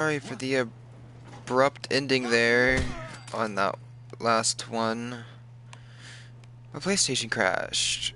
Sorry for the abrupt ending there on that last one. My PlayStation crashed.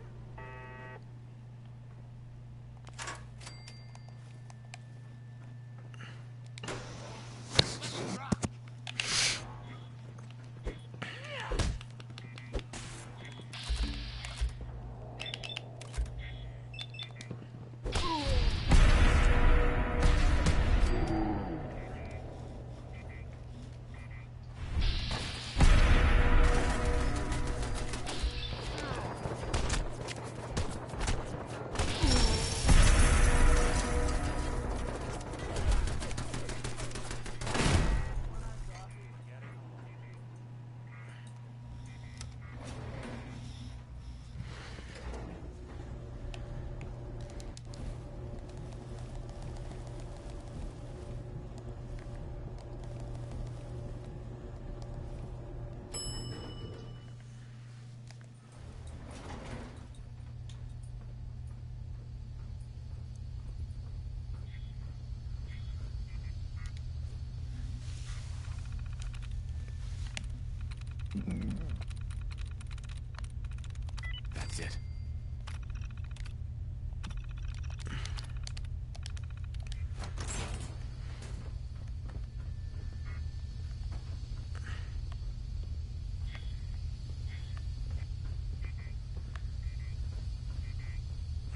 That's it.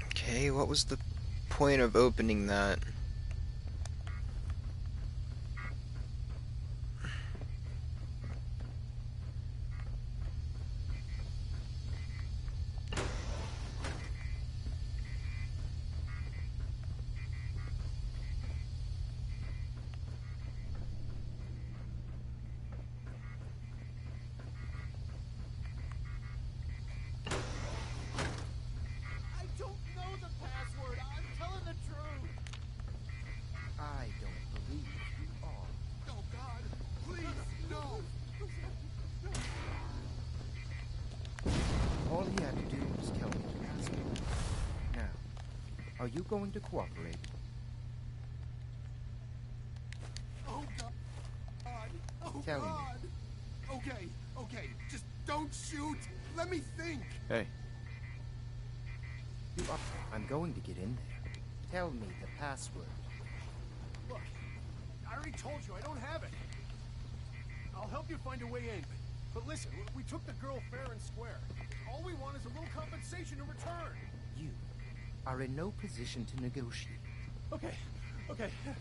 Okay, what was the point of opening that? I don't know the password. I'm telling the truth. I don't believe you are. Oh, God. Please, no. All he had to do was tell me the password. Now, are you going to cooperate? Oh, God. Oh, Tell me. God. Okay. Just don't shoot. Let me think. Hey, You are. I'm going to get in there. Tell me the password. Look, I already told you I don't have it. I'll help you find a way in. But listen, we took the girl fair and square. All we want is a little compensation in return. You are in no position to negotiate. Okay.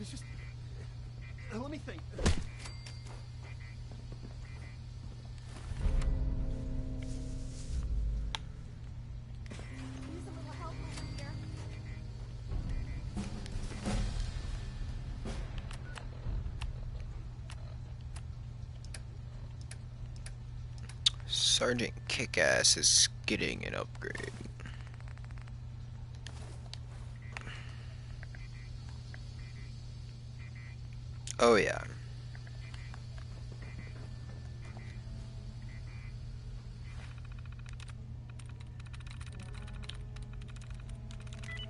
It's just... let me think. Use a little help over here. Sergeant Kickass is getting an upgrade. Oh yeah.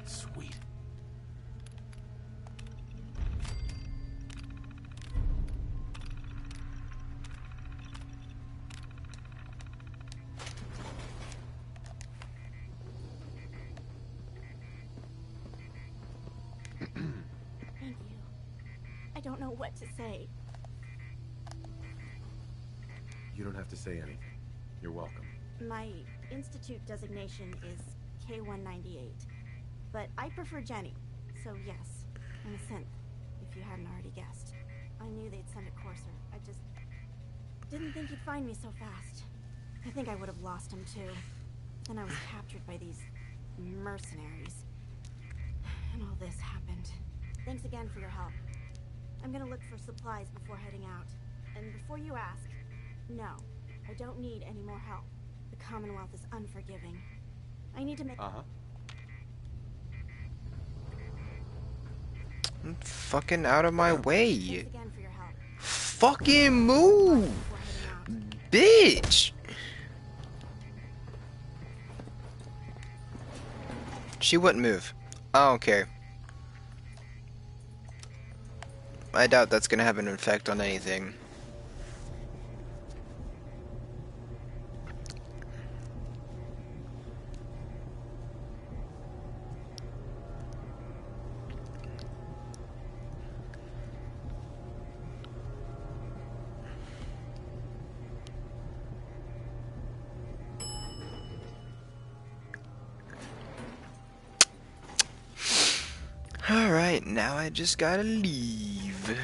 sweet. Thank you. I don't know what to say. You don't have to say anything. You're welcome. My institute designation is K-198, but I prefer Jenny, so yes, I'm a synth, if you hadn't already guessed. I knew they'd send a courser. I just didn't think he'd find me so fast. I think I would have lost him too. Then I was captured by these mercenaries. And all this happened. Thanks again for your help. I'm gonna look for supplies before heading out. And before you ask, no, I don't need any more help. The Commonwealth is unforgiving. I need to make... Fucking out of my way. Thanks again for your help. Fucking move, Before heading out. bitch. She wouldn't move. I don't care. I doubt that's gonna have an effect on anything. Alright, now I just gotta leave.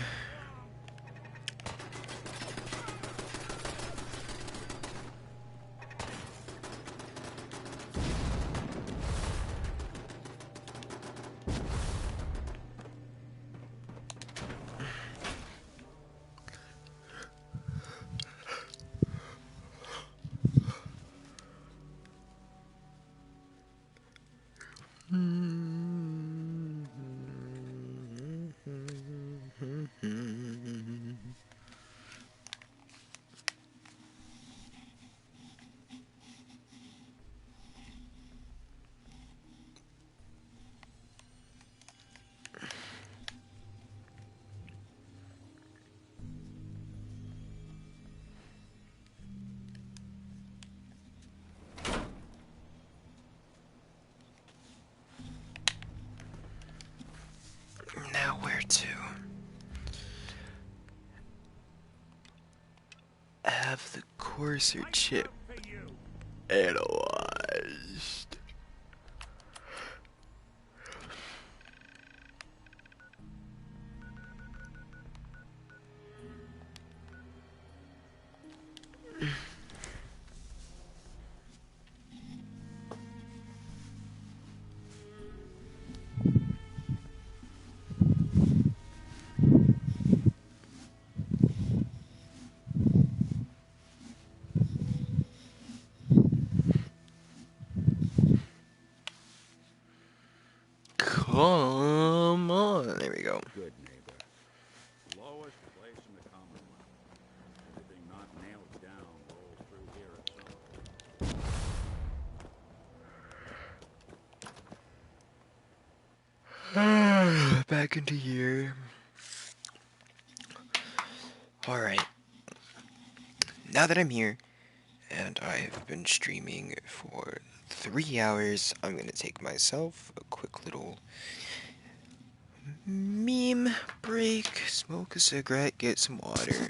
Now where to? Have the courser chip analyzed. Come on. There we go. Good neighbor. Lowest place in the Commonwealth. Everything not nailed down rolls through here at some point. Back into here. Alright. Now that I'm here, and I've been streaming for 3 hours, I'm gonna take myself a quick little meme break, smoke a cigarette, get some water.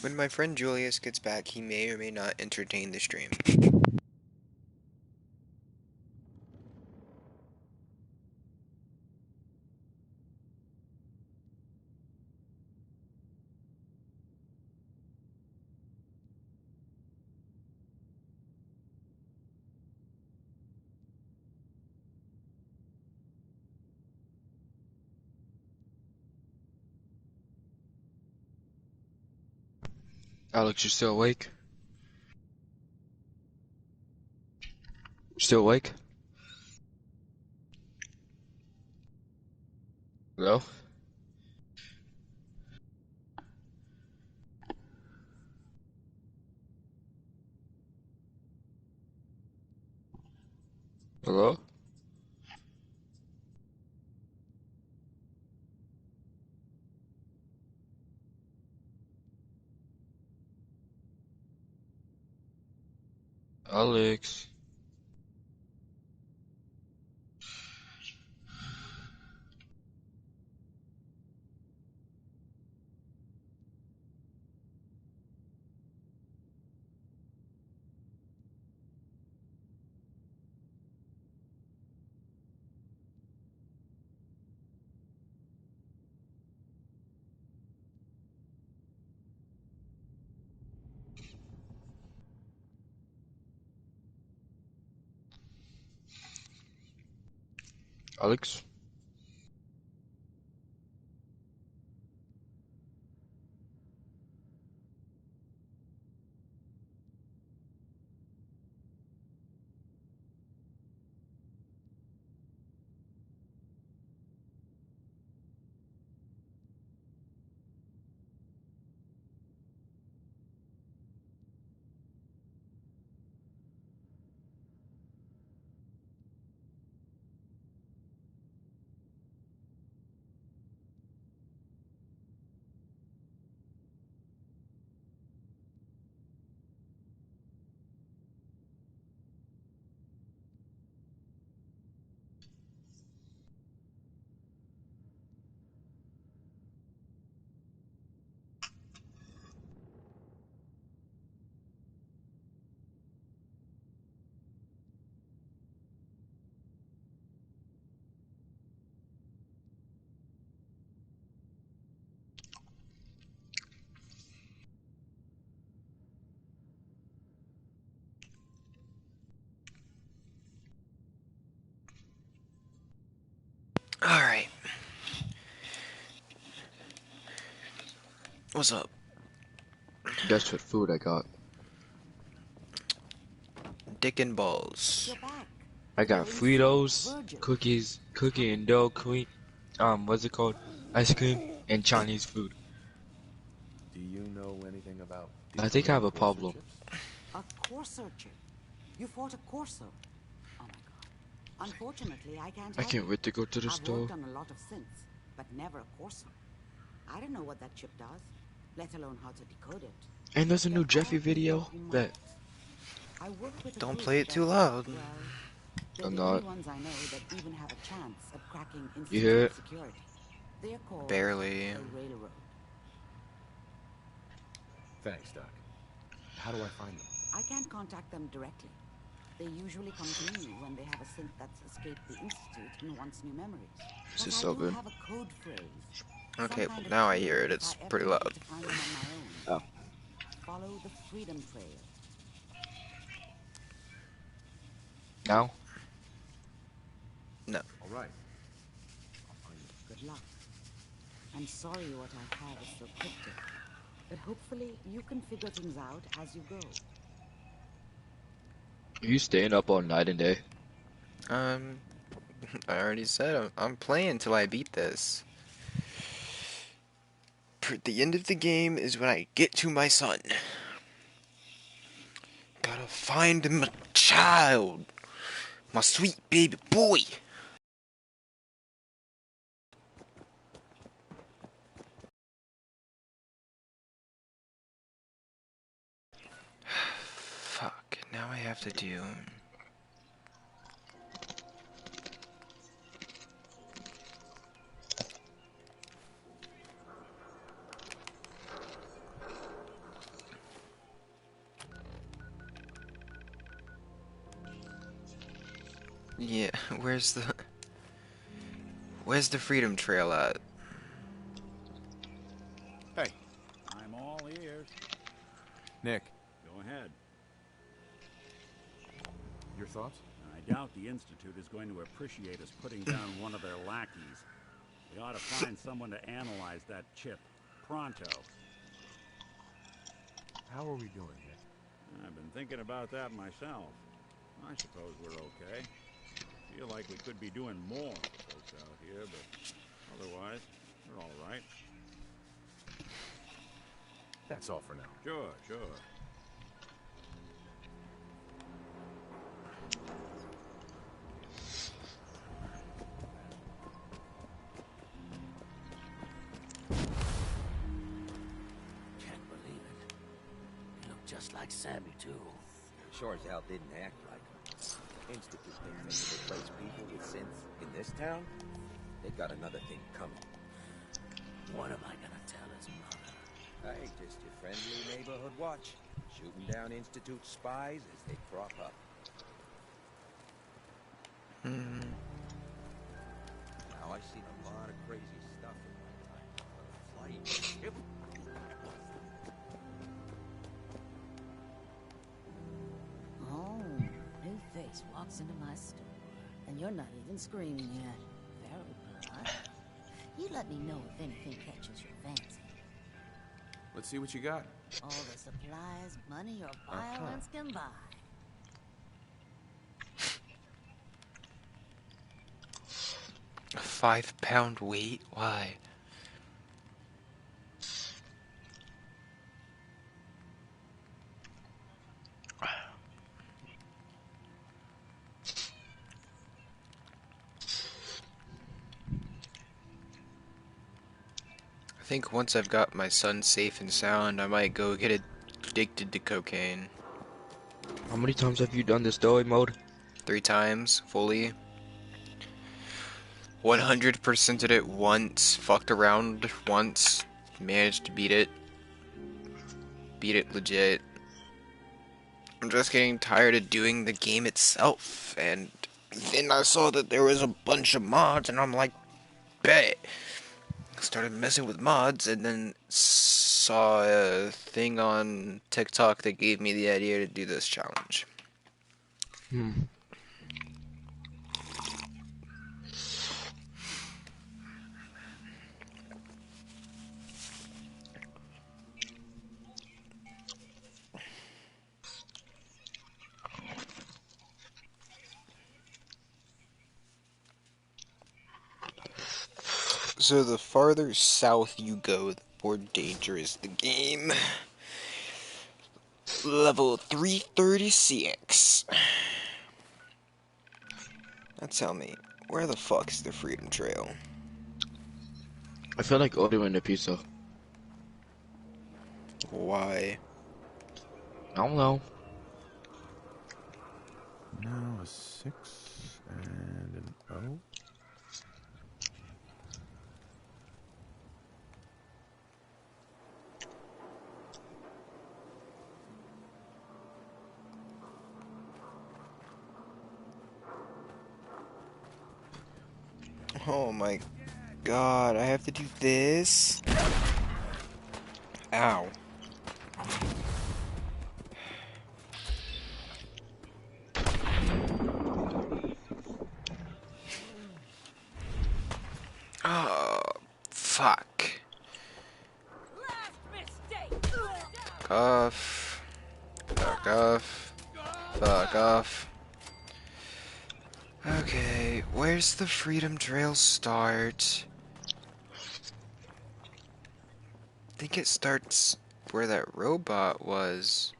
When my friend Julius gets back, he may or may not entertain the stream. Alex, you still awake? Still awake? Hello? Hello? Alex? Alex? What's up? Guess what food I got? Dick and balls. You're back. I got You're in Fritos, Virgil. cookies, cookie and dough, what's it called? Ice cream and Chinese food. Do you know anything about... I think I have a Corsair problem. chips? A Corsair chip. You fought a Corso. Oh my god. Unfortunately, I can't I help can't you. wait to go to the I've store. worked on a lot of synths, but never a Corso. I don't know what that chip does, let alone how to decode it. And there's a new There Jeffy are people video. who Bet. might. I work with a Don't group play it that, too loud. Well, they're I'm the not. only ones I know that even have a chance at cracking You hear institute it? security. They're called Barely. the Railroad. Thanks, Doc. How do I find them? I can't contact them directly. They usually come to me when they have a synth that's escaped the Institute and wants new memories. This But is I so do good. have a code phrase. Okay, Some kind of now I code hear it. if It's I ever pretty needed loud. to find them on my own. Follow the Freedom Trail. Now? No. All right. Good luck. I'm sorry what I have is so cryptic, but hopefully you can figure things out as you go. Are you staying up all night and day? I already said I'm playing till I beat this. The end of the game is when I get to my son. Gotta find my child. My sweet baby boy. Fuck, now I have to do... Yeah, where's the Freedom Trail at? Hey, I'm all ears. Nick, Go ahead. your thoughts? I doubt the Institute is going to appreciate us putting down one of their lackeys. We ought to find someone to analyze that chip. Pronto. How are we doing, Nick? I've been thinking about that myself. I suppose we're okay. Feel like we could be doing more for folks out here, but otherwise, we're all right. That's all for now. Sure, sure. Can't believe it. You look just like Sammy, too. Sure as hell didn't act like him. Institute thinks they can replace people with synths in this town? They got another thing coming. What am I gonna tell his mother? Hey, just your friendly neighborhood watch. Shooting down Institute spies as they crop up. Now, I've seen a lot of crazy stuff in my time. But a flying ship? Oh, new face walks into my store, and you're not even screaming yet. Very polite. You let me know if anything catches your fancy. Let's see what you got. All the supplies, money, or violence can buy. A 5-pound weight? Why? I think once I've got my son safe and sound, I might go get addicted to cocaine. How many times have you done this story mode? 3 times, fully. 100%ed it once, fucked around once, managed to beat it. Beat it legit. I'm just getting tired of doing the game itself, and then I saw that there was a bunch of mods, and I'm like, bet. Started messing with mods, and then saw a thing on TikTok that gave me the idea to do this challenge. So the farther south you go, the more dangerous the game. Level 336. Now tell me, where the fuck is the Freedom Trail? I feel like ordering a pizza. Why? I don't know. Now a 6 and an O. Oh my god, I have to do this? Ow. Oh, fuck. Fuck off. Fuck off. Fuck off. Okay, where's the Freedom Trail start? I think it starts where that robot was.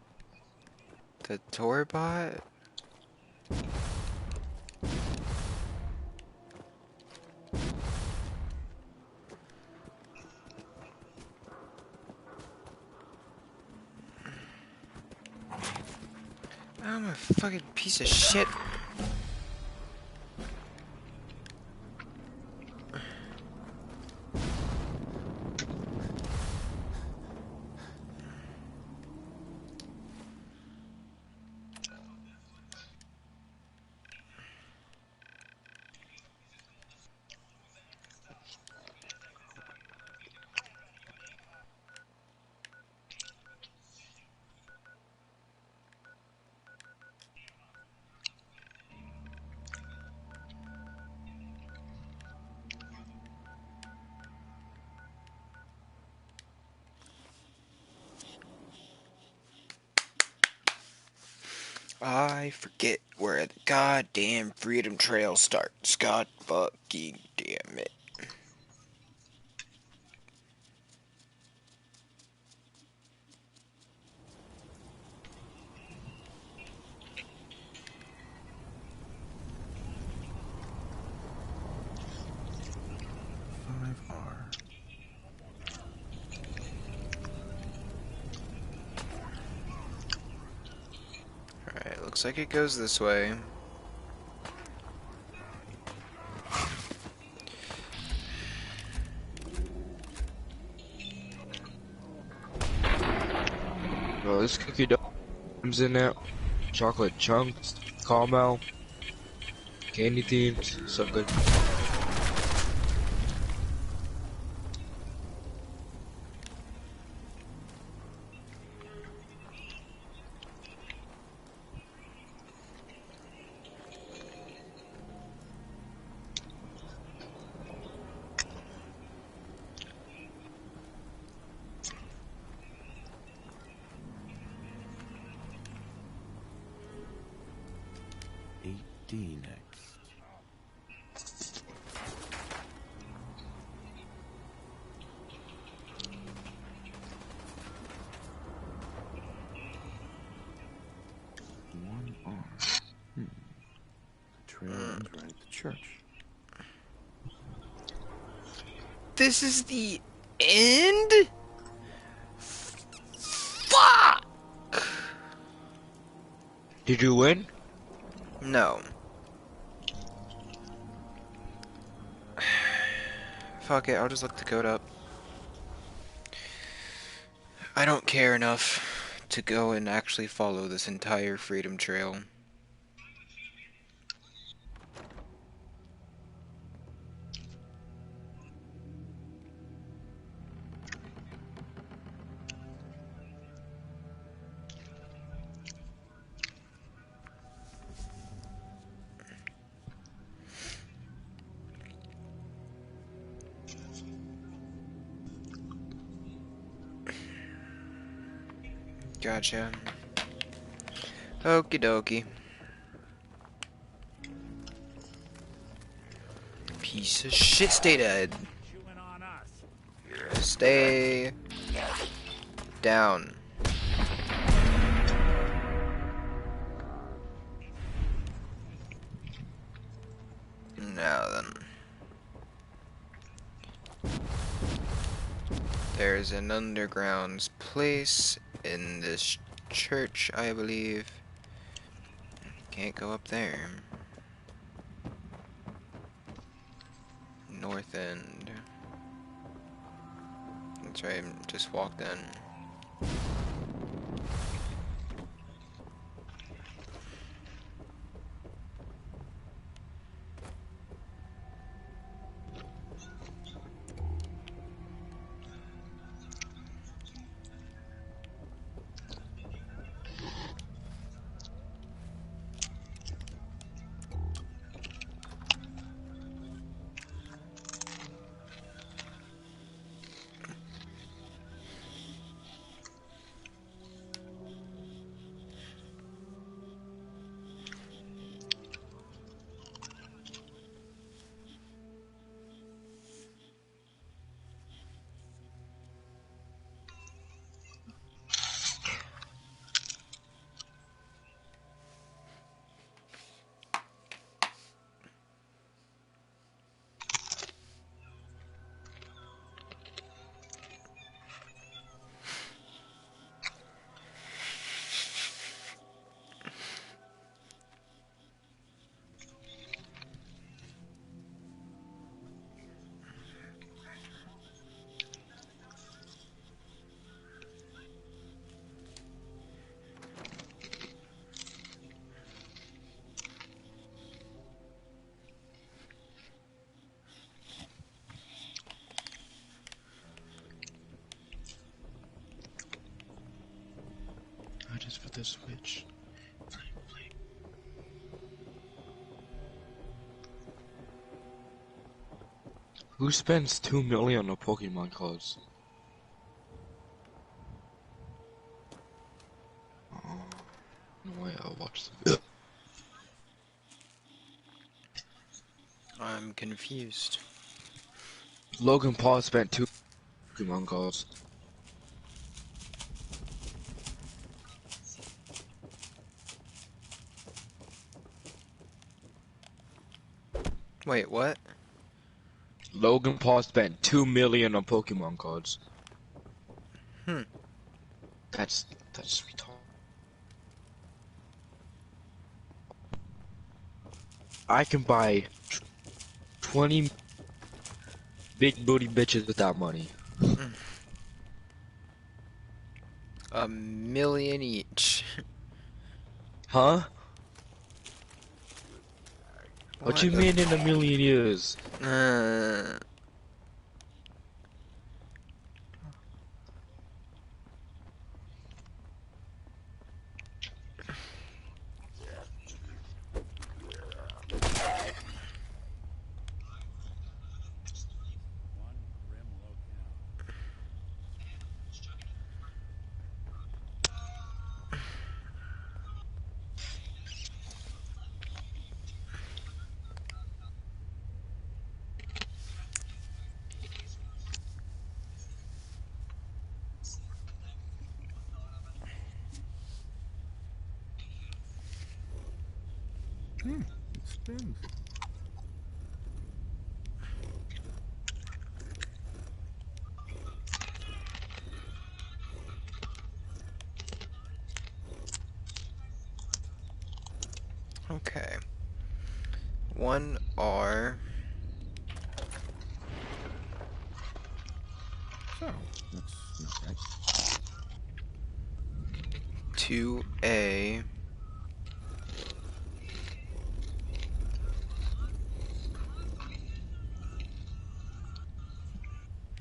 The Torbot? I'm a fucking piece of shit. I forget where the goddamn Freedom Trail starts. God fucking damn it. Alright, looks like it goes this way. Bro, this cookie dough comes in there. Chocolate chunks, caramel, candy themes, so good. D next. One arm. The trail ends right at the church. This is the end? Fuck! Did you win? No. Fuck it, I'll just look the code up. I don't care enough to go and actually follow this entire Freedom Trail. Gotcha. Okie dokie. Piece of shit, stay dead. Stay down. Now then. There's an underground place in this church, I believe. Can't go up there. North end. That's right, just walked in. Just for the Switch. Who spends $2 million on Pokemon cards? No way, I'll watch the video. I'm confused. Logan Paul spent 2 Pokemon cards. Wait, what? Logan Paul spent $2 million on Pokemon cards. That's retarded. I can buy 20 big booty bitches with that money. $1 million each. Huh? What you mean in a million years? It spins. Okay. 1R. So, that's okay. 2A.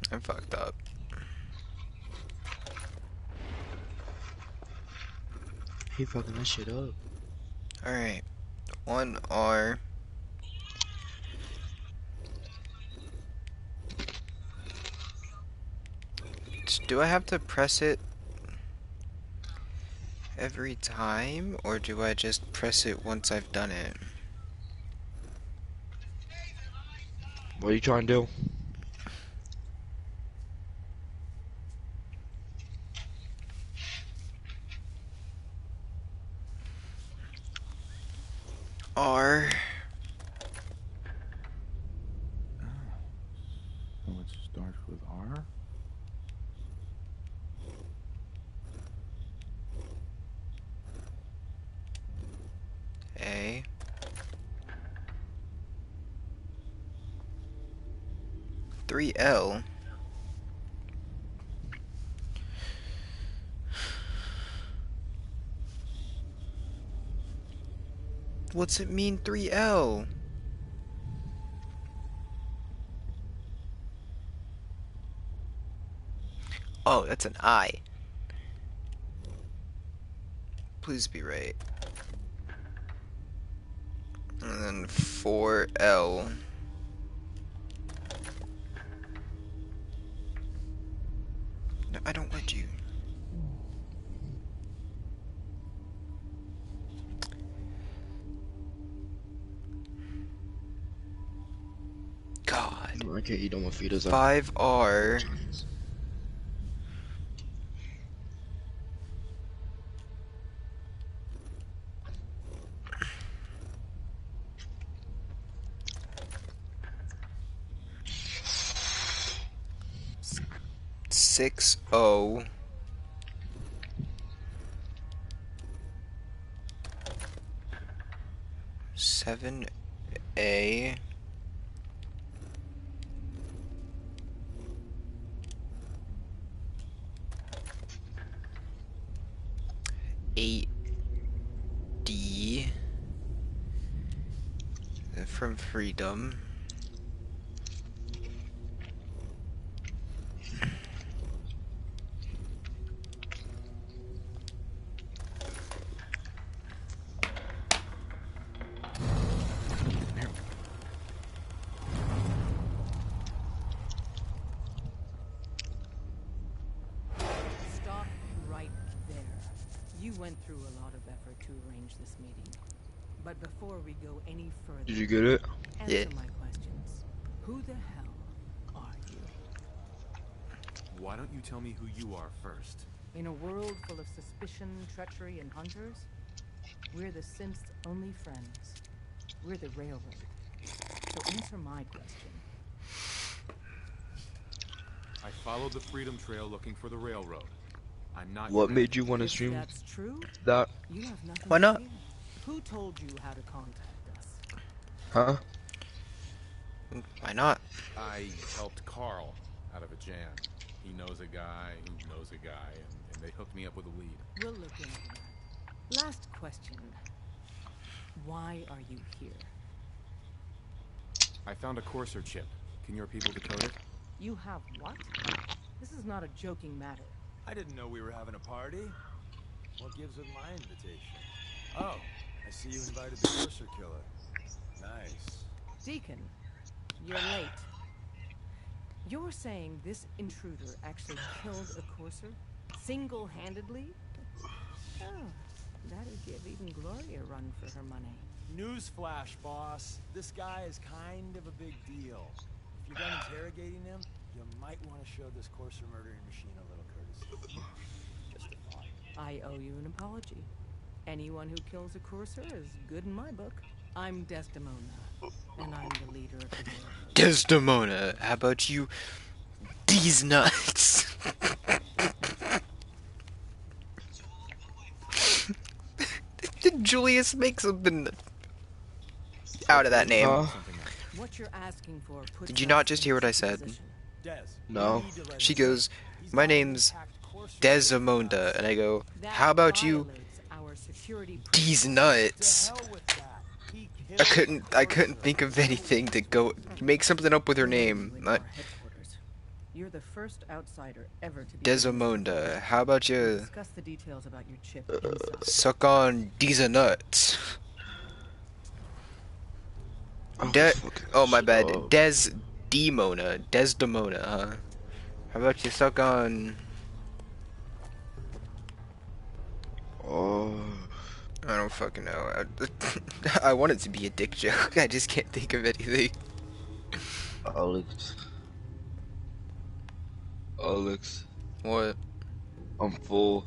I fucked up. He fucking that shit up. Alright. 1R. Do I have to press it every time, or do I just press it once I've done it? What are you trying to do? starts with R. A. Three L. What's it mean 3L? Oh, that's an I. Please be right. And then 4L. No, I don't let you. God. I can't eat on my feet as 5R. Six O. Seven A. Eight D. From Freedom. Stop right there. You went through a lot of effort to arrange this meeting. But before we go any further, Did you get it? answer my questions. Who the hell are you? Why don't you tell me who you are first? In a world full of suspicion, treachery, and hunters, we're the synth's only friends. We're the railroad. So answer my question. I followed the Freedom Trail looking for the railroad. I'm not. What made you want to If stream that's true, that? you have nothing Why to not? fear. Who told you how to contact us? Huh? Why not? I helped Carl out of a jam. He knows a guy who knows a guy, and they hooked me up with a lead. We'll look into that. Last question. Why are you here? I found a Courser chip. Can your people decode it? You have what? This is not a joking matter. I didn't know we were having a party. What gives with my invitation? Oh, I see you invited the Courser killer. Nice. Deacon, you're late. You're saying this intruder actually killed a Courser? Single-handedly? Oh, that'd give even Gloria a run for her money. Newsflash, boss. This guy is kind of a big deal. If you're done interrogating him, you might want to show this Courser murdering machine a little courtesy. Just a thought. I owe you an apology. Anyone who kills a Courser is good in my book. I'm Desdemona, and I'm the leader of the railroad. Desdemona, how about you? These nuts. Did Julius make something out of that name? What you're asking for puts Did you us not just in hear what I this said? position. No. She goes, my name's Desdemona, and I go, how about you? These nuts. I couldn't think of anything to go make something up with her name. You're the first outsider ever to be Desdemona, how about you discuss the details about your chip inside. suck on these nuts? Oh my bad, Desdemona, huh? How about you suck on? Oh, I don't fucking know. I want it to be a dick joke. I just can't think of anything. Alex. What? I'm full.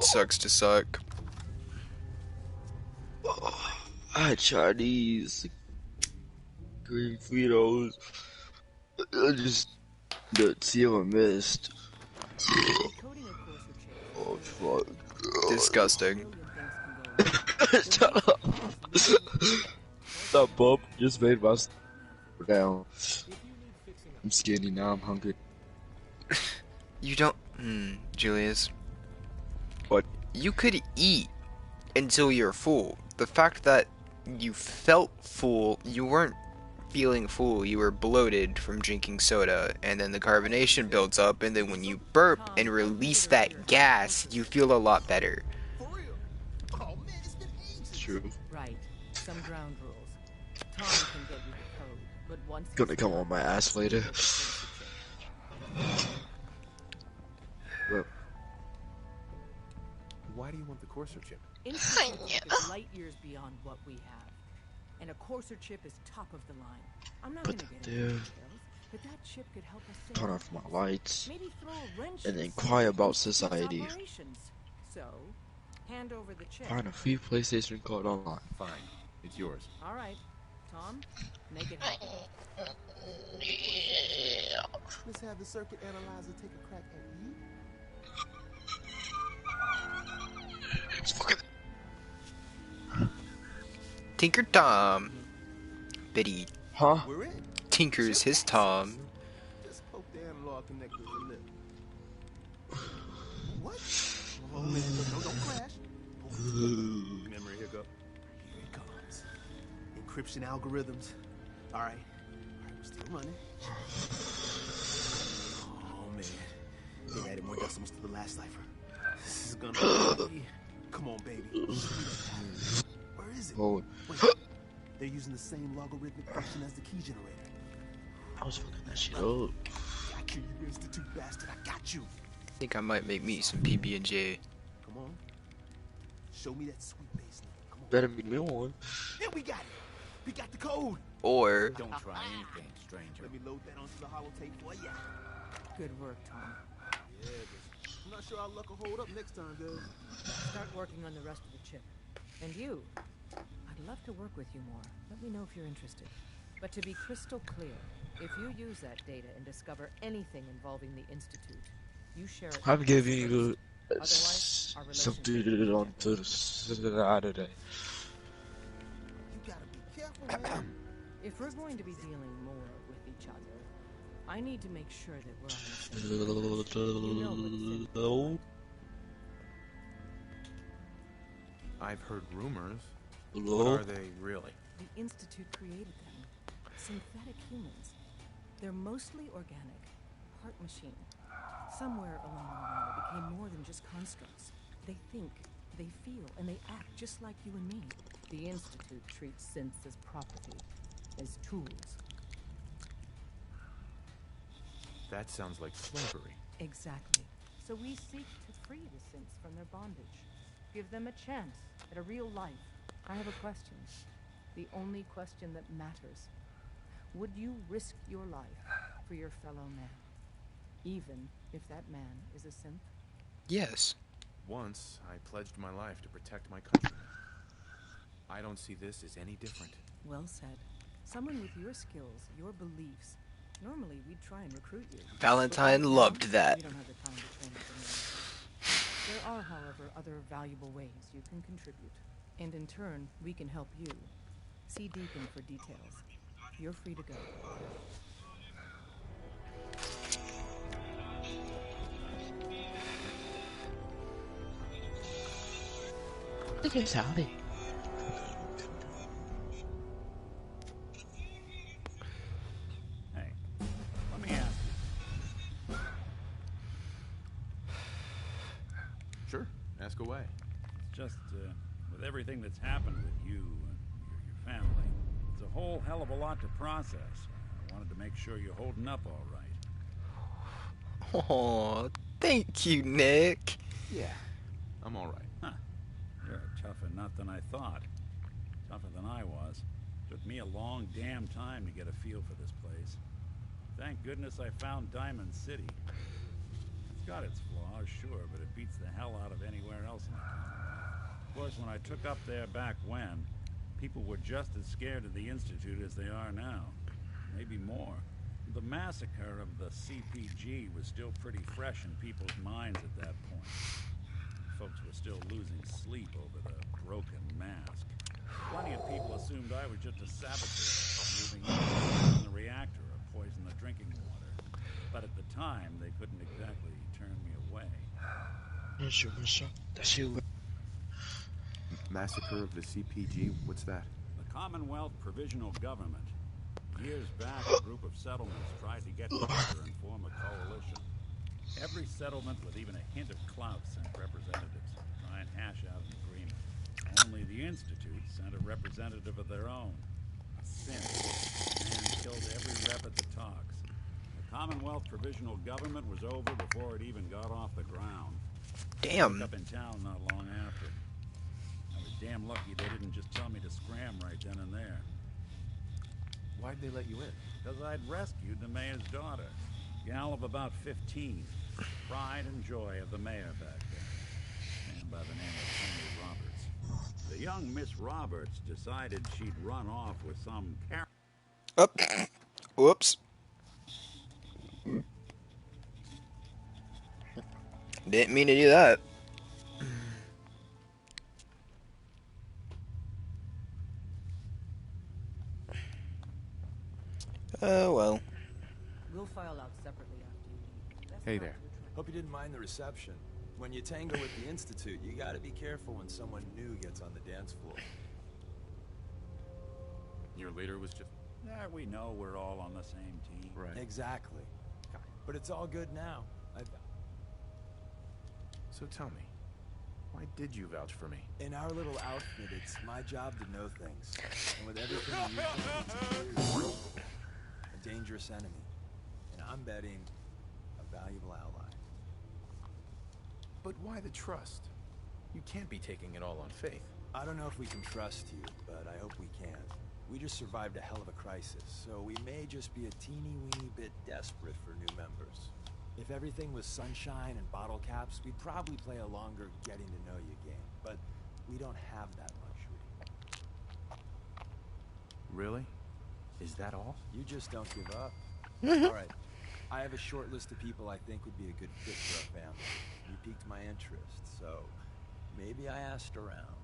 Sucks to suck. I had Chinese. green Fritos. I just the seal and mist. Oh fuck. Disgusting. Shut up. That bump just made my down. I'm skinny now, I'm hungry. You don't... Julius. What? You could eat until you're full. The fact that you felt full, you weren't feeling full, you were bloated from drinking soda, and then the carbonation builds up, and then when you burp and release that gas, you feel a lot better. True. Right. Some ground rules. Tom can get you the code, but once Gonna come on my ass later. Well, Why do you want the Courser chip? Institute is light years beyond what we have. And a Courser chip is top of the line. I'm not gonna get into details, but that chip could help us save turn off my lights maybe throw a wrench and in inquire about some society. operations. So, hand over the chip. Find a free PlayStation card online. Fine. It's yours. All right, Tom, make it happen. Let's have the circuit analyzer take a crack at you. Tinker Tom. Betty Huh? We're in. tinkers his Tom. Just poke the analog connectors a little. What? Oh man, don't crash. Memory hiccup. Here it comes. Encryption algorithms. All right, we're still running. Oh man, they added more decimals to the last cipher. This is gonna be... Come on, baby. Where is it? Hold. Wait, they're using the same logarithmic function as the key generator. I was fucking that shit up. Got you, you institute bastard. I got you. I think I might make me some PB&J. Come on. Show me that sweet bass line. Come on. Better make me one. Yeah, we got it. We got the code. Or Don't try anything, stranger. Let me load that onto the holotape for ya. Good work, Tom. Yeah, but I'm not sure our luck will hold up next time, dude. Start working on the rest of the chip. And you, I'd love to work with you more. Let me know if you're interested. But to be crystal clear, if you use that data and discover anything involving the Institute, you share it. I'm giving you Otherwise, our something relationship on the Saturday. You gotta be careful, man. If we're going to be dealing more with each other, I need to make sure that we're on the same page. You know what it's in. I've heard rumors. Hello? What are they really? The Institute created them. Synthetic humans. They're mostly organic. Part machine. Somewhere along the line, it became more than just constructs. They think, they feel, and they act just like you and me. The Institute treats synths as property, as tools. That sounds like slavery. Exactly. So we seek to free the synths from their bondage. Give them a chance at a real life. I have a question. The only question that matters. Would you risk your life for your fellow man? Even if that man is a synth? yes. Once, I pledged my life to protect my country. I don't see this as any different. Well said. Someone with your skills, your beliefs. Normally, we'd try and recruit you. Valentine But right loved now, that. We don't have the time to train you. There are, however, other valuable ways you can contribute. And in turn, we can help you. See Deacon for details. You're free to go. Look at Sally. Hey, let me ask you. Sure, ask away. It's just, with everything that's happened with you and your family, it's a whole hell of a lot to process. I wanted to make sure you're holding up all right. Oh, thank you, Nick. Yeah, I'm all right. Huh. You're a tougher nut than I thought. Tougher than I was. Took me a long damn time to get a feel for this place. Thank goodness I found Diamond City. It's got its flaws, sure, but it beats the hell out of anywhere else in the town. Of course, when I took up there back when, People were just as scared of the Institute as they are now. Maybe more. The massacre of the CPG was still pretty fresh in people's minds at that point. Folks were still losing sleep over the broken mask. Plenty of people assumed I was just a saboteur, moving in the reactor or poison the drinking water. But at the time, they couldn't exactly turn me away. Massacre of the CPG? What's that? The Commonwealth Provisional Government. Years back, a group of settlements tried to get together and form a coalition. Every settlement with even a hint of clout sent representatives to try and hash out an agreement. Only the Institute sent a representative of their own. A sin. Man killed every rep at the talks. The Commonwealth Provisional Government was over before it even got off the ground. Damn. I woke up in town not long after. I was damn lucky they didn't just tell me to scram right then and there. Why'd they let you in? Because I'd rescued the mayor's daughter. Gal of about 15. Pride and joy of the mayor back then. Man by the name of Tony Roberts. The young Miss Roberts decided she'd run off with some Whoops. Didn't mean to do that. Oh, well. We'll file out separately after you leave. Let's Hey talk there. to the train. Hope you didn't mind the reception. When you tango with the Institute, you gotta be careful when someone new gets on the dance floor. Your leader was just... We know we're all on the same team. Right. Exactly. But it's all good now. So tell me, why did you vouch for me? In our little outfit, it's my job to know things. And with everything you do, a dangerous enemy. And I'm betting a valuable ally. But why the trust? You can't be taking it all on faith. I don't know if we can trust you, but I hope we can. We just survived a hell of a crisis, so we may just be a teeny-weeny bit desperate for new members. If everything was sunshine and bottle caps, we'd probably play a longer getting-to-know-you game, but we don't have that luxury. Really? Is that all? You just don't give up. All right, I have a short list of people I think would be a good fit for our family. You piqued my interest, so maybe I asked around.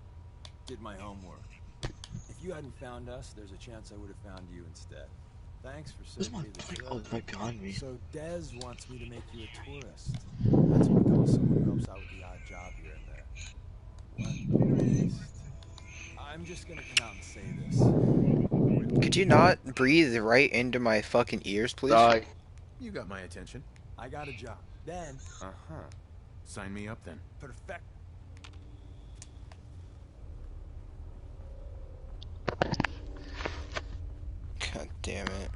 Did my homework. If you hadn't found us, there's a chance I would have found you instead. Thanks for saving me the trip. Oh, right behind me. So Dez wants me to make you a tourist. That's what we call someone who helps out with the odd job here and there. What a waste. I'm just gonna come out and say this. Could you not breathe right into my fucking ears, please? You got my attention. I got a job. Then... Uh-huh. Sign me up then. Perfect. God damn it.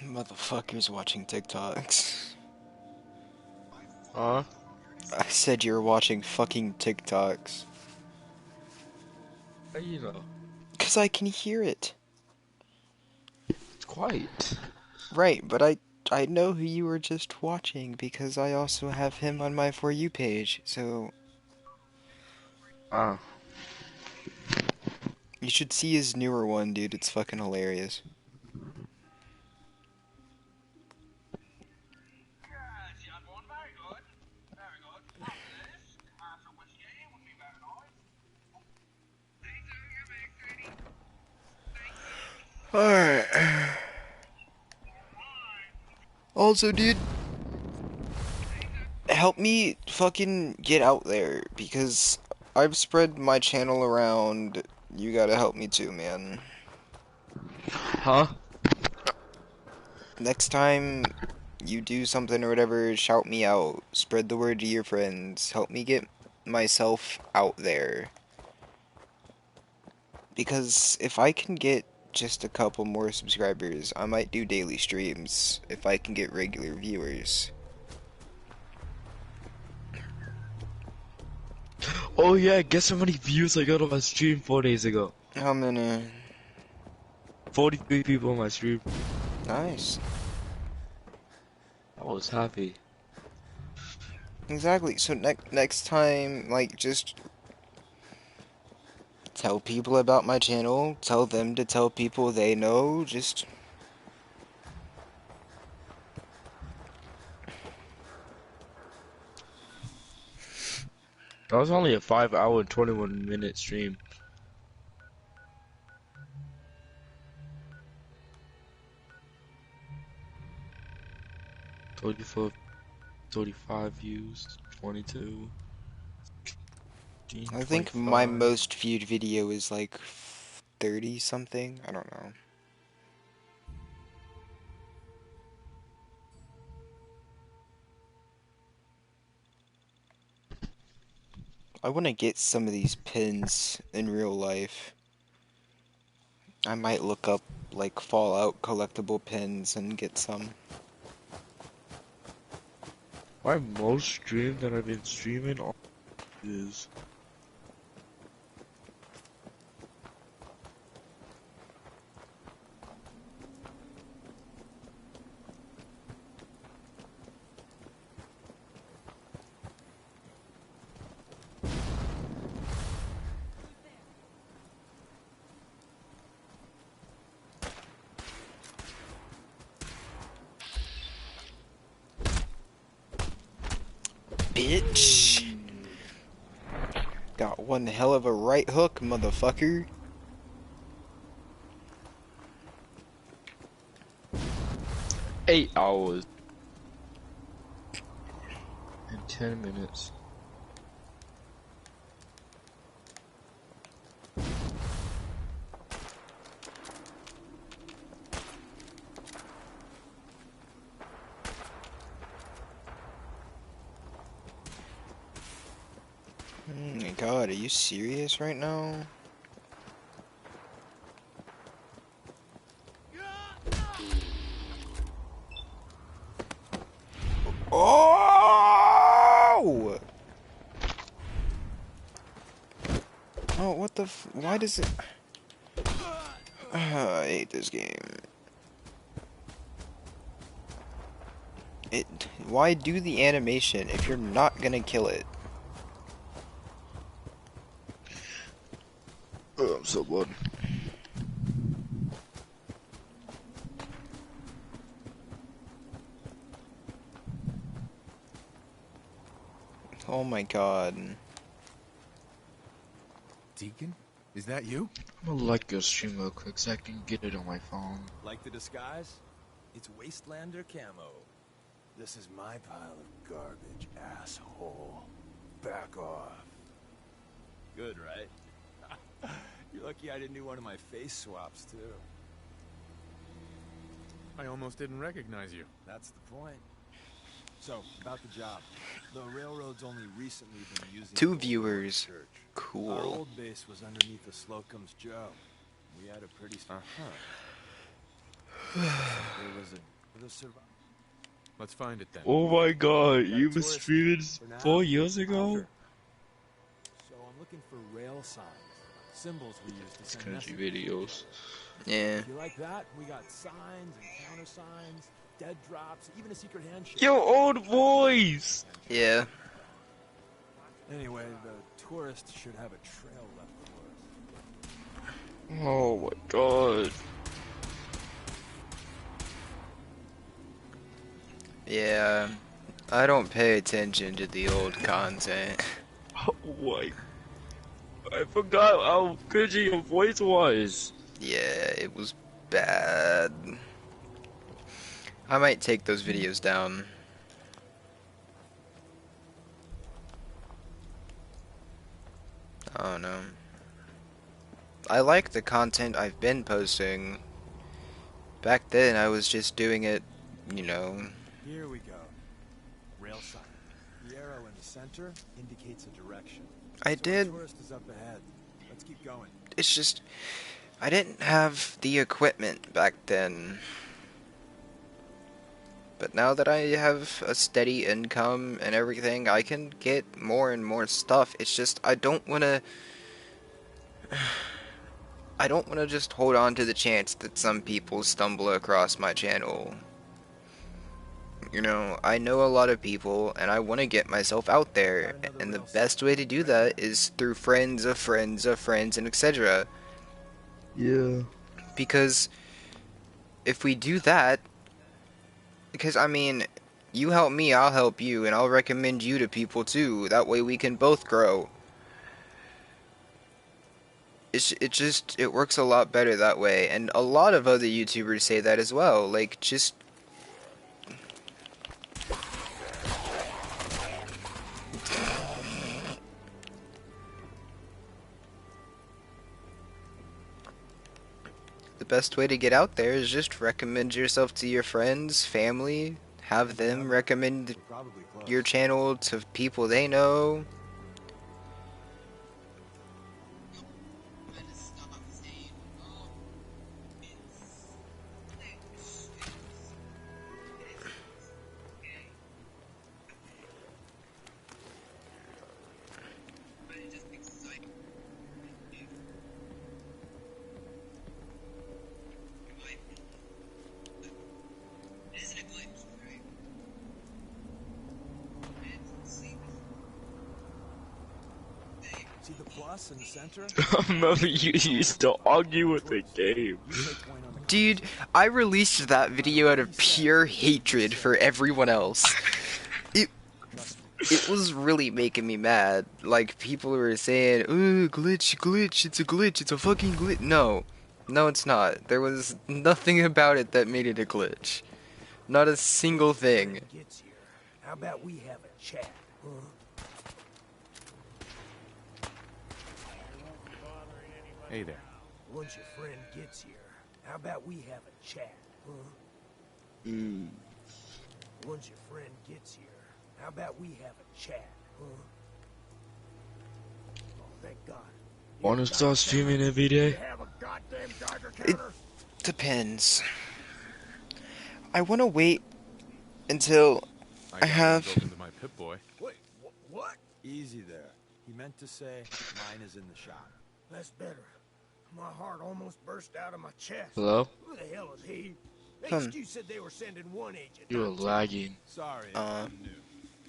Motherfuckers watching TikToks. Huh? I said you were watching fucking TikToks. How you know? Cause I can hear it. It's quiet. Right, but I know who you were just watching because I also have him on my For You page, so... You should see his newer one, dude. It's fucking hilarious. Alright. Also, dude, help me fucking get out there, because I've spread my channel around. You gotta help me too, man. Huh? Next time you do something or whatever, shout me out. Spread the word to your friends. Help me get myself out there. Because if I can get just a couple more subscribers, I might do daily streams if I can get regular viewers. Oh yeah, guess how many views I got on my stream 4 days ago? How many? 43 people on my stream. Nice. I was happy. Exactly. So next time, like, just tell people about my channel. Tell them to tell people they know. Just That was only a 5-hour and 21-minute stream. $34, 35 views, 22. I think my most viewed video is like 30 something. I don't know. I want to get some of these pins in real life. I might look up like Fallout collectible pins and get some. My most stream that I've been streaming on is Bitch! Got one hell of a right hook, motherfucker. $8 hours and 10 minutes. Oh my god, are you serious right now? Oh! Oh, what the f- why does it- I hate this game. Why do the animation if you're not gonna kill it? Oh, I'm so bored. Oh my god. Deacon? Is that you? I'm gonna like your stream real quick so I can get it on my phone. Like the disguise? It's Wastelander camo. This is my pile of garbage, asshole. Back off. Good, right? You're lucky I didn't do one of my face swaps, too. I almost didn't recognize you. That's the point. So, about the job. The railroad's only recently been using 2 the viewers. church. Our Cool. old base was underneath the Slocum's Joe. We had a pretty... There was a survival. Let's find it then. Oh my god, you were tourist streaming for now. 4 years ago? Sure. So I'm looking for rail signs. Symbols we use to send Country messages. videos. Yeah. If you like that, we got signs and countersigns, dead drops, even a secret handshake. Your old voice! Yeah. Anyway, the tourists should have a trail left for us. Oh my god. Yeah. I don't pay attention to the old content. Oh my. I forgot how cringy your voice was. Yeah, it was bad. I might take those videos down. I don't know. I like the content I've been posting. Back then, I was just doing it, you know. Here we go. Rail sign. The arrow in the center indicates a direction. I did. Tourist is up ahead. Let's keep going. It's just, I didn't have the equipment back then. But now that I have a steady income and everything, I can get more and more stuff. It's just, I don't want to just hold on to the chance that some people stumble across my channel. You know, I know a lot of people, and I want to get myself out there, and the best way to do that is through friends of friends of friends, and etc. Yeah. Because if we do that, because I mean, you help me, I'll help you, and I'll recommend you to people too. That way we can both grow. It works a lot better that way, and a lot of other YouTubers say that as well. Like, just the best way to get out there is just recommend yourself to your friends, family, have them recommend your channel to people they know. See the plus in the center? I remember you used to argue with the game. Dude, I released that video out of pure hatred for everyone else. It was really making me mad. Like, people were saying, "Ooh, glitch, it's a glitch, it's a fucking glitch." No, it's not. There was nothing about it that made it a glitch. Not a single thing. How about we have a chat, huh? Hey there. Once your friend gets here, how about we have a chat, huh? Once your friend gets here, how about we have a chat, huh? Oh, thank God. Wanna start streaming every day? It depends. I want to wait until I have... My Pip-Boy. Wait, what? Easy there. He meant to say, mine is in the shop. That's better. My heart almost burst out of my chest. Hello? Who the hell is he? HQ said they were sending one agent. You're lagging. Sorry, I'm new.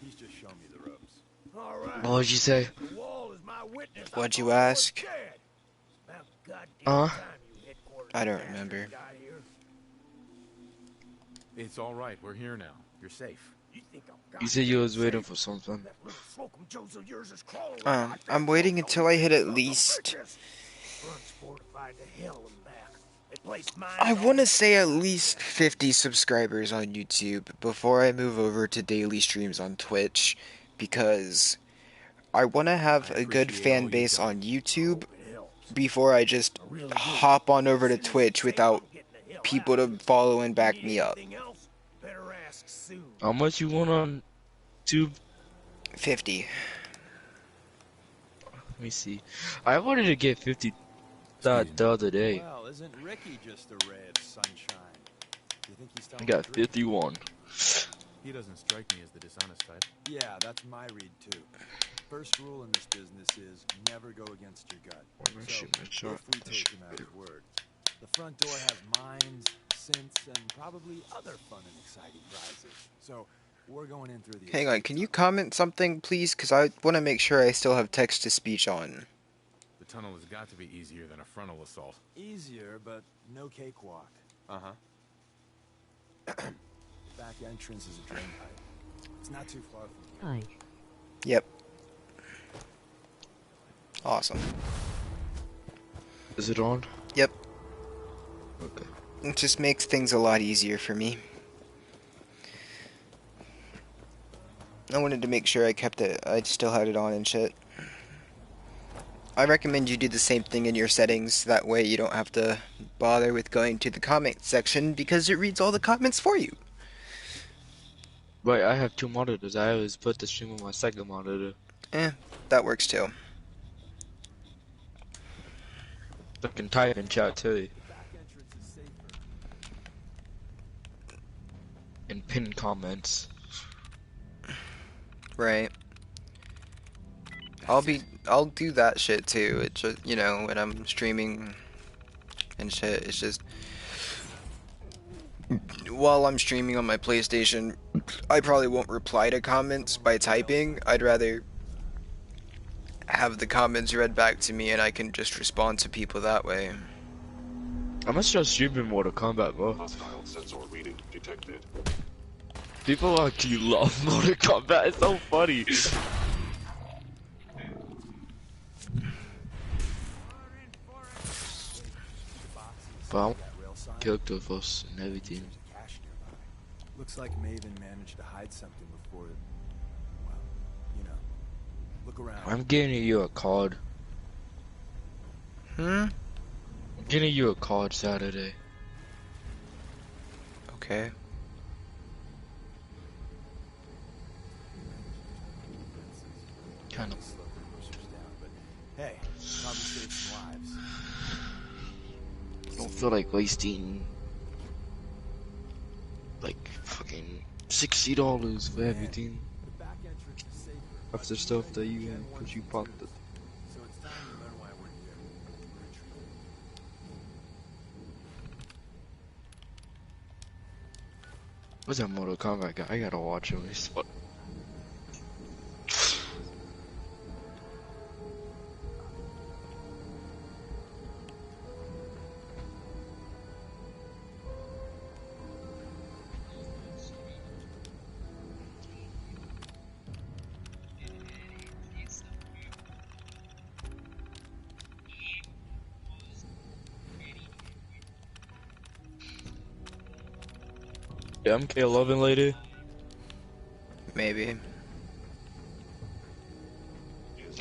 He's just showing me the ropes. All right. What did you say? The wall is my witness. What'd you ask? About goddamn time you headquarters I don't remember. got here. It's all right. We're here now. You're safe. You think I'm You said you was waiting for something. that little slocum Joes of yours is crawling like I'm waiting until I hit at least... Front's fortified to hell and back. They placed mines I on want to say at least 50 subscribers on YouTube before I move over to daily streams on Twitch, because I want to have a good fan base on YouTube before I just hop on over to Twitch without people to follow and back me up. anything else. Better ask soon. How much you want on YouTube? 50. Let me see. I wanted to get 50 the other day. Well, isn't Ricky just a ray of sunshine? Do you think he's I telling got the truth? 51. He doesn't strike me as the dishonest type. Yeah, that's my read too. First rule in this business is never go against your gut. Well, So, shit, man, sure. if we take him at his word, the front door has mines, synths, and probably other fun and exciting prizes. So, we're going in through the... Hang on, can you comment something, please? Because I want to make sure I still have text-to-speech on. The tunnel has got to be easier than a frontal assault. Easier, but no cakewalk. Uh-huh. Back entrance is a drain pipe. It's not too far from here. Yep. Awesome. Is it on? Yep. Okay. It just makes things a lot easier for me. I wanted to make sure I kept it, I still had it on and shit. I recommend you do the same thing in your settings, that way you don't have to bother with going to the comment section because it reads all the comments for you. Right, I have 2 monitors. I always put the stream on my second monitor. That works too. I can type in chat too. And pin comments. Right. I'll do that shit too. It's just, you know, when I'm streaming and shit, it's just while I'm streaming on my PlayStation, I probably won't reply to comments by typing. I'd rather have the comments read back to me and I can just respond to people that way. I'm gonna start streaming Mortal Kombat, bro. People actually love Mortal Kombat. It's so funny. But I'm character of us and everything. Looks like Maven managed to hide something before, well, you know. Look around. I'm getting you a card. I'm getting you a card Saturday. Okay. Kind of. Hey, probably saved some lives. Don't feel like wasting like fucking $60 for everything. After stuff that you cause you popped it. So it's time to learn why we're here. What's that Mortal Kombat guy? I gotta watch him. He's fun. Yeah, MK11 lady. Maybe.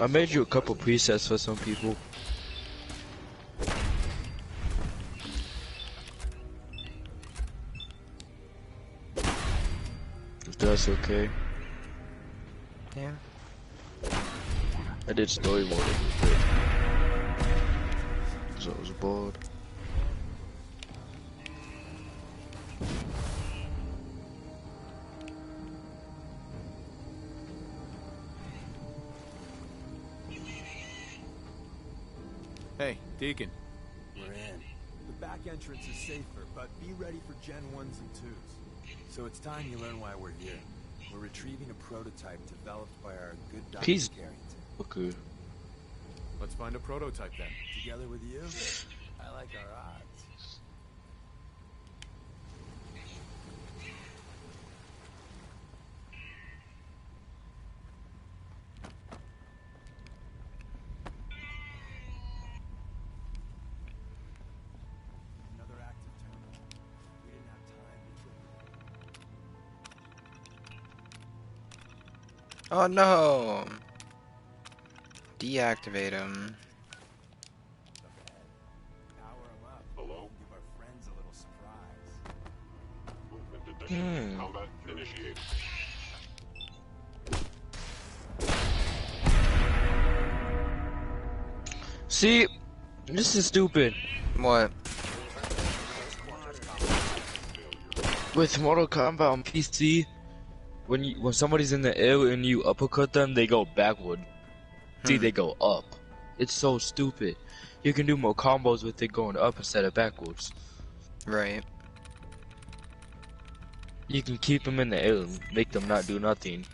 I made you a couple presets for some people. If that's okay. Yeah. I did story mode. So I was bored. Hey, Deacon. We're in. The back entrance is safer, but be ready for Gen 1s and 2s. So it's time you learn why we're here. We're retrieving a prototype developed by our good Dr. Peace. Carrington. Okay. Let's find a prototype then. Together with you, I like our odds. Another active terminal. We didn't have time to Oh no! Deactivate him. power them up. Hello? Give our friends a little surprise. Combat initiated. See, this is stupid. What? With Mortal Kombat on PC, when somebody's in the air and you uppercut them, they go backward. See, they go up. It's so stupid. You can do more combos with it going up instead of backwards. Right. You can keep them in the air and make them not do nothing.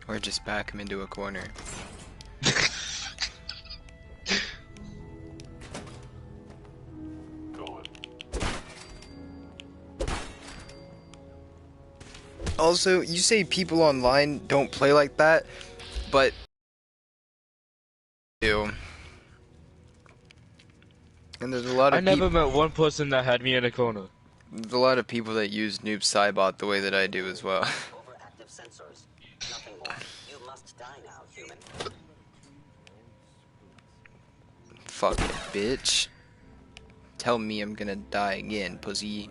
Or just back him into a corner. Also, you say people online don't play like that, but do. And there's a lot of I never met one person that had me in a corner. There's a lot of people that use Noob Saibot the way that I do as well. Overactive sensors. Nothing more. You must die now, human. Fuck it, bitch. Tell me I'm gonna die again, pussy.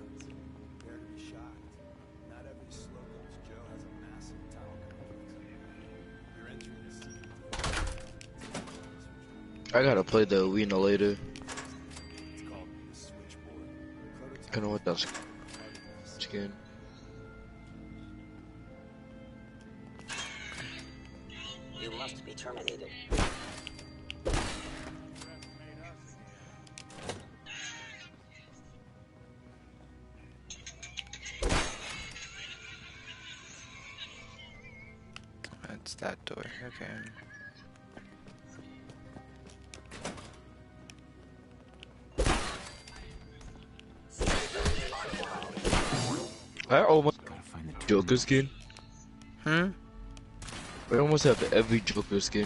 I gotta play the arena later. I don't know what that's skin. You must be terminated. That's that door, okay. I almost Joker skin. Hmm? I almost have every Joker skin.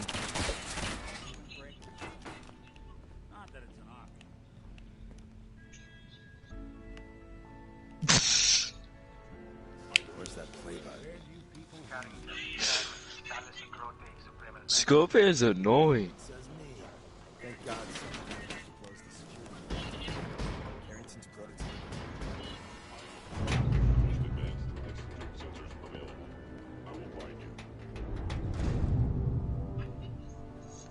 Where's that play button? Scorpion is annoying. Thank God someone managed to close the security. Carrington's prototype.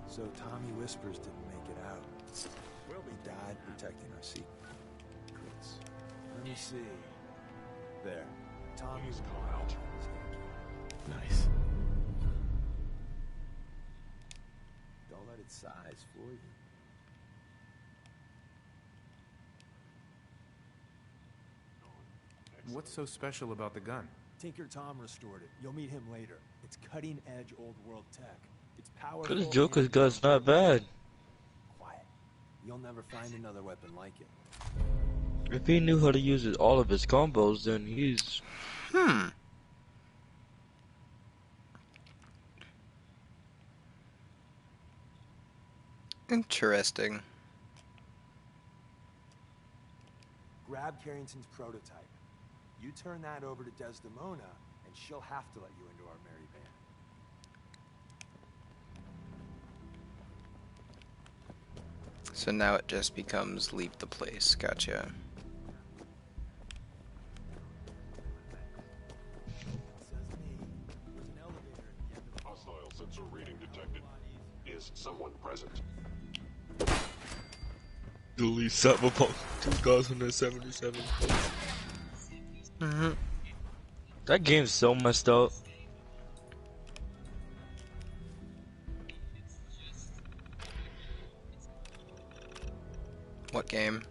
So Tommy Whispers didn't make it out. He died protecting our secrets. Let me see. There. Tommy's out. Nice. Don't let it size for you. What's so special about the gun? Tinker Tom restored it. You'll meet him later. It's cutting-edge old world tech. It's powerful. This Joker's gun's not bad. Quiet. You'll never find another weapon like it. If he knew how to use all of his combos, then he's... Interesting. Grab Carrington's prototype. You turn that over to Desdemona, and she'll have to let you into our merry band. So now it just becomes leave the place. Gotcha. Hostile sensor reading detected. Is someone present? Delete Cyberpunk 2077. That game's so messed up. What game?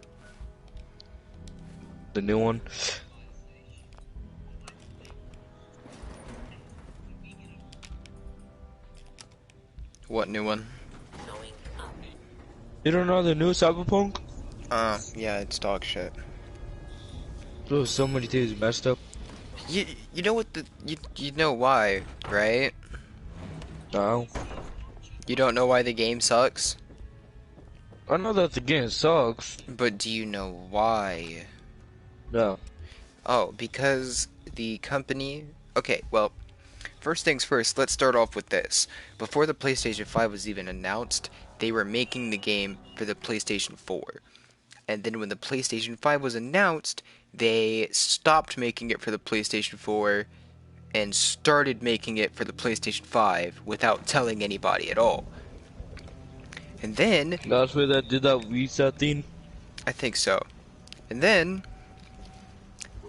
The new one. What new one? You don't know the new Cyberpunk? Yeah, it's dog shit. There's so many things messed up. You know what you know why, right? No. You don't know why the game sucks? I know that the game sucks. But do you know why? No. Oh, because the company... Okay, well, first things first, let's start off with this. Before the PlayStation 5 was even announced, they were making the game for the PlayStation 4. And then when the PlayStation 5 was announced, they stopped making it for the PlayStation 4 and started making it for the PlayStation 5 without telling anybody at all. And then... That's where that did that reset thing? I think so. And then...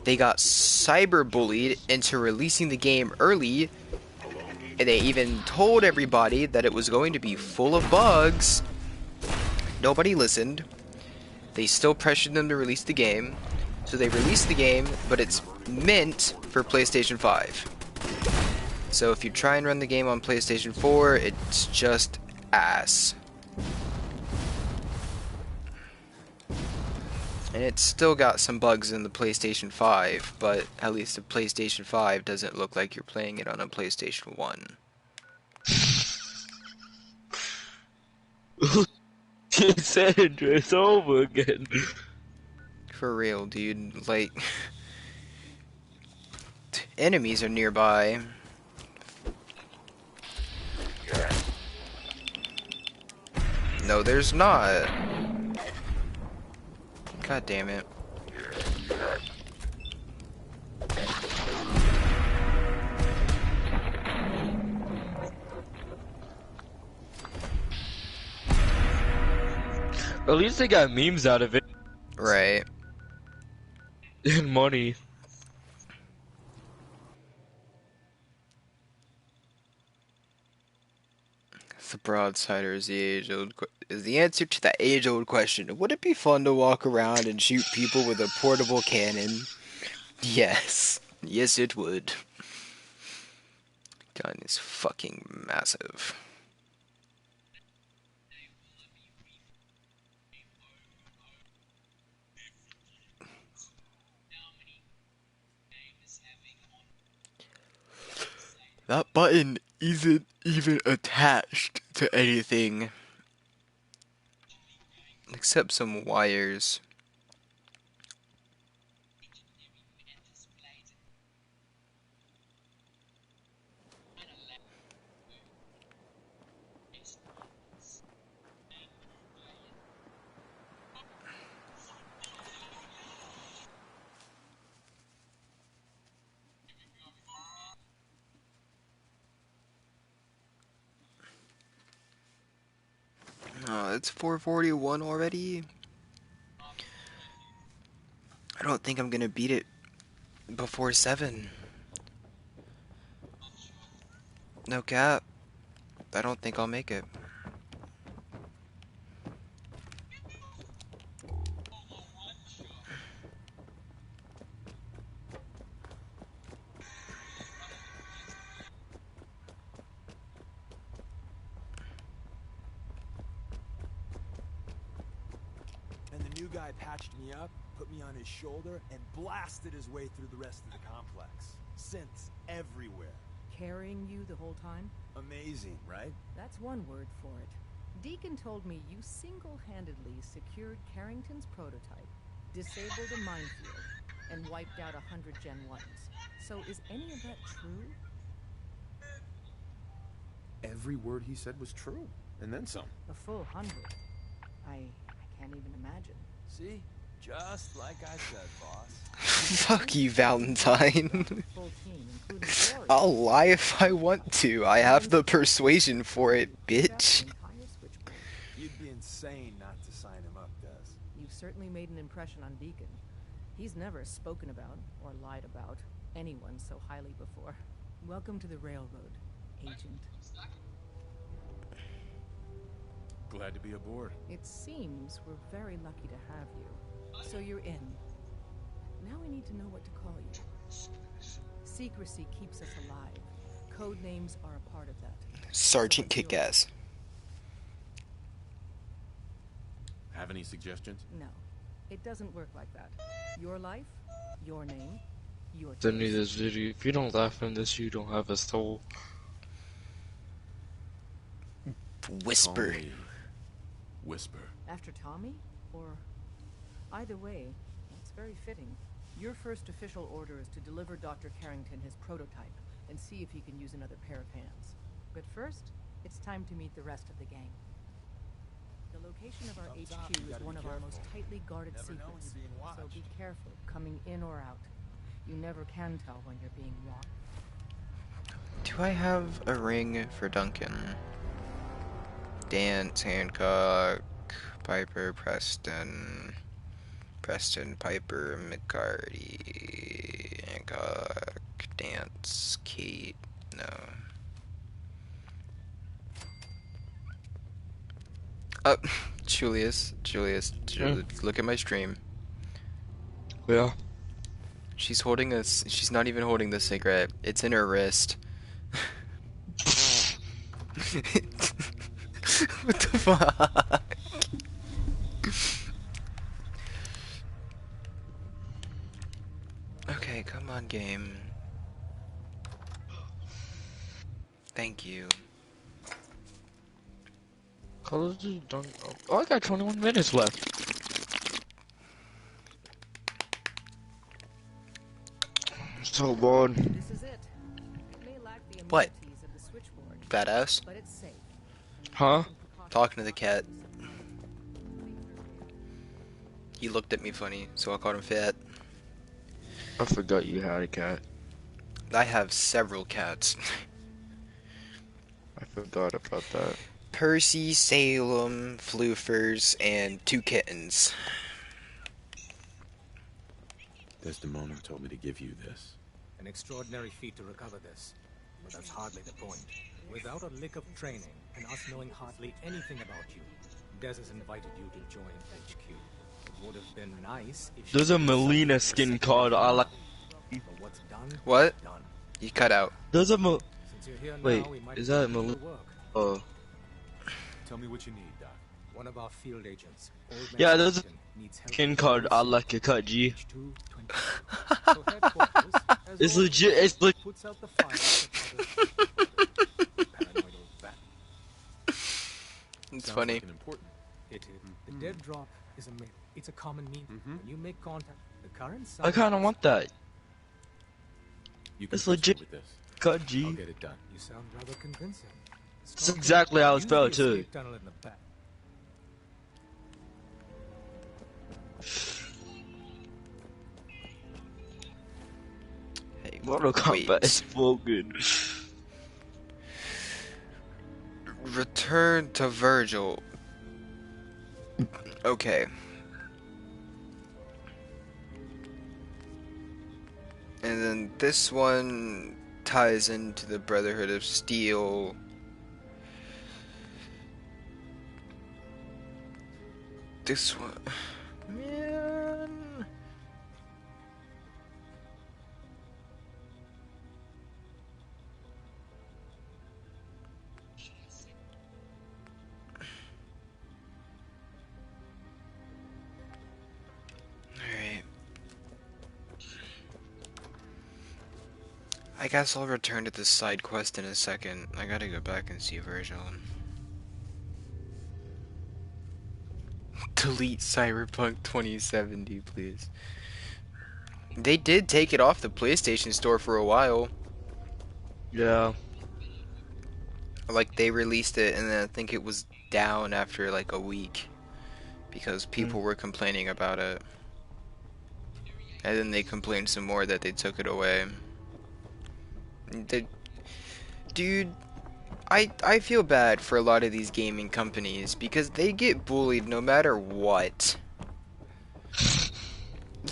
they got cyberbullied into releasing the game early, and they even told everybody that it was going to be full of bugs. Nobody listened. They still pressured them to release the game. So they released the game, but it's meant for PlayStation 5. So if you try and run the game on PlayStation 4, it's just ass. And it's still got some bugs in the PlayStation 5, but at least the PlayStation 5 doesn't look like you're playing it on a PlayStation 1. Sandra, it's over again. For real, dude. Like, enemies are nearby. No, there's not. God damn it. At least they got memes out of it. Right. And money. The broadsider is the answer to that age-old question. Would it be fun to walk around and shoot people with a portable cannon? Yes. Yes, it would. Gun is fucking massive. That button isn't even attached to anything except some wires. Oh, it's 4:41 already. I don't think I'm gonna beat it before 7. No cap. I don't think I'll make it. And the new guy patched me up, put me on his shoulder, and blasted his way through the rest of the complex. Synths everywhere. Carrying you the whole time? Amazing, right? That's one word for it. Deacon told me you single-handedly secured Carrington's prototype, disabled a minefield, and wiped out 100 Gen 1s. So is any of that true? Every word he said was true, and then some. A full 100. I can't even imagine. See? Just like I said, boss. Fuck you, Valentine. Full team, including George. I'll lie if I want to. I have the persuasion for it, bitch. You'd be insane not to sign him up, Des. You've certainly made an impression on Deacon. He's never spoken about, or lied about, anyone so highly before. Welcome to the Railroad, Agent. Glad to be aboard. It seems we're very lucky to have you. So you're in. Now we need to know what to call you. Secrecy keeps us alive. Code names are a part of that. Sergeant Kickass. Have any suggestions? No. It doesn't work like that. Your life, your name, your Then choice. neither does Diddy. If you don't laugh in this, you don't have a soul. Whisper. Call me Whisper. After Tommy? Or... Either way, it's very fitting. Your first official order is to deliver Dr. Carrington his prototype and see if he can use another pair of hands. But first, it's time to meet the rest of the gang. The location of our HQ is one of our most tightly guarded secrets, so be careful coming in or out. You never can tell when you're being watched. Do I have a ring for Duncan? Dance, Hancock, Piper, Preston, Piper, McCarty, Hancock, Dance, Kate, no. Julius, look at my stream. Yeah. She's holding she's not even holding the cigarette. It's in her wrist. What the fuck? Okay, come on, game. Thank you. Call of Duty done. Oh, I got 21 minutes left. So bored. This is it. It may lack the What? amenities of the switchboard, Badass. but it's safe. Huh? Talking to the cat. He looked at me funny, so I called him fat. I forgot you had a cat. I have several cats. I forgot about that. Percy, Salem, Floofers, and 2 kittens. Desdemona told me to give you this. An extraordinary feat to recover this. But that's hardly the point. Without a lick of training, and us knowing hardly anything about you, Des has invited you to join HQ. It would have been nice if There's a Melina skin called I like. But what's done, What? done. You cut out. There's a Since you're here Wait, now, we might is that do Melina? the work. Oh. Tell me what you need, Doc. One of our field agents, Old Man Yeah, there's a Stanton, needs help skin with called the I like a cut G. So headquarters, as It's always, legit. It's legit. puts out the fires that others paranoid old bat. It's Sounds funny. like an important. It is. The dead drop is a myth. It's a common mean. When you make contact, the current I kind of want that. You can It's trust me legit. with this. Cut I'll G. get it done. You sound rather convincing. That's exactly how it's Use spelled the too. escape tunnel in the back. Hey, Mortal Kombat wait. is so good. Return to Virgil. Okay. And then this one ties into the Brotherhood of Steel. This one... Man... Alright. I guess I'll return to this side quest in a second. I gotta go back and see Virgil. Delete Cyberpunk 2070, please. They did take it off the PlayStation Store for a while. Yeah. Like, they released it and then I think it was down after like a week. Because people were complaining about it. And then they complained some more that they took it away. Dude, I feel bad for a lot of these gaming companies because they get bullied no matter what.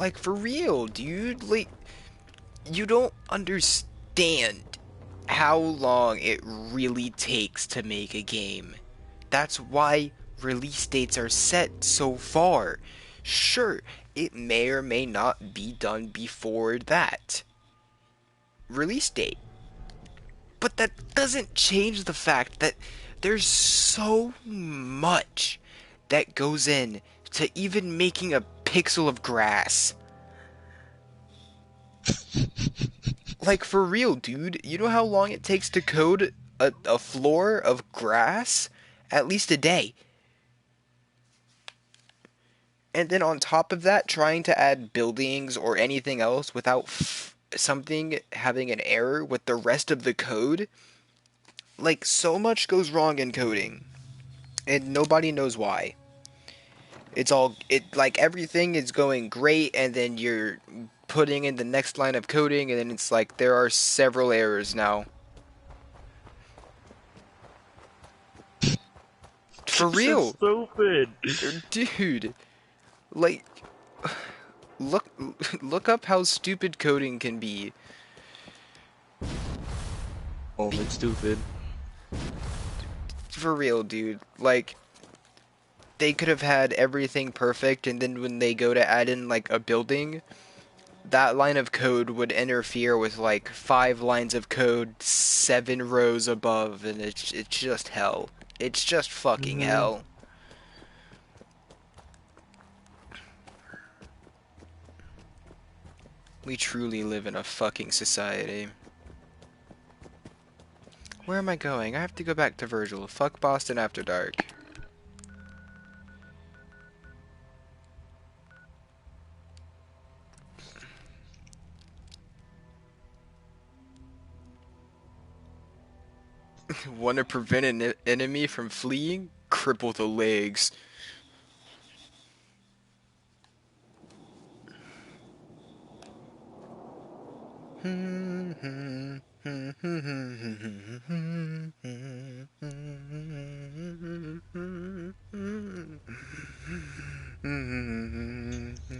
Like, for real, dude. Like, you don't understand how long it really takes to make a game. That's why release dates are set so far. Sure, it may or may not be done before that release date. But that doesn't change the fact that there's so much that goes in to even making a pixel of grass. Like, for real, dude. You know how long it takes to code a floor of grass? At least a day. And then on top of that, trying to add buildings or anything else without something having an error with the rest of the code. Like, so much goes wrong in coding. And nobody knows why. Like, everything is going great, and then you're putting in the next line of coding, and then it's like, there are several errors now. For real. Stupid. Dude. Like, look up how stupid coding can be. Oh, it's stupid. For real, dude. Like, they could have had everything perfect, and then when they go to add in, like, a building, that line of code would interfere with, like, 5 lines of code 7 rows above, and it's just hell. It's just fucking hell. We truly live in a fucking society. Where am I going? I have to go back to Virgil. Fuck Boston After Dark. Want to prevent an enemy from fleeing? Cripple the legs.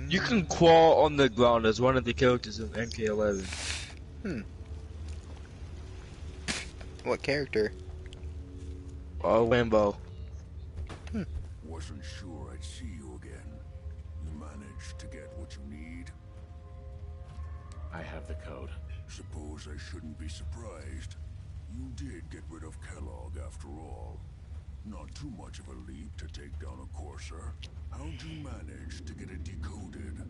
You can crawl on the ground as one of the characters of MK11. What character? Lambo. Wasn't sure I'd see you again. You managed to get what you need? I have the code. Suppose I shouldn't be surprised. You did get rid of Kellogg after all. Not too much of a leap to take down a Courser. How'd you manage to get it decoded?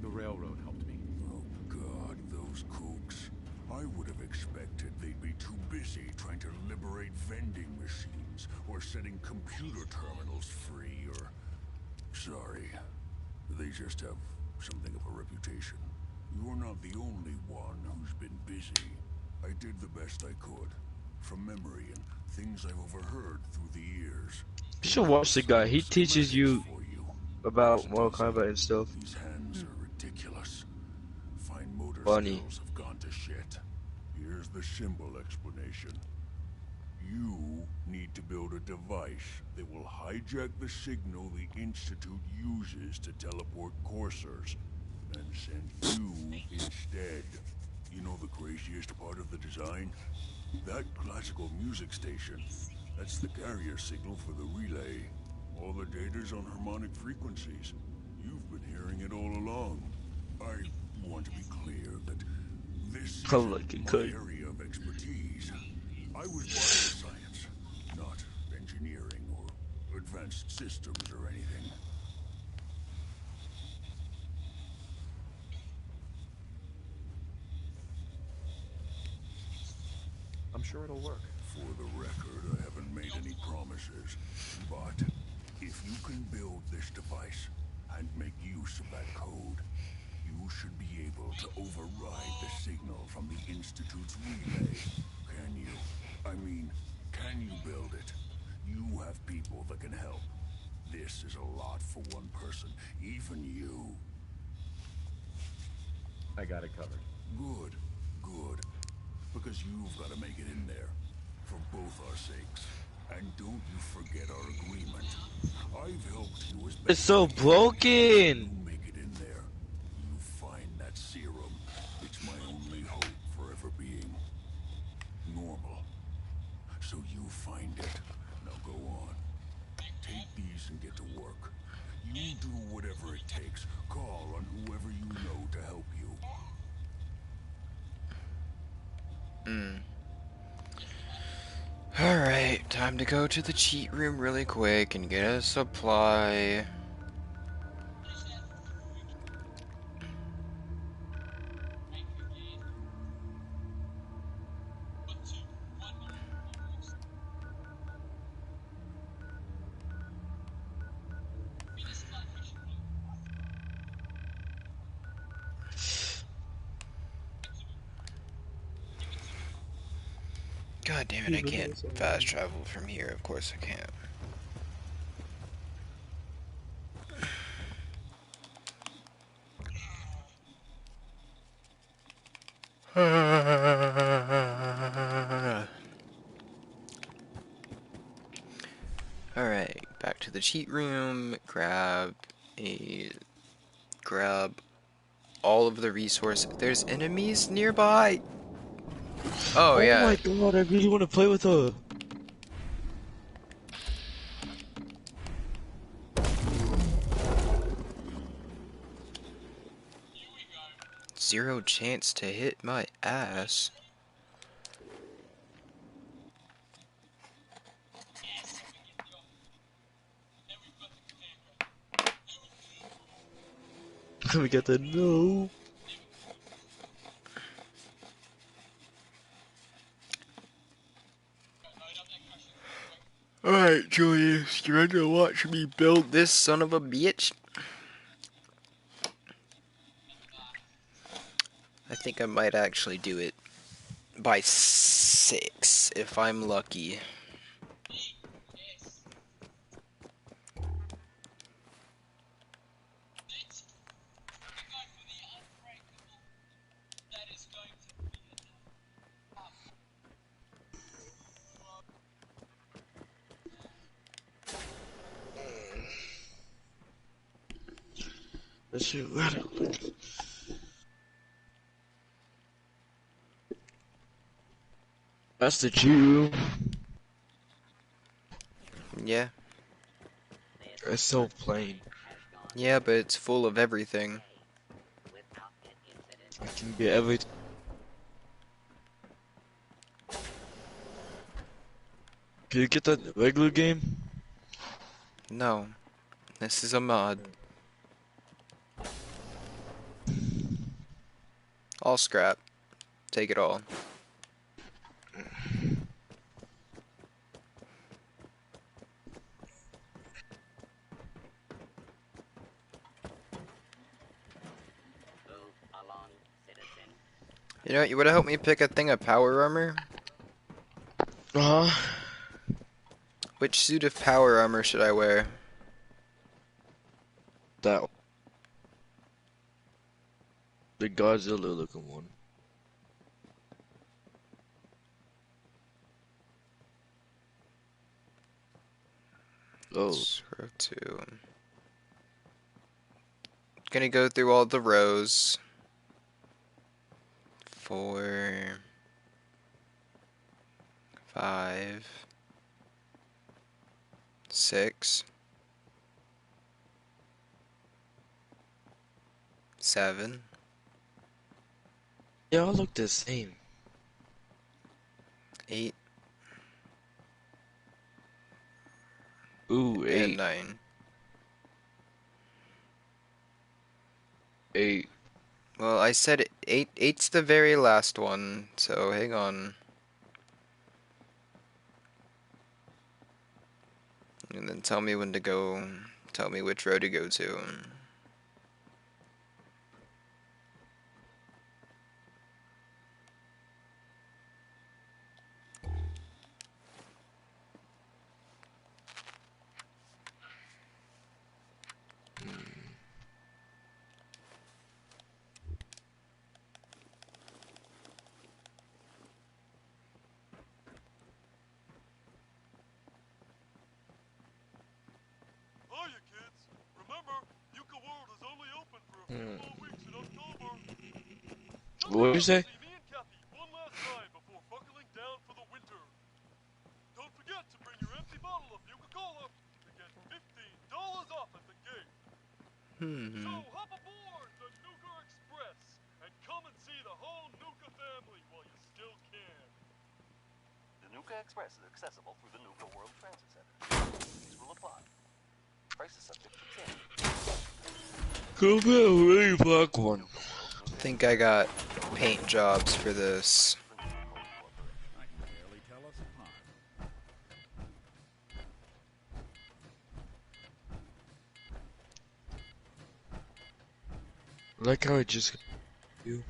The railroad helped me. Oh God, those kooks. I would have expected they'd be too busy trying to liberate vending machines or setting computer terminals free or... Sorry. They just have something of a reputation. You're not the only one who's been busy. I did the best I could. From memory and things I've overheard through the years. You should watch the guy. He teaches you about Mortal Kombat and stuff. These hands are ridiculous. Fine motor Funny. skills have gone to shit. Here's the symbol explanation. You need to build a device that will hijack the signal the Institute uses to teleport coursers and send you instead. You know the craziest part of the design? That classical music station. That's the carrier signal for the relay. All the data's on harmonic frequencies. You've been hearing it all along. I want to be clear that this is my area of expertise. I was bioscience, not engineering or advanced systems or anything. I'm sure it'll work. For the record, I haven't made any promises, but if you can build this device and make use of that code, you should be able to override the signal from the Institute's relay. Can you? I mean, can you build it? You have people that can help. This is a lot for one person, even you. I got it covered. Good, good. Because you've got to make it in there. For both our sakes. And don't you forget our agreement. I've helped you as best It's so broken. you make it in there. You find that serum. It's my only hope for ever being normal. So you find it. Now go on. Take these and get to work. You do whatever it takes. Call on whoever you know to help you. Alright, time to go to the cheat room really quick and get a supply. God damn it, I can't fast travel from here. Of course I can't. Alright, back to the cheat room. Grab all of the resources. There's enemies nearby. Oh yeah. Oh my god, I really want to play with her. Zero chance to hit my ass. Can we get the no? Alright, Julius, you ready to watch me build this son of a bitch? I think I might actually do it. by 6 if I'm lucky. Let's see what. That's the Jew. Yeah. It's so plain. Yeah, but it's full of everything. I can get everything. Can you get that in the regular game? No. This is a mod. All scrap. Take it all. You know what, you would've helped me pick a thing of power armor? Uh-huh. Which suit of power armor should I wear? That one. The Godzilla looking one. Oh. 2. Gonna go through all the rows. 4, 5, 6, 7. They all look the same. 8. Ooh, 8. And 9. 8. Well, I said 8. 8's the very last one, so hang on. And then tell me when to go. Tell me which row to go to. Hiya, kids. Remember, Yucca World is only open for a few more weeks in October. What did you say? See me and Kathy one last time before buckling down for the winter. Don't forget to bring your empty bottle of Nuka-Cola to get $15 off at the gate. So hop aboard the Nuka Express and come and see the whole Nuka family while you still can. The Nuka Express is accessible through the Nuka World Transit Center. Fees will apply. Price is subject to change. Go get a really black one. I think I got paint jobs for this. I can barely tell us apart. Like how I just you.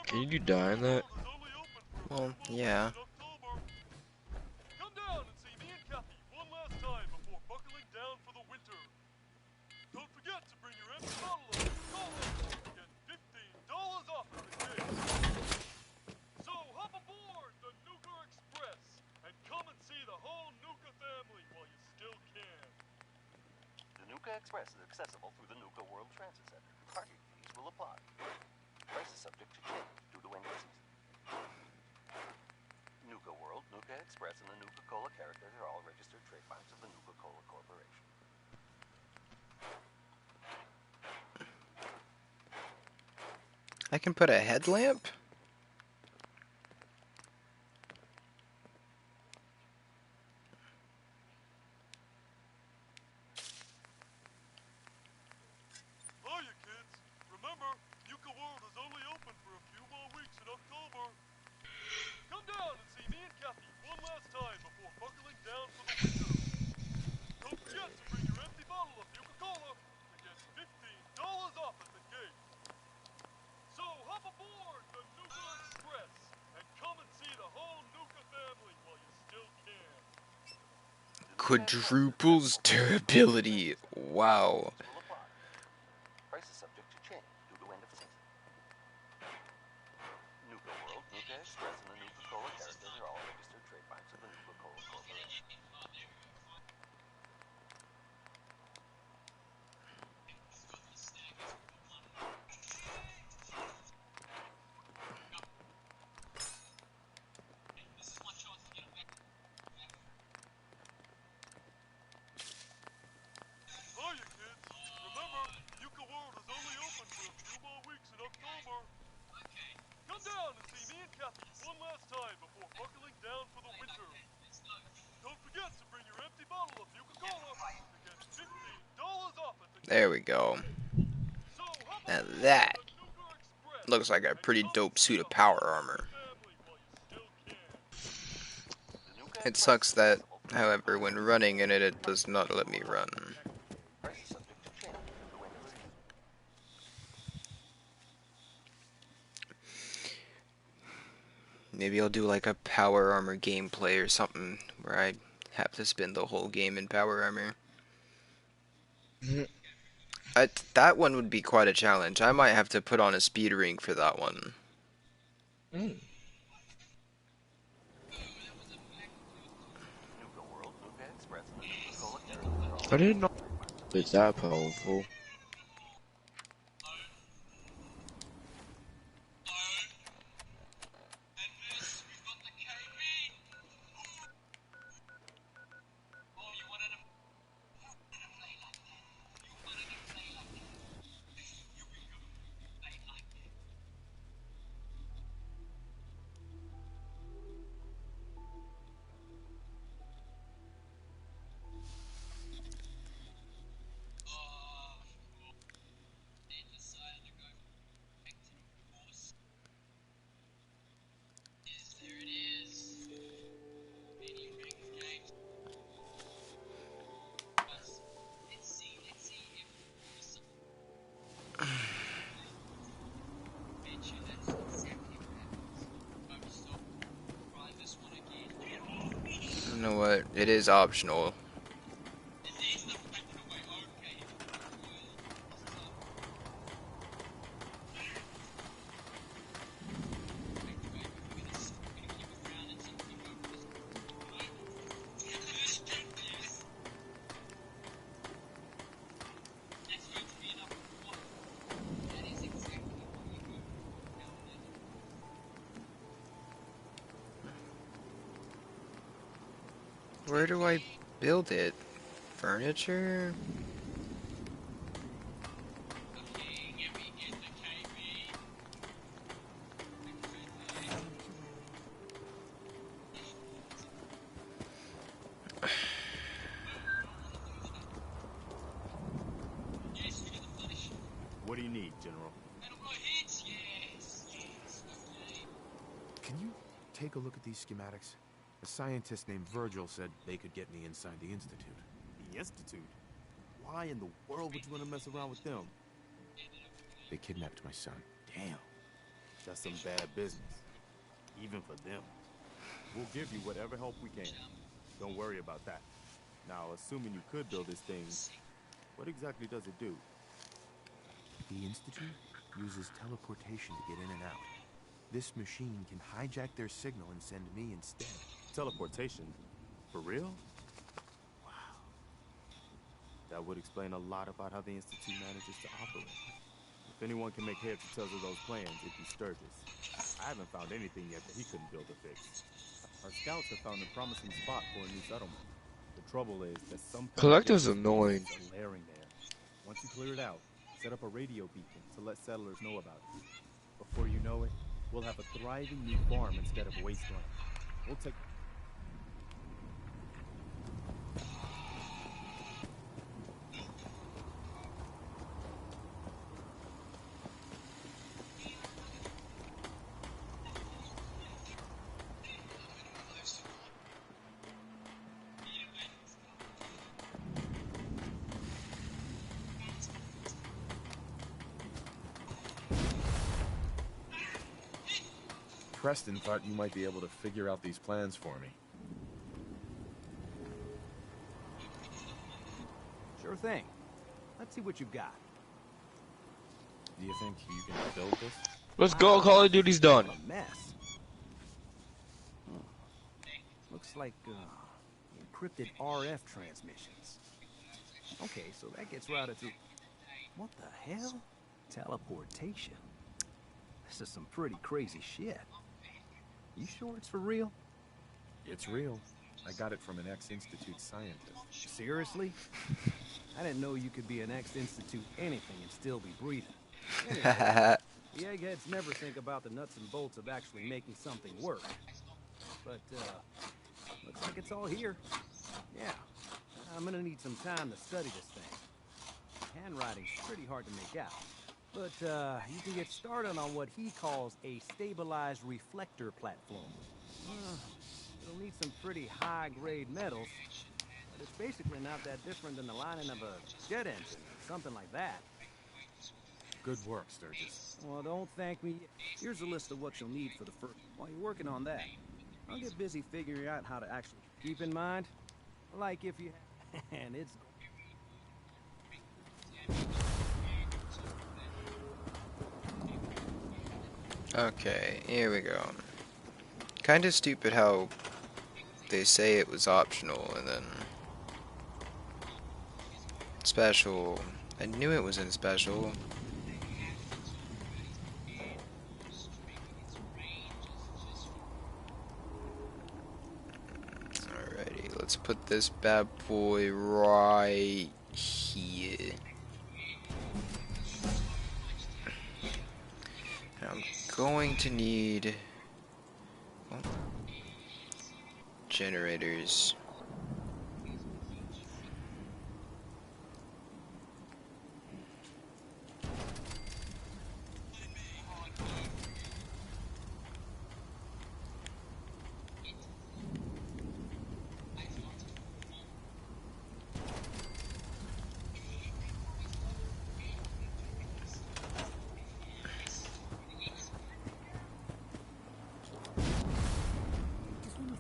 Can you die in that? Well, yeah. Come down and see me and Kathy one last time before buckling down for the winter. Don't forget to bring your empty bottle of Nuka-Cola to get $15 off at the gate. So hop aboard the Nuka Express and come and see the whole Nuka family while you still can. The Nuka Express is accessible through the Nuka World Transit Center. Parking fees will apply. Price is subject to change due to winter season. Nuka World, Nuka Express, and the Nuka-Cola characters are all registered trademarks of the Nuka-Cola Corporation. I can put a headlamp? Hiya, kids. Remember, Yucca World is only open for a few more weeks in October. Come down and see me and Kathy one last time before buckling down for the winter. Don't forget to bring your empty bottle of Yucca quadruples durability. Wow. Price is subject to change due to end of season. Nuka World, Nuka Express, and the Nuka-Cola characters are all registered trademarks of the Nuka-Cola Corporation. Hiya, kids. Remember, Nuka World is only open for a few more weeks in October. Come down and see me and Kathy one last time before buckling down for the winter. Don't forget to bring your empty bottle of Nuka-Cola to get $15 off at the There we go. Now that looks like a pretty dope suit of power armor. It sucks that, however, when running in it, it does not let me run. Maybe I'll do like a power armor gameplay or something where I have to spend the whole game in power armor. That one would be quite a challenge. I might have to put on a speed ring for that one. I didn't know it's that powerful. You know what? It is optional. Where do I build it? Furniture? What do you need, General? Can you take a look at these schematics? A scientist named Virgil said they could get me inside the Institute. The Institute? Why in the world would you want to mess around with them? They kidnapped my son. Damn. That's some bad business. Even for them. We'll give you whatever help we can. Don't worry about that. Now, assuming you could build this thing, what exactly does it do? The Institute uses teleportation to get in and out. This machine can hijack their signal and send me instead. Teleportation? For real? Wow. That would explain a lot about how the Institute manages to operate. If anyone can make heads or tails of those plans, it'd be Sturgis. I haven't found anything yet that he couldn't build or fix. Our scouts have found a promising spot for a new settlement. The trouble is that some Collector's annoying. are layering there. Once you clear it out, set up a radio beacon to let settlers know about it. Before you know it, we'll have a thriving new farm instead of a wasteland. We'll take... Preston thought you might be able to figure out these plans for me. Sure thing. Let's see what you've got. Do you think you can build this? Let's go. Call of Duty's done. A mess. Looks like encrypted RF transmissions. Okay, so that gets routed through. What the hell? Teleportation. This is some pretty crazy shit. You sure it's for real? It's real. I got it from an ex-Institute scientist. Seriously? I didn't know you could be an ex-Institute anything and still be breathing. Anyway, the eggheads never think about the nuts and bolts of actually making something work. But, looks like it's all here. Yeah. I'm gonna need some time to study this thing. Handwriting's pretty hard to make out. But, you can get started on what he calls a stabilized reflector platform. It'll need some pretty high-grade metals, but it's basically not that different than the lining of a jet engine or something like that. Good work, Sturgis. Well, don't thank me. Here's a list of what you'll need for the first. While you're working on that, I'll get busy figuring out how to actually keep in mind. Like if you and it's Okay, here we go. Kinda stupid how they say it was optional and then special. I knew it was in special. Alrighty, let's put this bad boy right here. I'm going to need generators.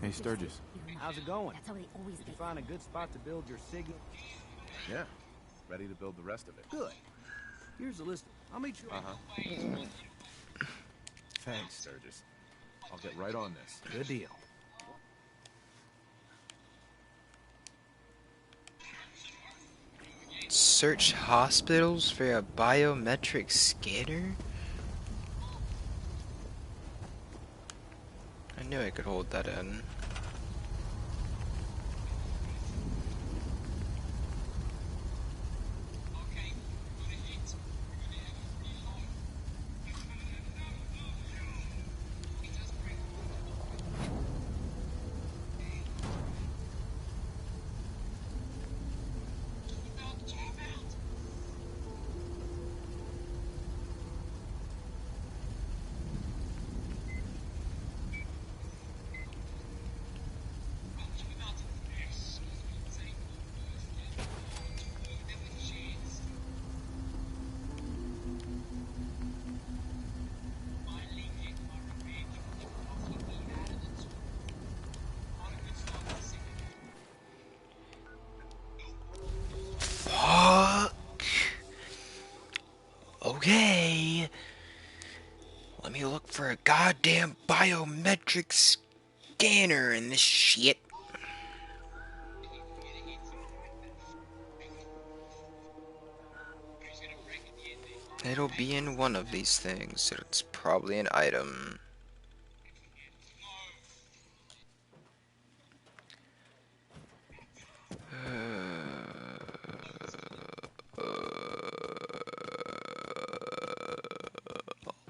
Hey, Sturgis. how's it going? That's how they always Did you find a good spot to build your signal? Yeah. Ready to build the rest of it. Good. Here's a list. I'll meet you. Thanks, Sturgis. I'll get right on this. Good deal. Search hospitals for a biometric scanner? I knew I could hold that in. Okay. Let me look for a goddamn biometric scanner in this shit. It'll be in one of these things, so it's probably an item.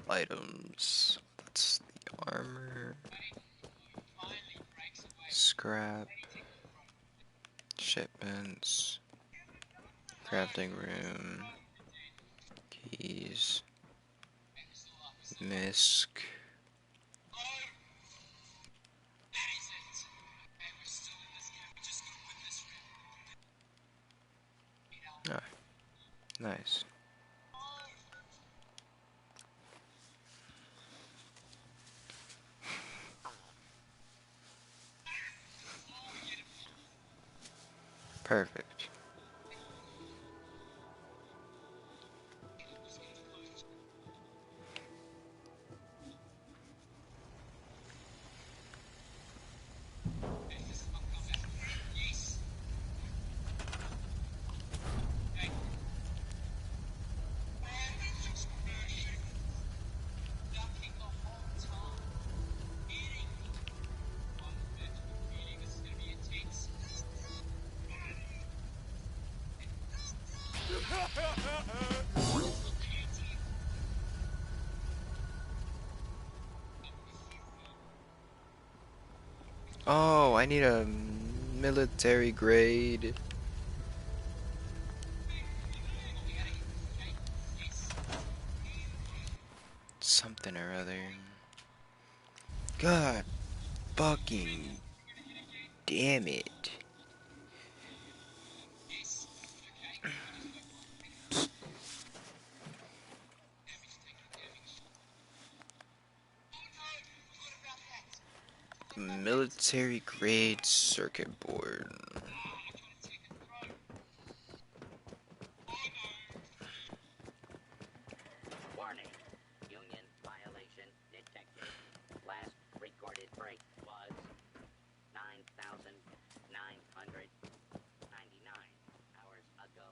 Items. That's the armor. Scrap. Shipments. Crafting room. Keys. Misc. Ah, nice. Perfect. Oh, I need a military grade. Something or other. God fucking damn it. Military grade circuit board. Warning. Union violation detected. Last recorded break was 9,999 hours ago.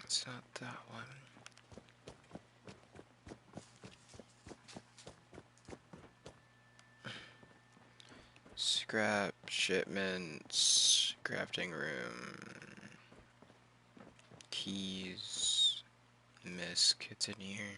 It's not that one. Scrap shipments, crafting room, keys, misc, it's in here.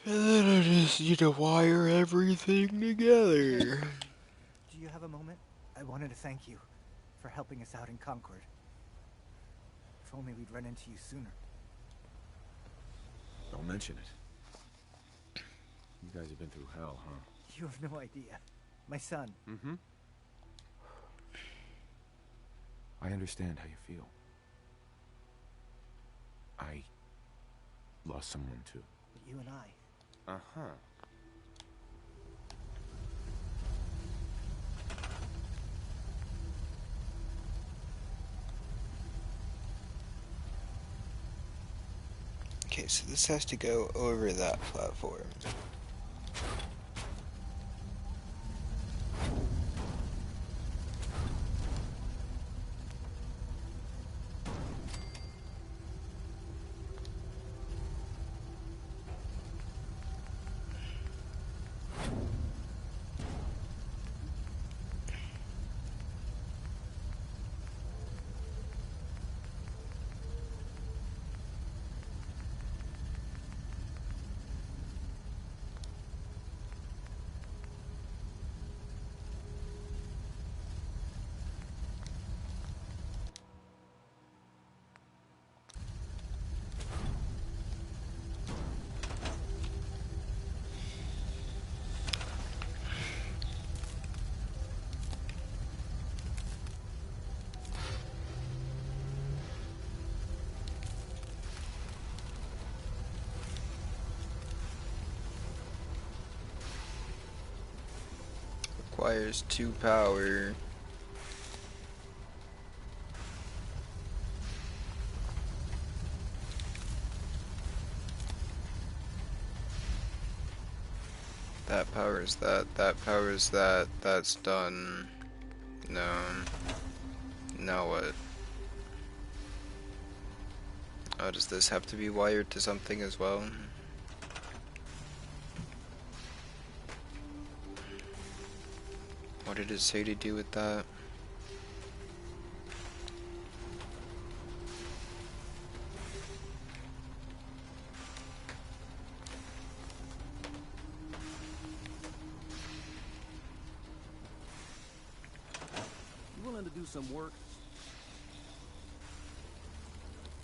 And then I just need to wire everything together. Do you have a moment? I wanted to thank you for helping us out in Concord. If only we'd run into you sooner. Don't mention it. You guys have been through hell, huh? You have no idea. My son. Mm-hmm. I understand how you feel. I lost someone too. But you and I. Uh-huh. Okay, so this has to go over that platform. Requires 2 power. powers that. That powers that. That's done. No. Now what? Oh, does this have to be wired to something as well? What did it say to do with that? You willing to do some work?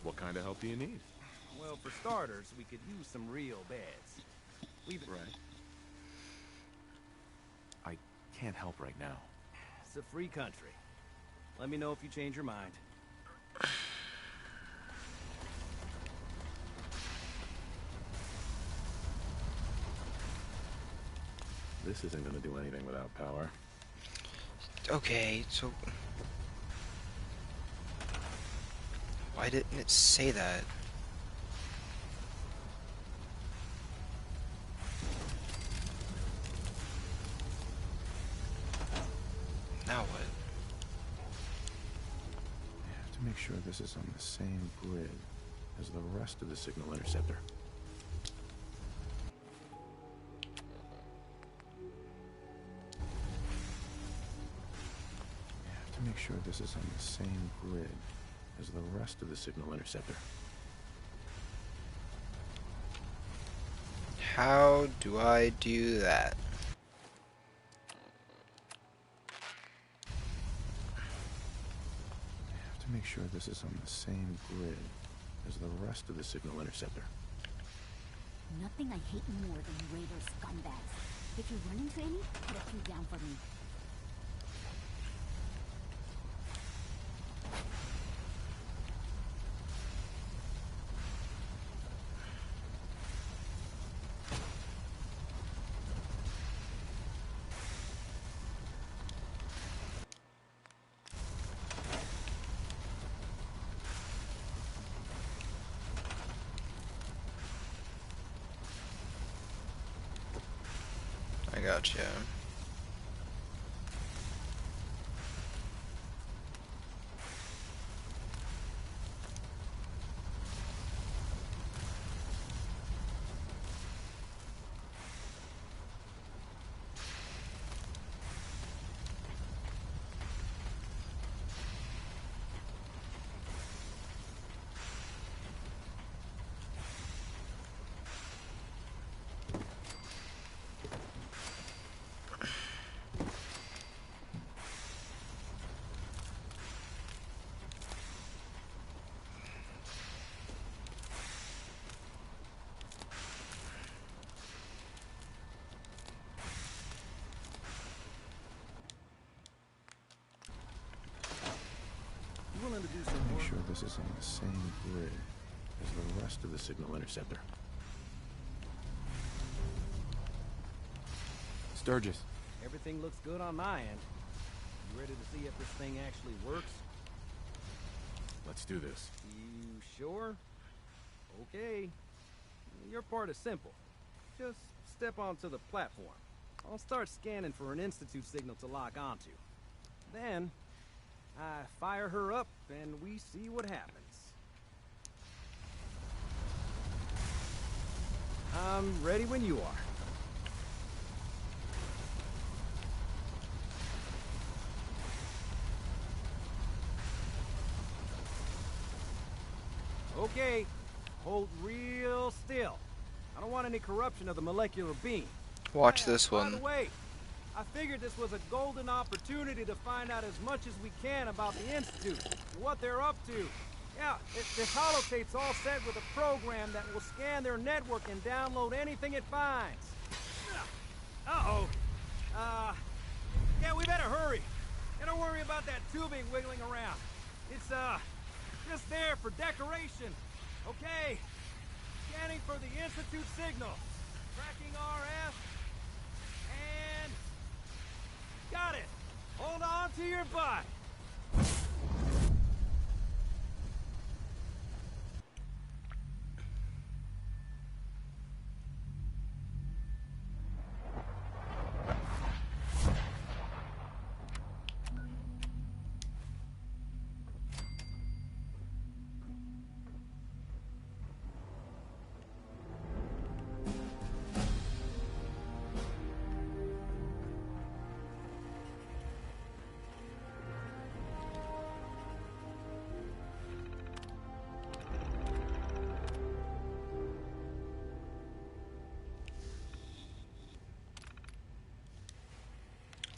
What kind of help do you need? Well, for starters, we could use some real beds. We've Right. I can't help right now. It's a free country. Let me know if you change your mind. This isn't gonna do anything without power. Okay, so... Why didn't it say that? Now what? I have to make sure this is on the same grid as the rest of the signal interceptor. I have to make sure this is on the same grid as the rest of the signal interceptor. How do I do that? I have to make sure this is on the same grid as the rest of the signal interceptor. Nothing I hate more than raider scumbags. If you run into any, put a few down for me. I gotcha. You willing to do some Make work? sure this is on the same grid as the rest of the signal interceptor. Sturgis. Everything looks good on my end. You ready to see if this thing actually works? Let's do this. You sure? Okay. Your part is simple. Just step onto the platform. I'll start scanning for an Institute signal to lock onto. Then, I fire her up and we see what happens. I'm ready when you are. Okay, hold real still. I don't want any corruption of the molecular beam. Watch this By the one. way, I figured this was a golden opportunity to find out as much as we can about the Institute, what they're up to. Yeah, this holotape's all set with a program that will scan their network and download anything it finds. Uh-oh. Yeah, we better hurry. And don't worry about that tubing wiggling around. It's, just there for decoration. Okay. Scanning for the Institute signal. Tracking RF. And... got it. Hold on to your butt.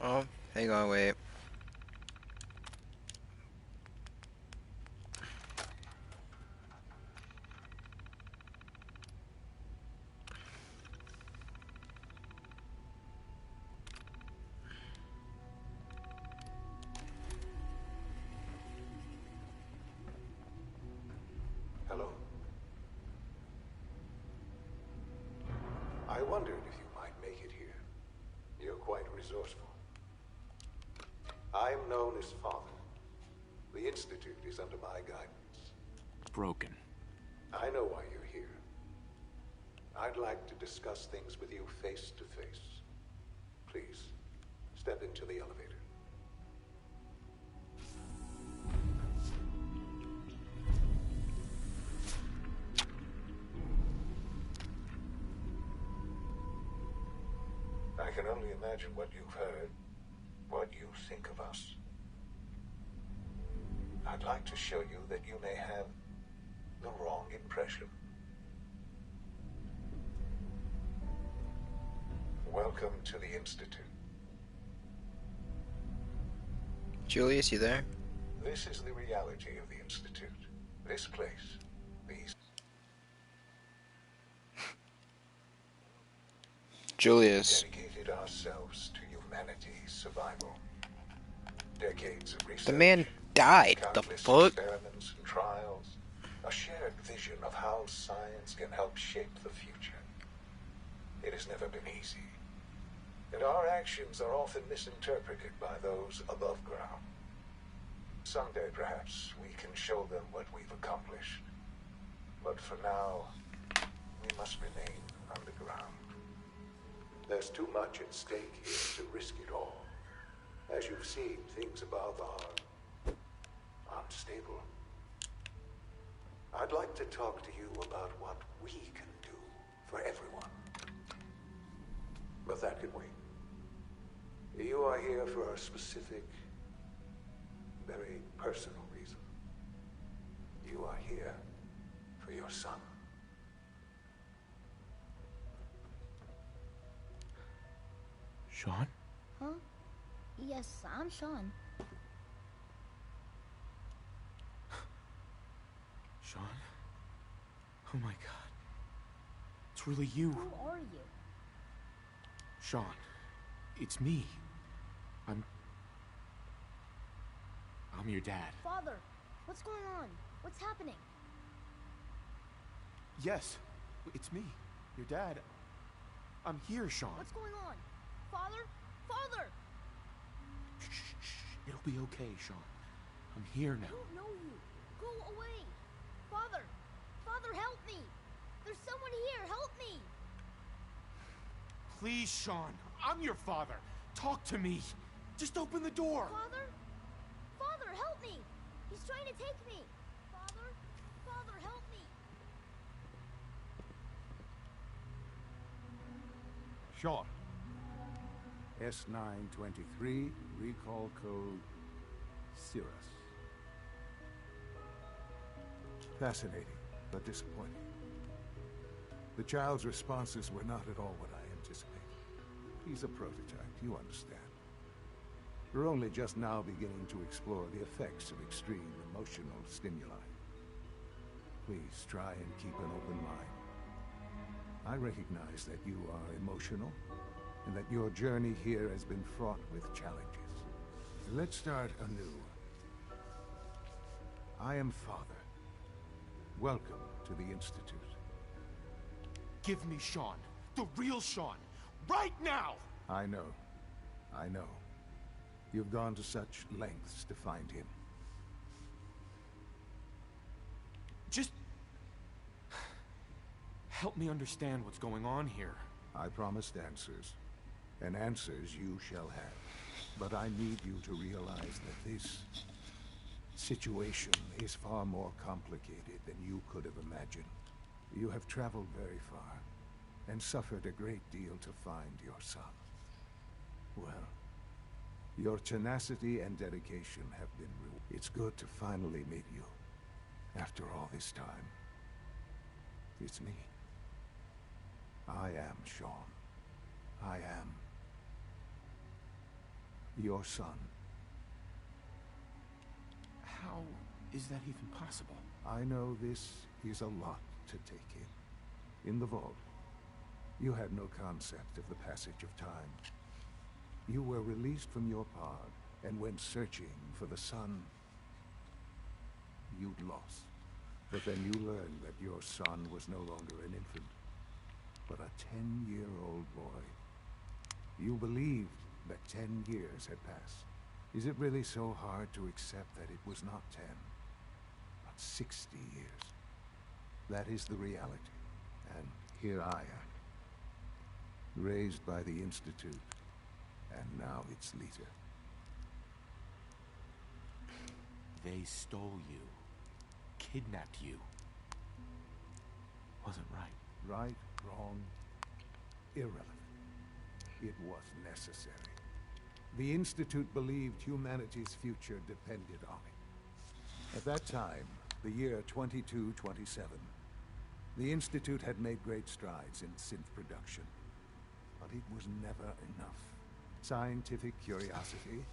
Oh, hang on, wait. Hello. I wondered if you might make it here. You're quite resourceful. I'm known as Father. The Institute is under my guidance. Broken. I know why you're here. I'd like to discuss things with you face to face. Please, step into the elevator. I can only imagine what you've heard, what you think of us. I'd like to show you that you may have the wrong impression. Welcome to the Institute. Julius, you there? This is the reality of the Institute. This place, these... Julius. Dedicated ourselves to humanity's survival. Decades of research. The man died. The Countless fuck? experiments and trials. A shared vision of how science can help shape the future. It has never been easy. And our actions are often misinterpreted by those above ground. Someday, perhaps, we can show them what we've accomplished. But for now, we must remain underground. There's too much at stake here to risk it all. As you've seen, things above are unstable. I'd like to talk to you about what we can do for everyone. But that can wait. You are here for a specific, very personal reason. You are here for your son. Sean? Huh? Yes, I'm Sean. Sean? Oh my god. It's really you. Who are you? Sean, it's me. I'm your dad. Father, what's going on? What's happening? Yes, it's me, your dad. I'm here, Sean. What's going on? Father? Father! Shh, it'll be okay, Sean. I'm here now. I don't know you. Go away. Father! Father, help me! There's someone here. Help me! Please, Sean. I'm your father. Talk to me. Just open the door. Father? Father, help me! He's trying to take me! Father? Father, help me! Sean. S923, recall code Cirrus. Fascinating, but disappointing. The child's responses were not at all what I anticipated. He's a prototype, you understand. We're only just now beginning to explore the effects of extreme emotional stimuli. Please try and keep an open mind. I recognize that you are emotional, and that your journey here has been fraught with challenges. Let's start anew. I am Father. Welcome to the Institute. Give me Sean. The real Sean. Right now! I know. I know. You've gone to such lengths to find him. Just... help me understand what's going on here. I promised answers. And answers you shall have. But I need you to realize that this situation is far more complicated than you could have imagined. You have traveled very far, and suffered a great deal to find your son. Well, your tenacity and dedication have been rewarded. It's good to finally meet you, after all this time. It's me. I am Sean. I am Your son. How is that even possible? I know this is a lot to take in. In the vault, you had no concept of the passage of time. You were released from your pod and went searching for the son you'd lost. But then you learned that your son was no longer an infant, but a 10-year-old boy. You believed that 10 years had passed. Is it really so hard to accept that it was not 10, but 60 years? That is the reality. And here I am, raised by the Institute, and now its leader. They stole you. Kidnapped you. Wasn't right. Right, wrong, irrelevant. It was necessary. The Institute believed humanity's future depended on it. At that time, the year 2227, the Institute had made great strides in synth production. But it was never enough. Scientific curiosity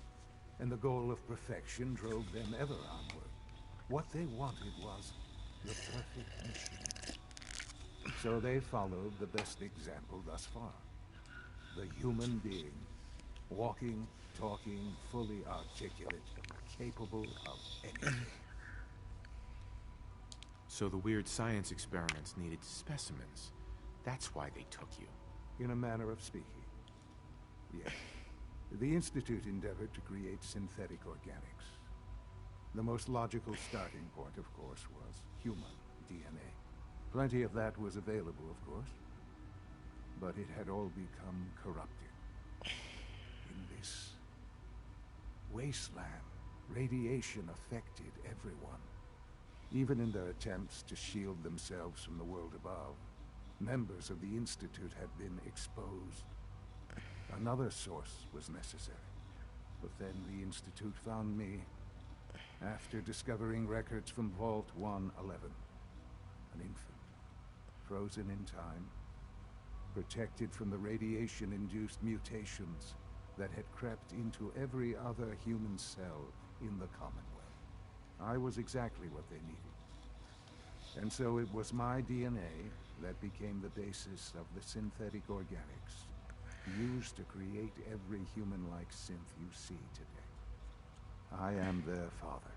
and the goal of perfection drove them ever onward. What they wanted was the perfect machine. So they followed the best example thus far. The human being. Walking, talking, fully articulate, capable of anything. So the weird science experiments needed specimens. That's why they took you. In a manner of speaking. Yes. The Institute endeavored to create synthetic organics. The most logical starting point, of course, was human DNA. Plenty of that was available, of course. But it had all become corrupted. In this wasteland, radiation affected everyone. Even in their attempts to shield themselves from the world above, members of the Institute had been exposed. Another source was necessary. But then the Institute found me after discovering records from Vault 111. An infant, frozen in time, protected from the radiation-induced mutations that had crept into every other human cell in the Commonwealth. I was exactly what they needed. And so it was my DNA that became the basis of the synthetic organics used to create every human-like synth you see today. I am their father.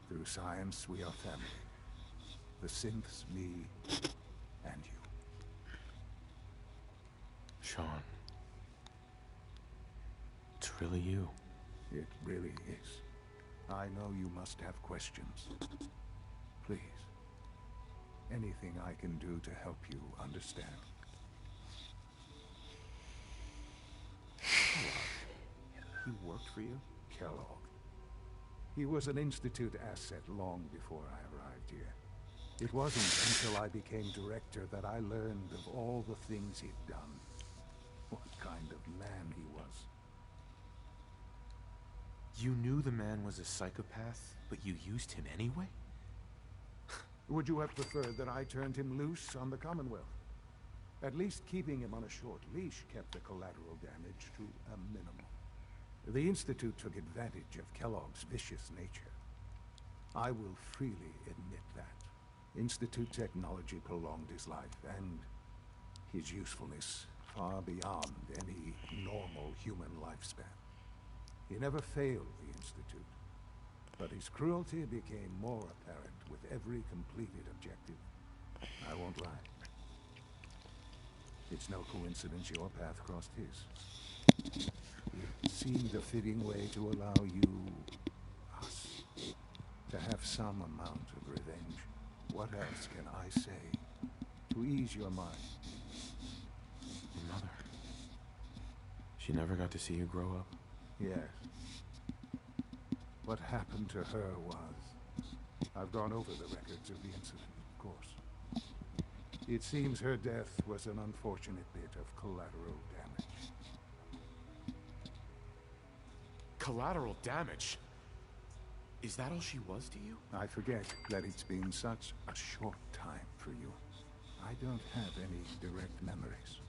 Through science, we are family. The synths, me, and you. Sean. It's really you. It really is. I know you must have questions. Please. Anything I can do to help you understand. He worked for you? Kellogg. He was an Institute asset long before I arrived here. It wasn't until I became director that I learned of all the things he'd done. What kind of man he was. You knew the man was a psychopath, but you used him anyway? Would you have preferred that I turned him loose on the Commonwealth? At least keeping him on a short leash kept the collateral damage to a minimum. The Institute took advantage of Kellogg's vicious nature. I will freely admit that. Institute technology prolonged his life, and his usefulness far beyond any normal human lifespan. He never failed the Institute, but his cruelty became more apparent with every completed objective. I won't lie. It's no coincidence your path crossed his. It seemed a fitting way to allow you, us, to have some amount of revenge. What else can I say to ease your mind? Your mother. She never got to see you grow up? Yes. What happened to her was... I've gone over the records of the incident, of course. It seems her death was an unfortunate bit of collateral damage. Collateral damage? Is that all she was to you? I forget that it's been such a short time for you. I don't have any direct memories.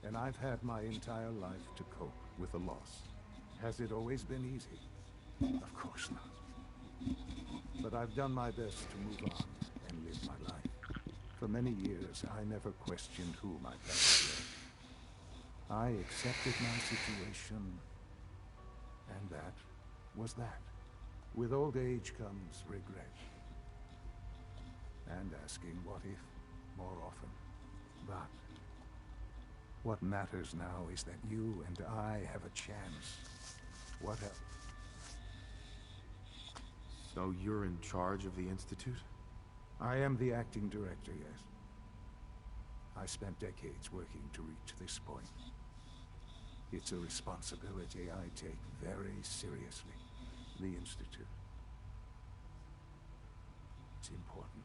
and I've had my entire life to cope with the loss. Has it always been easy? Of course not. But I've done my best to move on and live my life. For many years, I never questioned who my parents were. I accepted my situation, and that was that. With old age comes regret. And asking what if more often. But what matters now is that you and I have a chance. What else? So you're in charge of the Institute? I am the acting director, yes. I spent decades working to reach this point. It's a responsibility I take very seriously. The Institute. It's important.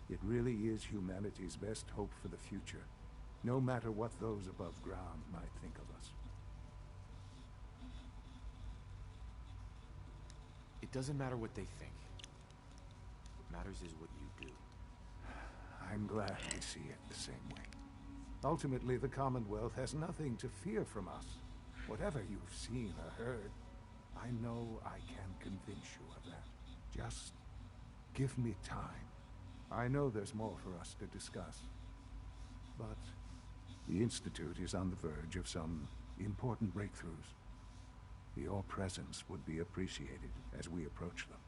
It really is humanity's best hope for the future, no matter what those above ground might think of us. It doesn't matter what they think. What matters is what you do. I'm glad we see it the same way. Ultimately, the Commonwealth has nothing to fear from us. Whatever you've seen or heard, I know I can convince you of that. Just give me time. I know there's more for us to discuss. But the Institute is on the verge of some important breakthroughs. Your presence would be appreciated as we approach them.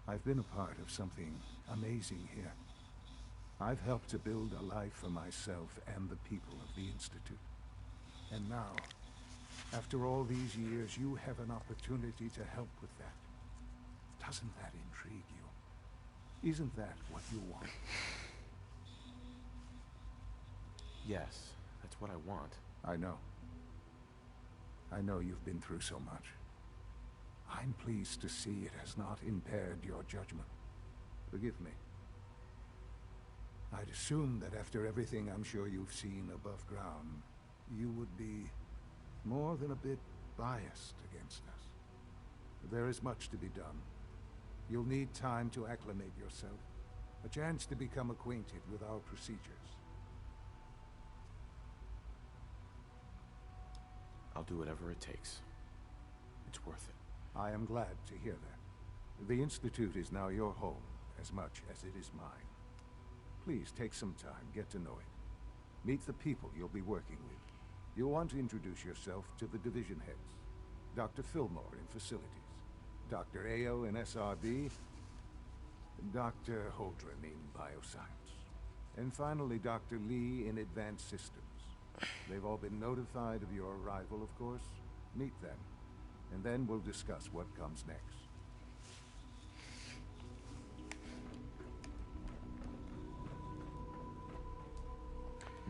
I've been a part of something amazing here. I've helped to build a life for myself and the people of the Institute. And now, after all these years, you have an opportunity to help with that. Doesn't that intrigue you? Isn't that what you want? Yes, that's what I want. I know. I know you've been through so much. I'm pleased to see it has not impaired your judgment. Forgive me. I'd assume that after everything I'm sure you've seen above ground, you would be more than a bit biased against us. There is much to be done. You'll need time to acclimate yourself, a chance to become acquainted with our procedures. I'll do whatever it takes. It's worth it. I am glad to hear that. The Institute is now your home, as much as it is mine. Please take some time, get to know it. Meet the people you'll be working with. You'll want to introduce yourself to the division heads. Dr. Fillmore in Facilities, Dr. Ao in SRB, and Dr. Holdren in Bioscience. And finally, Dr. Lee in Advanced Systems. They've all been notified of your arrival, of course. Meet them, and then we'll discuss what comes next.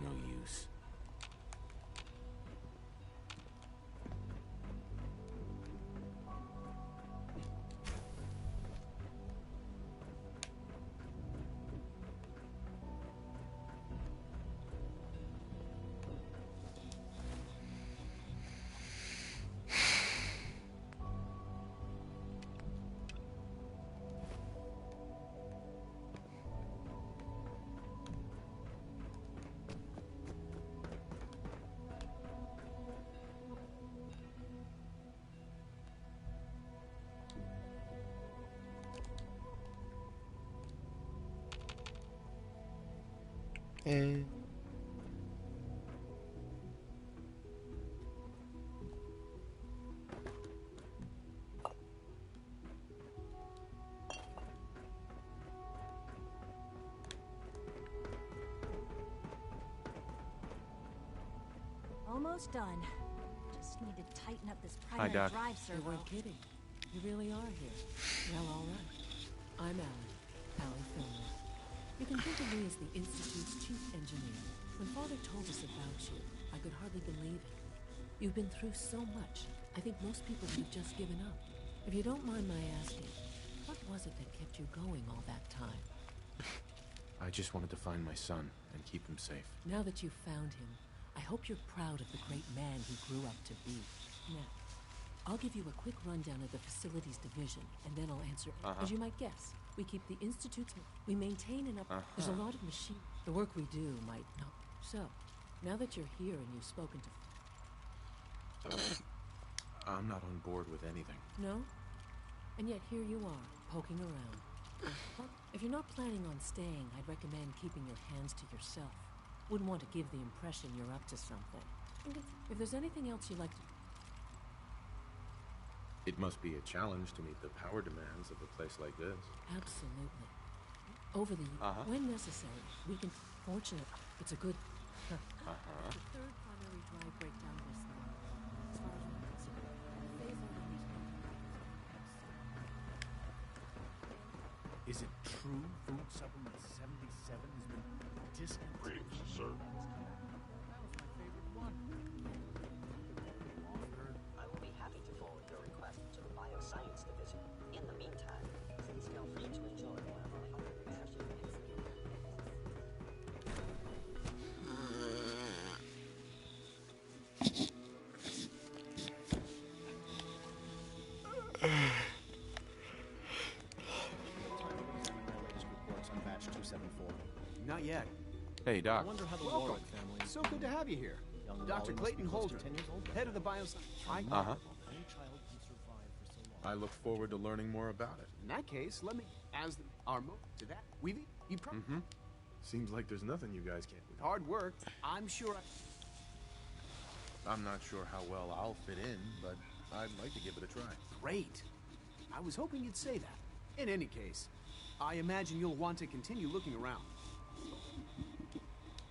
No use. Almost done. Just need to tighten up this Hi, primary Doc. drive You servo. weren't kidding. You really are here. Well, all right. I'm Allie Fillmore. You can think of me as the Institute's chief engineer. When Father told us about you, I could hardly believe it. You've been through so much, I think most people would have just given up. If you don't mind my asking, what was it that kept you going all that time? I just wanted to find my son and keep him safe. Now that you've found him, I hope you're proud of the great man he grew up to be. Now, I'll give you a quick rundown of the facilities division, and then I'll answer. As you might guess, we keep the Institute's... We maintain and up... There's a lot of machine... The work we do might not... So, Now that you're here and you've spoken to... I'm not on board with anything. No? And yet here you are, poking around. Well, if you're not planning on staying, I'd recommend keeping your hands to yourself. Wouldn't want to give the impression you're up to something. If there's anything else you'd like to... It must be a challenge to meet the power demands of a place like this. Absolutely. Over the when necessary, we can... Fortunate, it's a good... The third primary drive breakdown was... As far as I'm concerned, the phase on these... Is it true food supplement 77 has been discontinued? Sir. That was my favorite one. I will be happy to forward your request to the Bioscience Division. In the meantime, please feel free to enjoy one of our other refreshing Not yet. Hey, Doc. I wonder how the Welcome. Warwick family is. So good to have you here. Young Dr. Molly must Clayton be close to Holder, 10 years old. head of the Bioscience. Any child can survive for so long. I look forward to learning more about it. In that case, let me, as our move to that, you Seems like there's nothing you guys can't do. hard work. I'm sure. I'm not sure how well I'll fit in, but I'd like to give it a try. Great. I was hoping you'd say that. In any case, I imagine you'll want to continue looking around.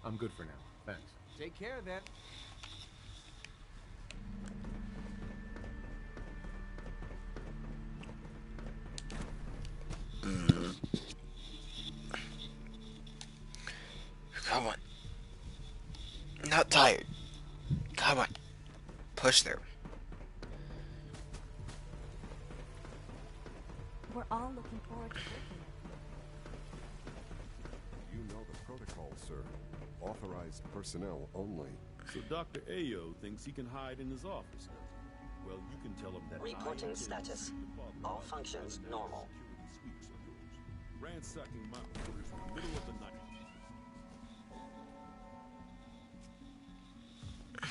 I'm good for now. Thanks. Take care then. Come on. Not tired. Come on. Push through. We're all looking forward to working. You know the protocol, sir. Authorized personnel only. So Dr. Ayo thinks he can hide in his office, does he? Well, you can tell him that Reporting status. All functions normal. Ransacking my quarters in the middle of the night. Are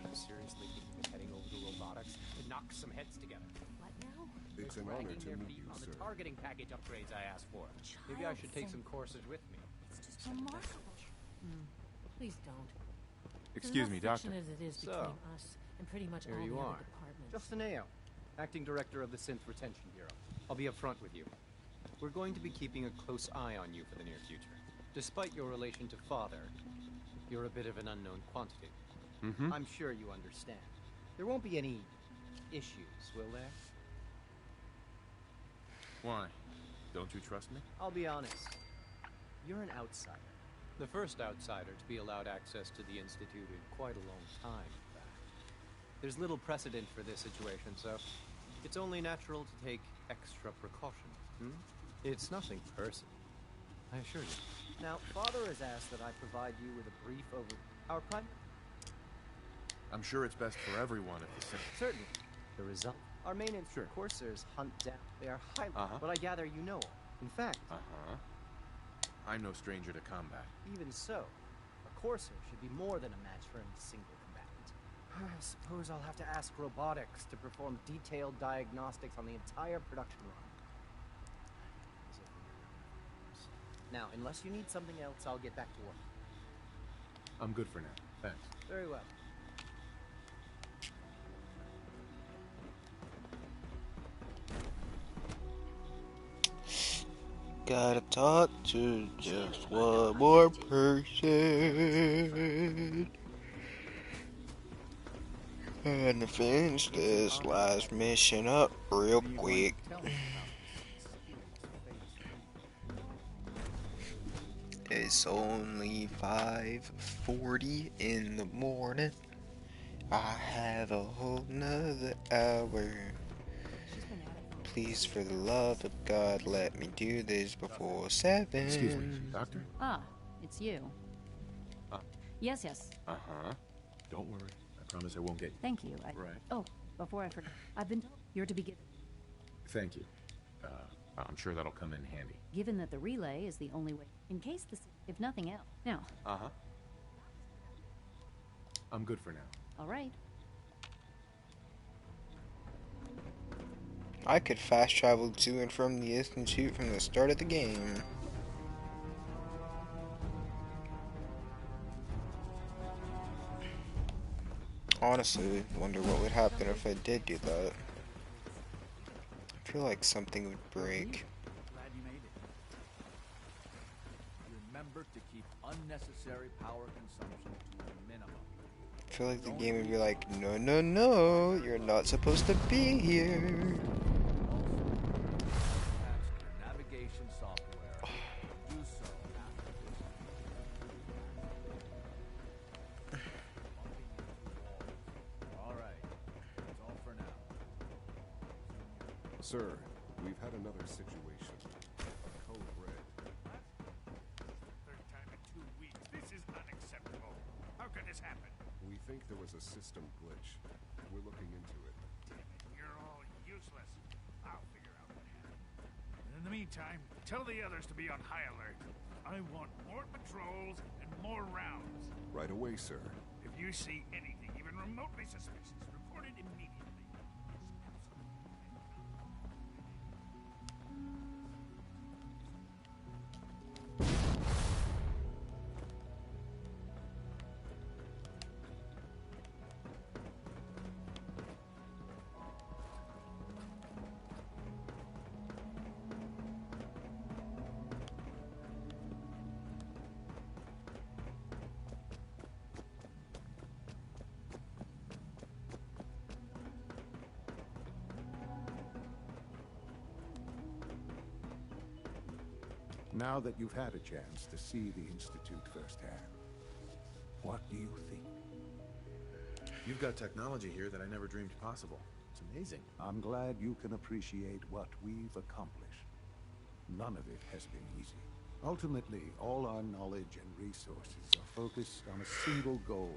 you seriously thinking of heading over to robotics to knock some heads together? What now? It's an honor to meet you, on sir. the targeting package upgrades I asked for. Maybe I should take some courses with me. It's just remarkable. Please don't. Excuse me, Doctor. As it is So, between us and pretty much Here all you the are. other departments. Justin Ayo, Acting Director of the Synth Retention Bureau. I'll be upfront with you. We're going to be keeping a close eye on you for the near future. Despite your relation to Father, you're a bit of an unknown quantity. I'm sure you understand. There won't be any issues, will there? Why? Don't you trust me? I'll be honest. You're an outsider. The first outsider to be allowed access to the Institute in quite a long time, in fact. There's little precedent for this situation, so it's only natural to take extra precautions. It's nothing personal, I assure you. Now, Father has asked that I provide you with a brief over our prime. I'm sure it's best for everyone if the same. Certainly. The result. Our main coursers hunt down. They are highly. But I gather you know all. In fact. I'm no stranger to combat. Even so, a courser should be more than a match for any single combatant. I suppose I'll have to ask robotics to perform detailed diagnostics on the entire production run. Now, unless you need something else, I'll get back to work. I'm good for now. Thanks. Very well. Gotta talk to just one more person. And to finish this last mission up real quick. It's only 5:40 in the morning. I have a whole nother hour. Please, for the love of God, let me do this before 7. Excuse me, Doctor? Ah, it's you. Yes, yes. Don't worry. I promise I won't get you. Thank you. Right. Oh, before I forget, I've been told you're to be given. Thank you. I'm sure that'll come in handy. Given that the relay is the only way, in case this, if nothing else. Now, I'm good for now. All right. I could fast travel to and from the Institute from the start of the game. Honestly, wonder what would happen if I did do that. I feel like something would break. Glad you made it. Remember to keep unnecessary power consumption to a minimum. I feel like the game would be like, no, no, no, you're not supposed to be here. Navigation software. Do so after this. All right. That's all for now. Sir, we've had another situation. A code red. Third time in 2 weeks. This is unacceptable. How could this happen? We think there was a system glitch. We're looking into it. Damn it, you're all useless. I'll figure out what happened. In the meantime, tell the others to be on high alert. I want more patrols and more rounds. Right away, sir. If you see anything even remotely suspicious, report it immediately. Now that you've had a chance to see the Institute firsthand, what do you think? You've got technology here that I never dreamed possible. It's amazing. I'm glad you can appreciate what we've accomplished. None of it has been easy. Ultimately, all our knowledge and resources are focused on a single goal.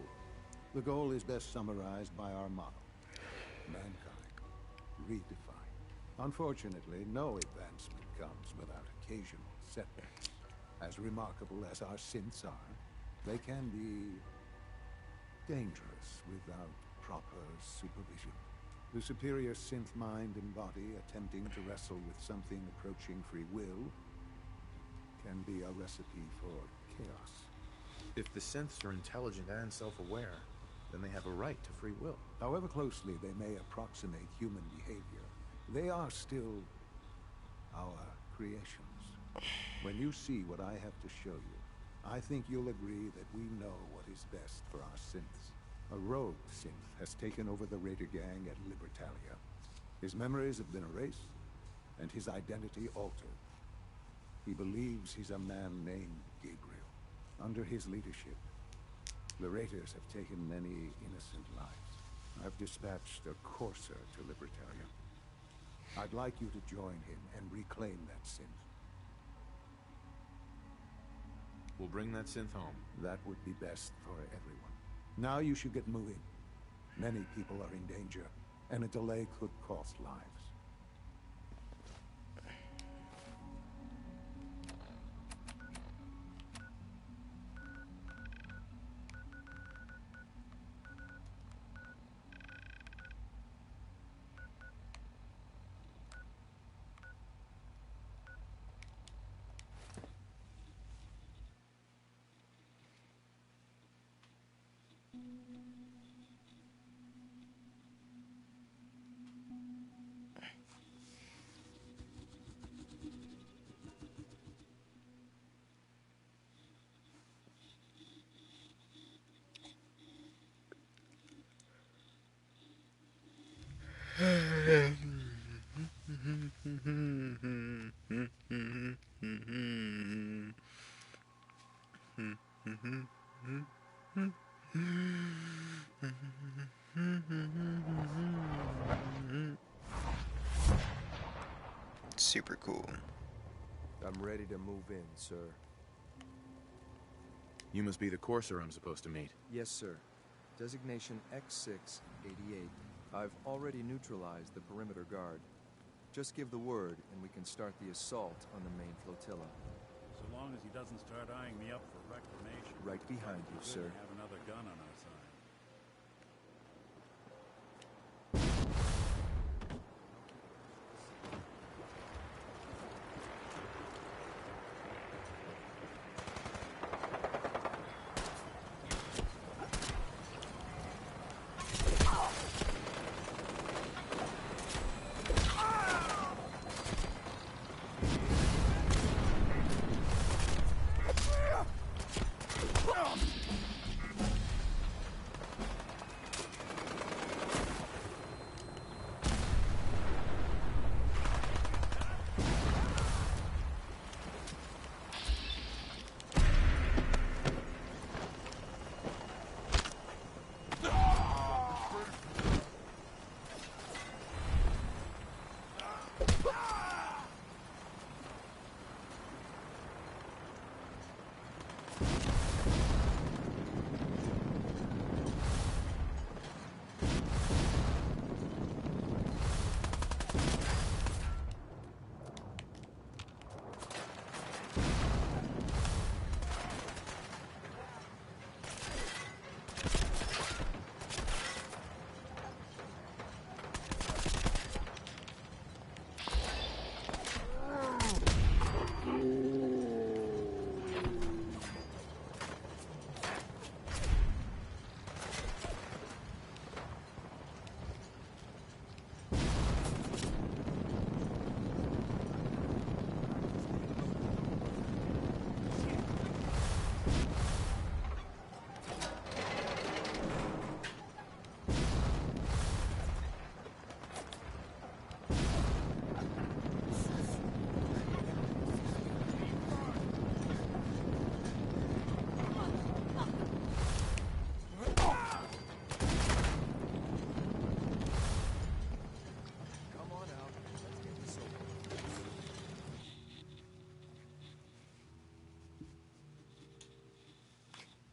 The goal is best summarized by our motto: mankind, redefined. Unfortunately, no advancement comes without occasional setbacks. As remarkable as our synths are, they can be dangerous without proper supervision. The superior synth mind and body attempting to wrestle with something approaching free will can be a recipe for chaos. If the synths are intelligent and self-aware, then they have a right to free will. However closely they may approximate human behavior, they are still our creations. When you see what I have to show you, I think you'll agree that we know what is best for our synths. A rogue synth has taken over the Raider gang at Libertalia. His memories have been erased, and his identity altered. He believes he's a man named Gabriel. Under his leadership, the Raiders have taken many innocent lives. I've dispatched a courser to Libertalia. I'd like you to join him and reclaim that synth. We'll bring that synth home. That would be best for everyone. Now you should get moving. Many people are in danger, and a delay could cost lives. Super cool. I'm ready to move in, sir. You must be the courser I'm supposed to meet. Yes, sir. Designation X688. I've already neutralized the perimeter guard. Just give the word, and we can start the assault on the main flotilla. So long as he doesn't start eyeing me up for reclamation. Right behind you, Good sir. to have another gun on our side.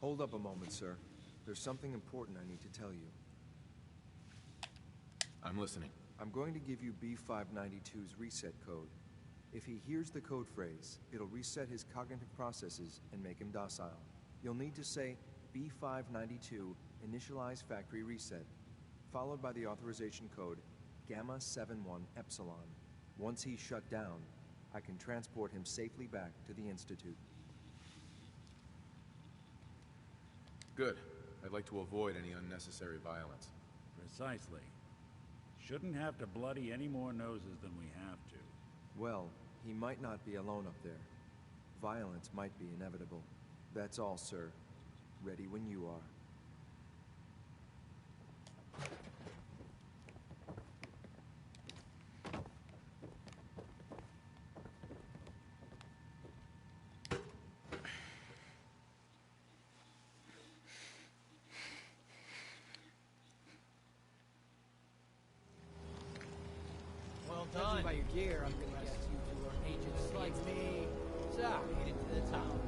Hold up a moment, sir. There's something important I need to tell you. I'm listening. I'm going to give you B592's reset code. If he hears the code phrase, it'll reset his cognitive processes and make him docile. You'll need to say B592 initialize factory reset, followed by the authorization code Gamma 71 Epsilon. Once he's shut down, I can transport him safely back to the Institute. Good. I'd like to avoid any unnecessary violence. Precisely. Shouldn't have to bloody any more noses than we have to. Well, he might not be alone up there. Violence might be inevitable. That's all, sir. Ready when you are. Judging by your gear, I'm gonna guess you two are agents like me. So, headed to the town.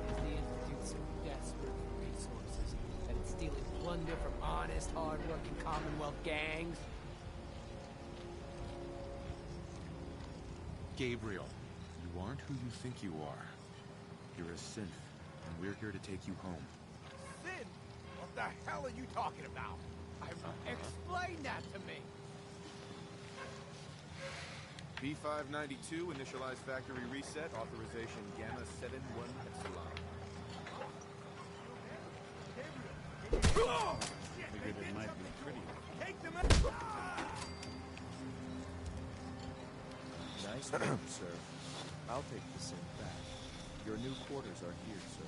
Is the Institute so desperate for resources that it's stealing plunder from honest, hard-working Commonwealth gangs? Gabriel, you aren't who you think you are. You're a synth, and we're here to take you home. Sin? What the hell are you talking about? Explain that to me. B592, initialize factory reset, authorization Gamma 71 Epsilon. Figured it might be pretty. Take them Nice work, sir. I'll take the sim back. Your new quarters are here, sir.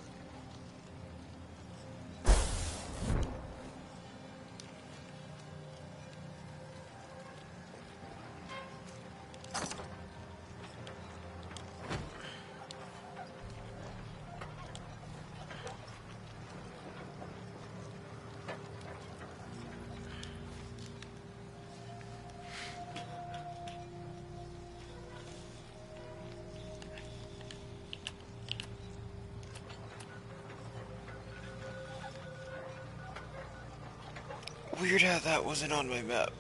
Weird how that wasn't on my map.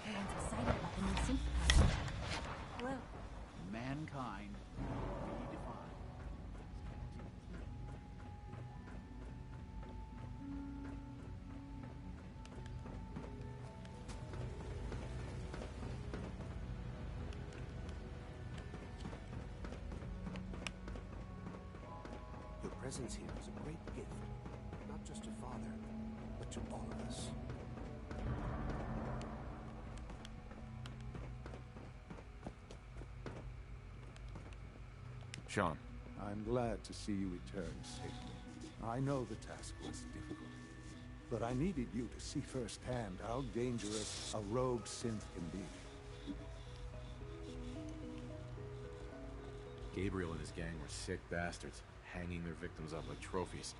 Everyone's excited about the new synth project. Hello. Mankind redefined. Your presence here is a great gift, not just to Father, but to all of us. Sean. I'm glad to see you return safely. I know the task was difficult. but I needed you to see firsthand how dangerous a rogue synth can be. Gabriel and his gang were sick bastards, hanging their victims up like trophies.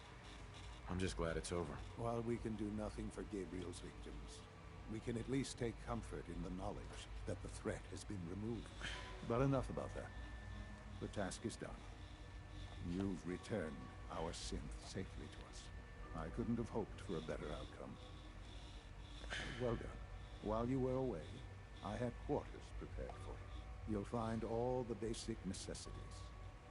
I'm just glad it's over. While we can do nothing for Gabriel's victims, we can at least take comfort in the knowledge that the threat has been removed. But enough about that. The task is done. You've returned our synth safely to us. I couldn't have hoped for a better outcome. Well done. While you were away, I had quarters prepared for you. You'll find all the basic necessities,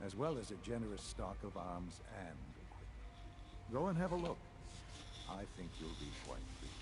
as well as a generous stock of arms and equipment. Go and have a look. I think you'll be quite pleased.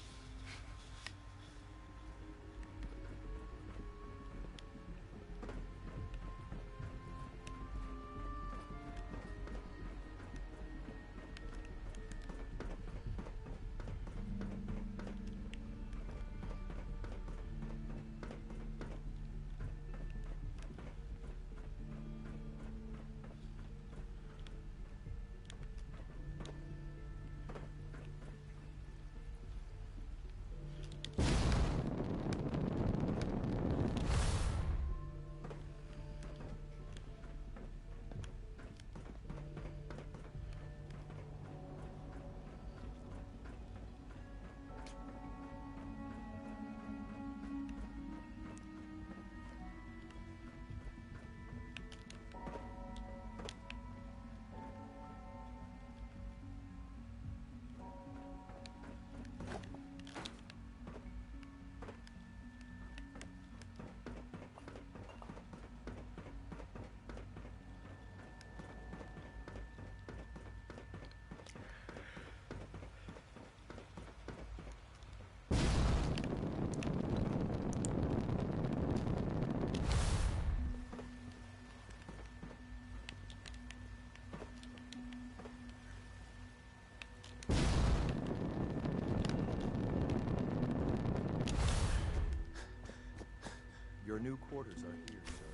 Your new quarters are here, sir.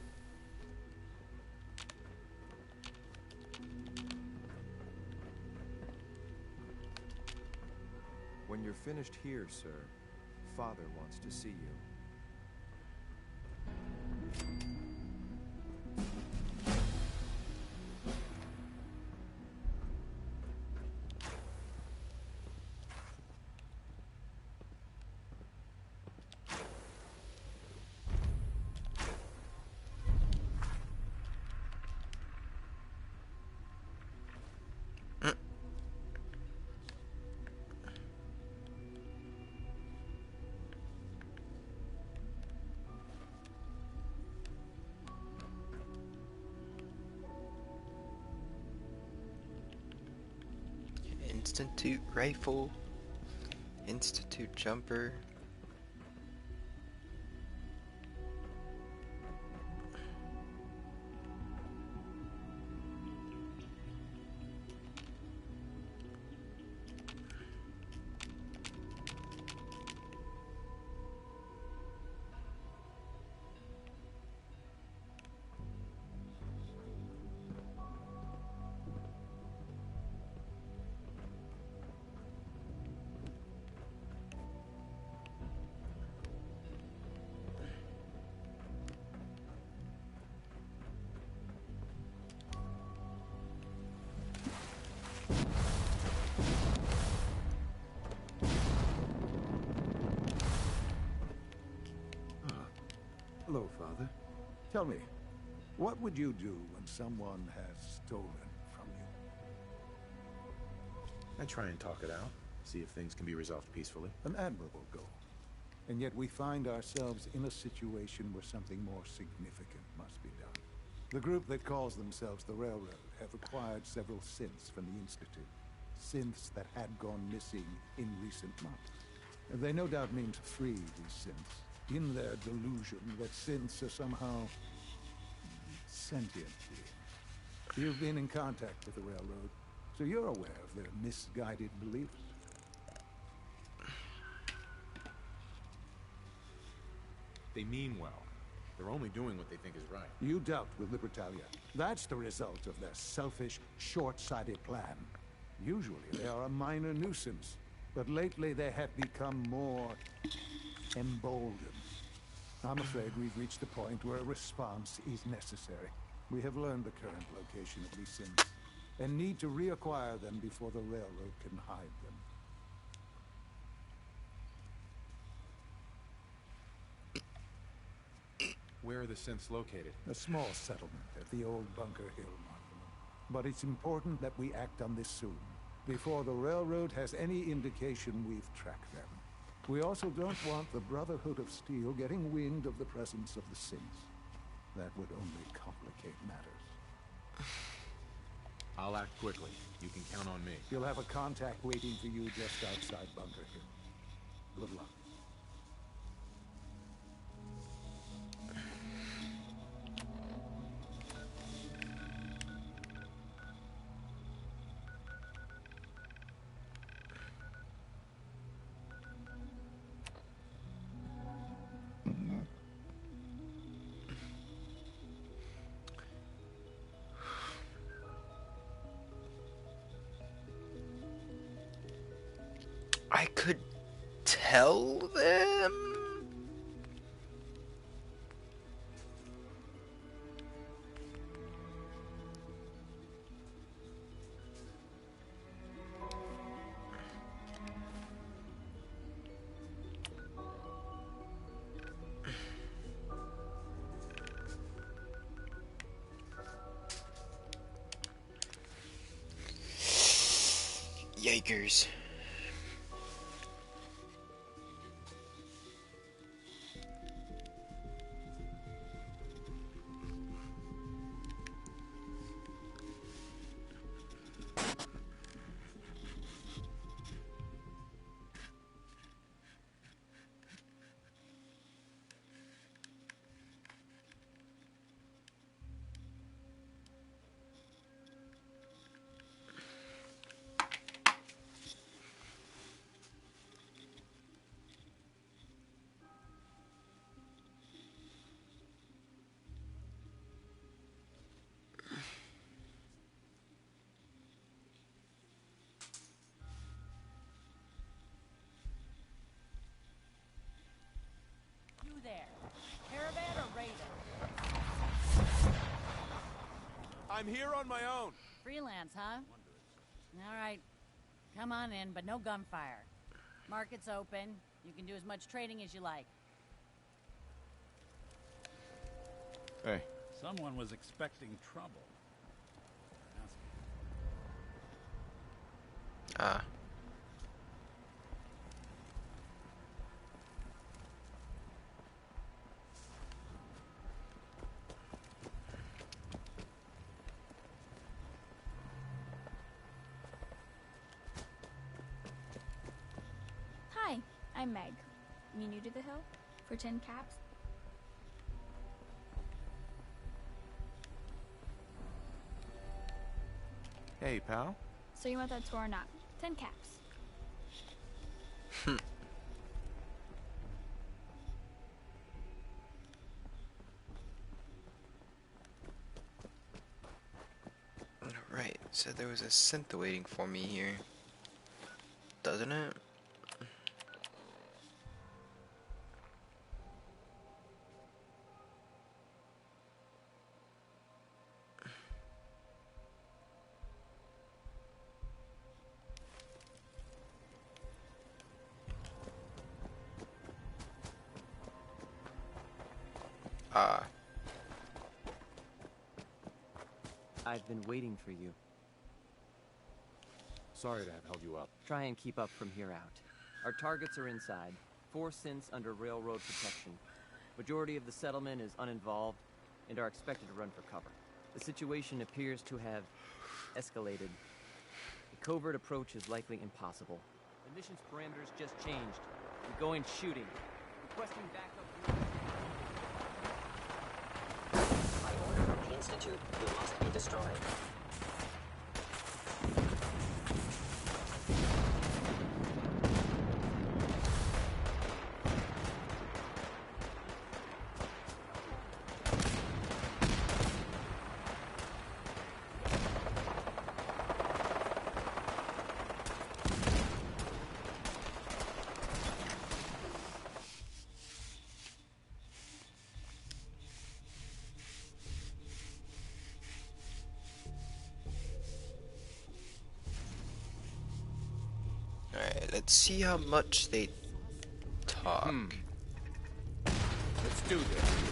When you're finished here, sir, Father wants to see you. Institute rifle, Institute jumper. Hello, Father. Tell me, what would you do when someone has stolen from you? I try and talk it out, see if things can be resolved peacefully. An admirable goal. And yet we find ourselves in a situation where something more significant must be done. The group that calls themselves the Railroad have acquired several synths from the Institute. Synths that had gone missing in recent months. And they no doubt mean to free these synths, in their delusion that synths are somehow sentient beings. You've been in contact with the Railroad, so you're aware of their misguided beliefs. They mean well. They're only doing what they think is right. You dealt with Libertalia. That's the result of their selfish, short-sighted plan. Usually they are a minor nuisance, but lately they have become more emboldened. I'm afraid we've reached a point where a response is necessary. We have learned the current location of these Sims, and need to reacquire them before the railroad can hide them. Where are the synths located? A small settlement at the old Bunker Hill monument. But it's important that we act on this soon, before the railroad has any indication we've tracked them. We also don't want the Brotherhood of Steel getting wind of the presence of the synths. That would only complicate matters. I'll act quickly. You can count on me. You'll have a contact waiting for you just outside Bunker Hill. Good luck. I could tell them? Yikers. There. Caravan or Raider? I'm here on my own. Freelance, huh? All right. Come on in, but no gunfire. Market's open. You can do as much trading as you like. Hey. Someone was expecting trouble. Ah. Hi, I'm Meg. You new to the hill? For 10 caps? Hey, pal. So you want that tour or not? 10 caps. Alright, so there was a synth waiting for me here. Doesn't it? I've been waiting for you. Sorry to have held you up. Try and keep up from here out. Our targets are inside. 4 synths under railroad protection. Majority of the settlement is uninvolved and are expected to run for cover. The situation appears to have escalated. A covert approach is likely impossible. The mission's parameters just changed. We go in shooting. Requesting backup. By order of the Institute, you must be destroyed. Let's see how much they talk. Let's do this.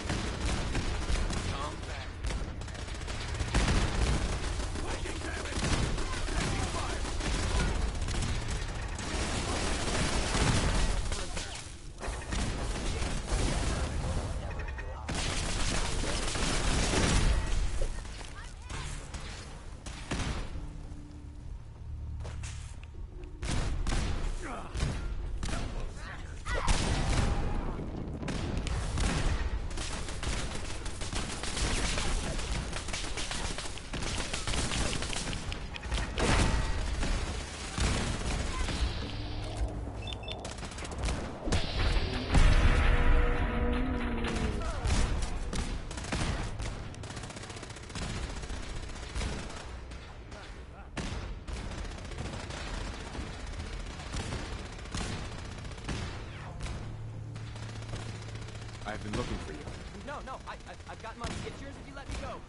I've been looking for you. No, I've got money. It's yours if you let me go.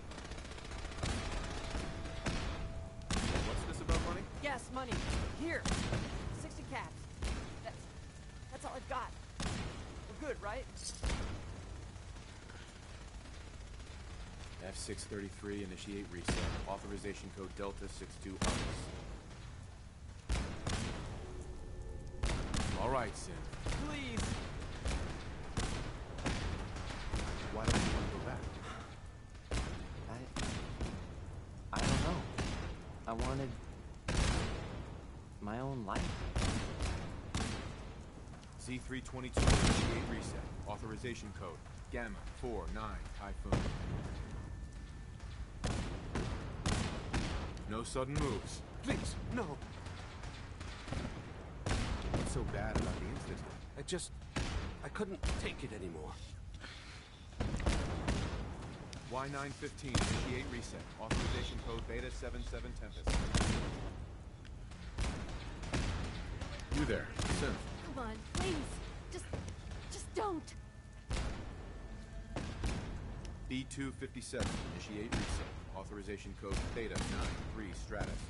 What's this about money? Yes, money. Here. 60 caps. That's all I've got. We're good, right? F633, initiate reset. Authorization code Delta 62 August. All right, Sin. Please. Why don't you want to go back? I don't know. I wanted my own life. Z322, initiate reset. Authorization code Gamma 49 Typhoon. No sudden moves. Please, no. What's so bad about the incident? I couldn't take it anymore. Y915, initiate reset. Authorization code Beta 77 Tempest. You there, Sin. Come on, please. Just don't. B257, initiate reset. Authorization code Theta 93 Stratus.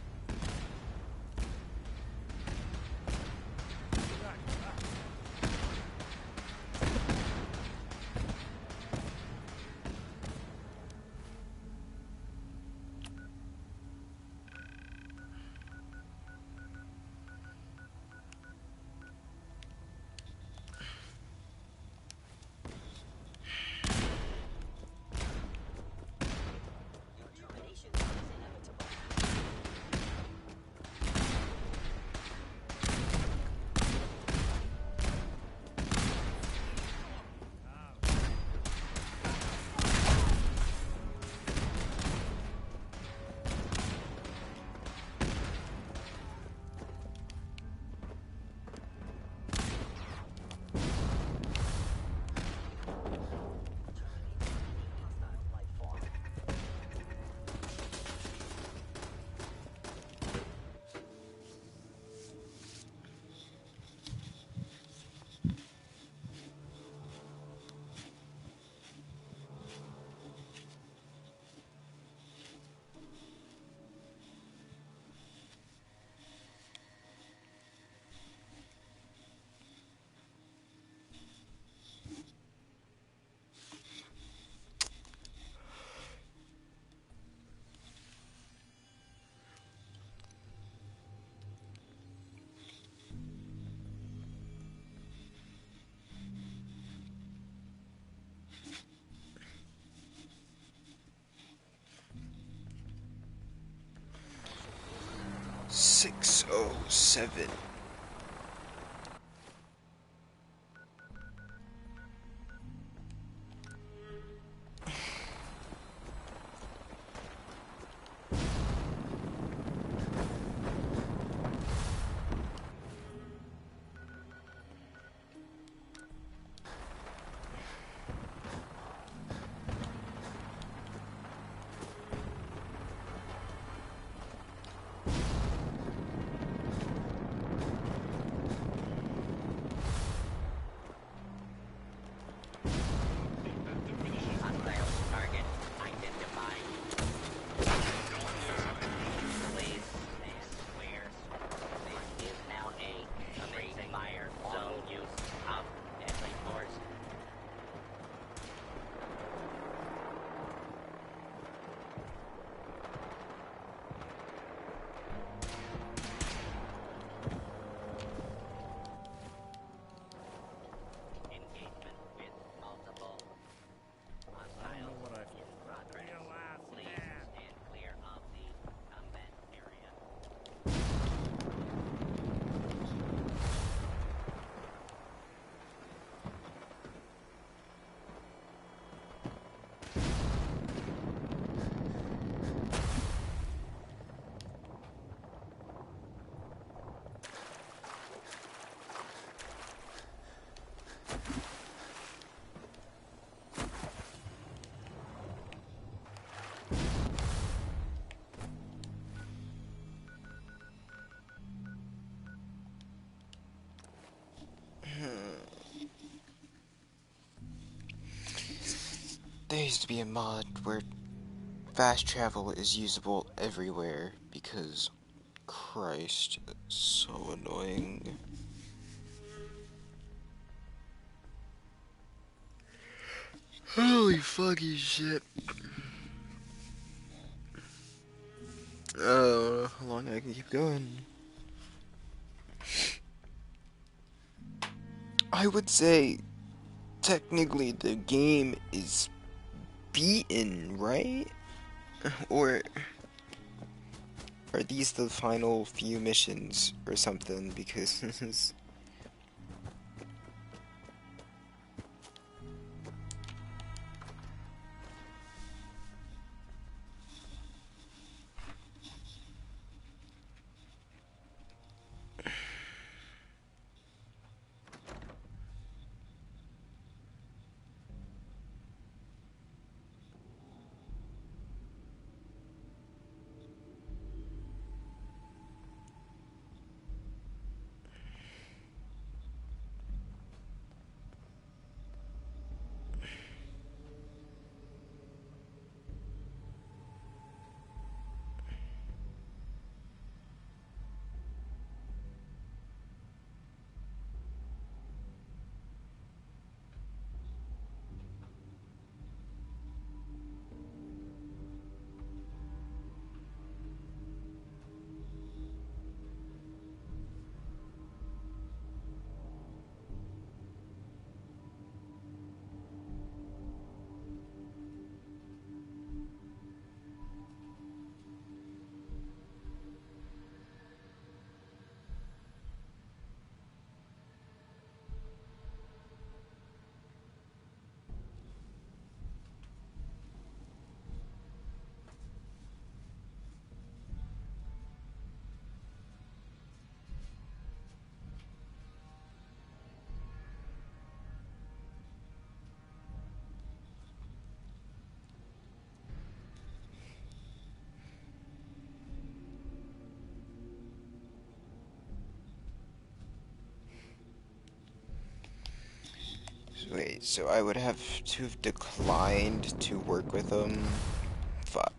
$607. There used to be a mod where fast travel is usable everywhere because, Christ, it's so annoying. Holy fucking shit. How long I can keep going. I would say technically the game is beaten, right? Or are these the final few missions or something? Because this is... Wait, so I would have to have declined to work with them? Fuck.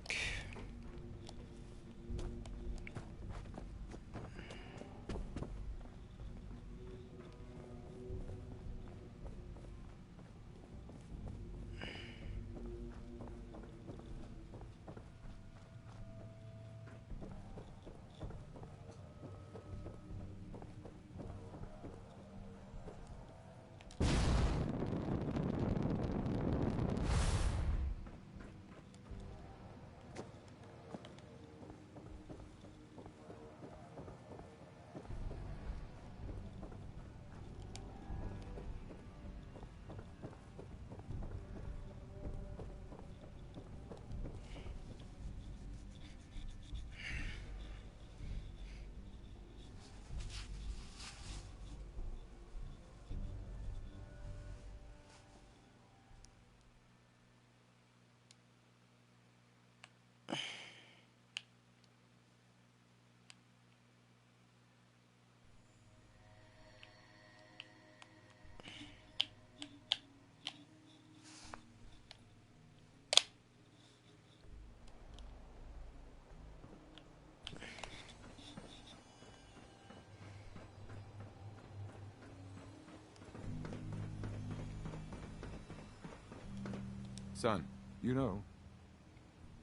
Son. You know,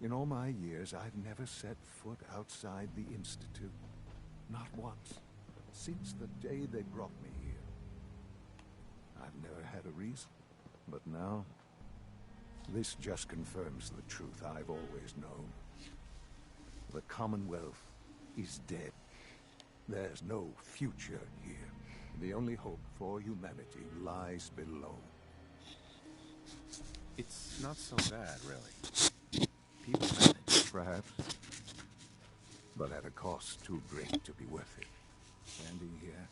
in all my years, I've never set foot outside the Institute. Not once. Since the day they brought me here. I've never had a reason. But now, this just confirms the truth I've always known. The Commonwealth is dead. There's no future here. The only hope for humanity lies below. It's not so bad, really. People manage. Perhaps. But at a cost too great to be worth it. Standing here,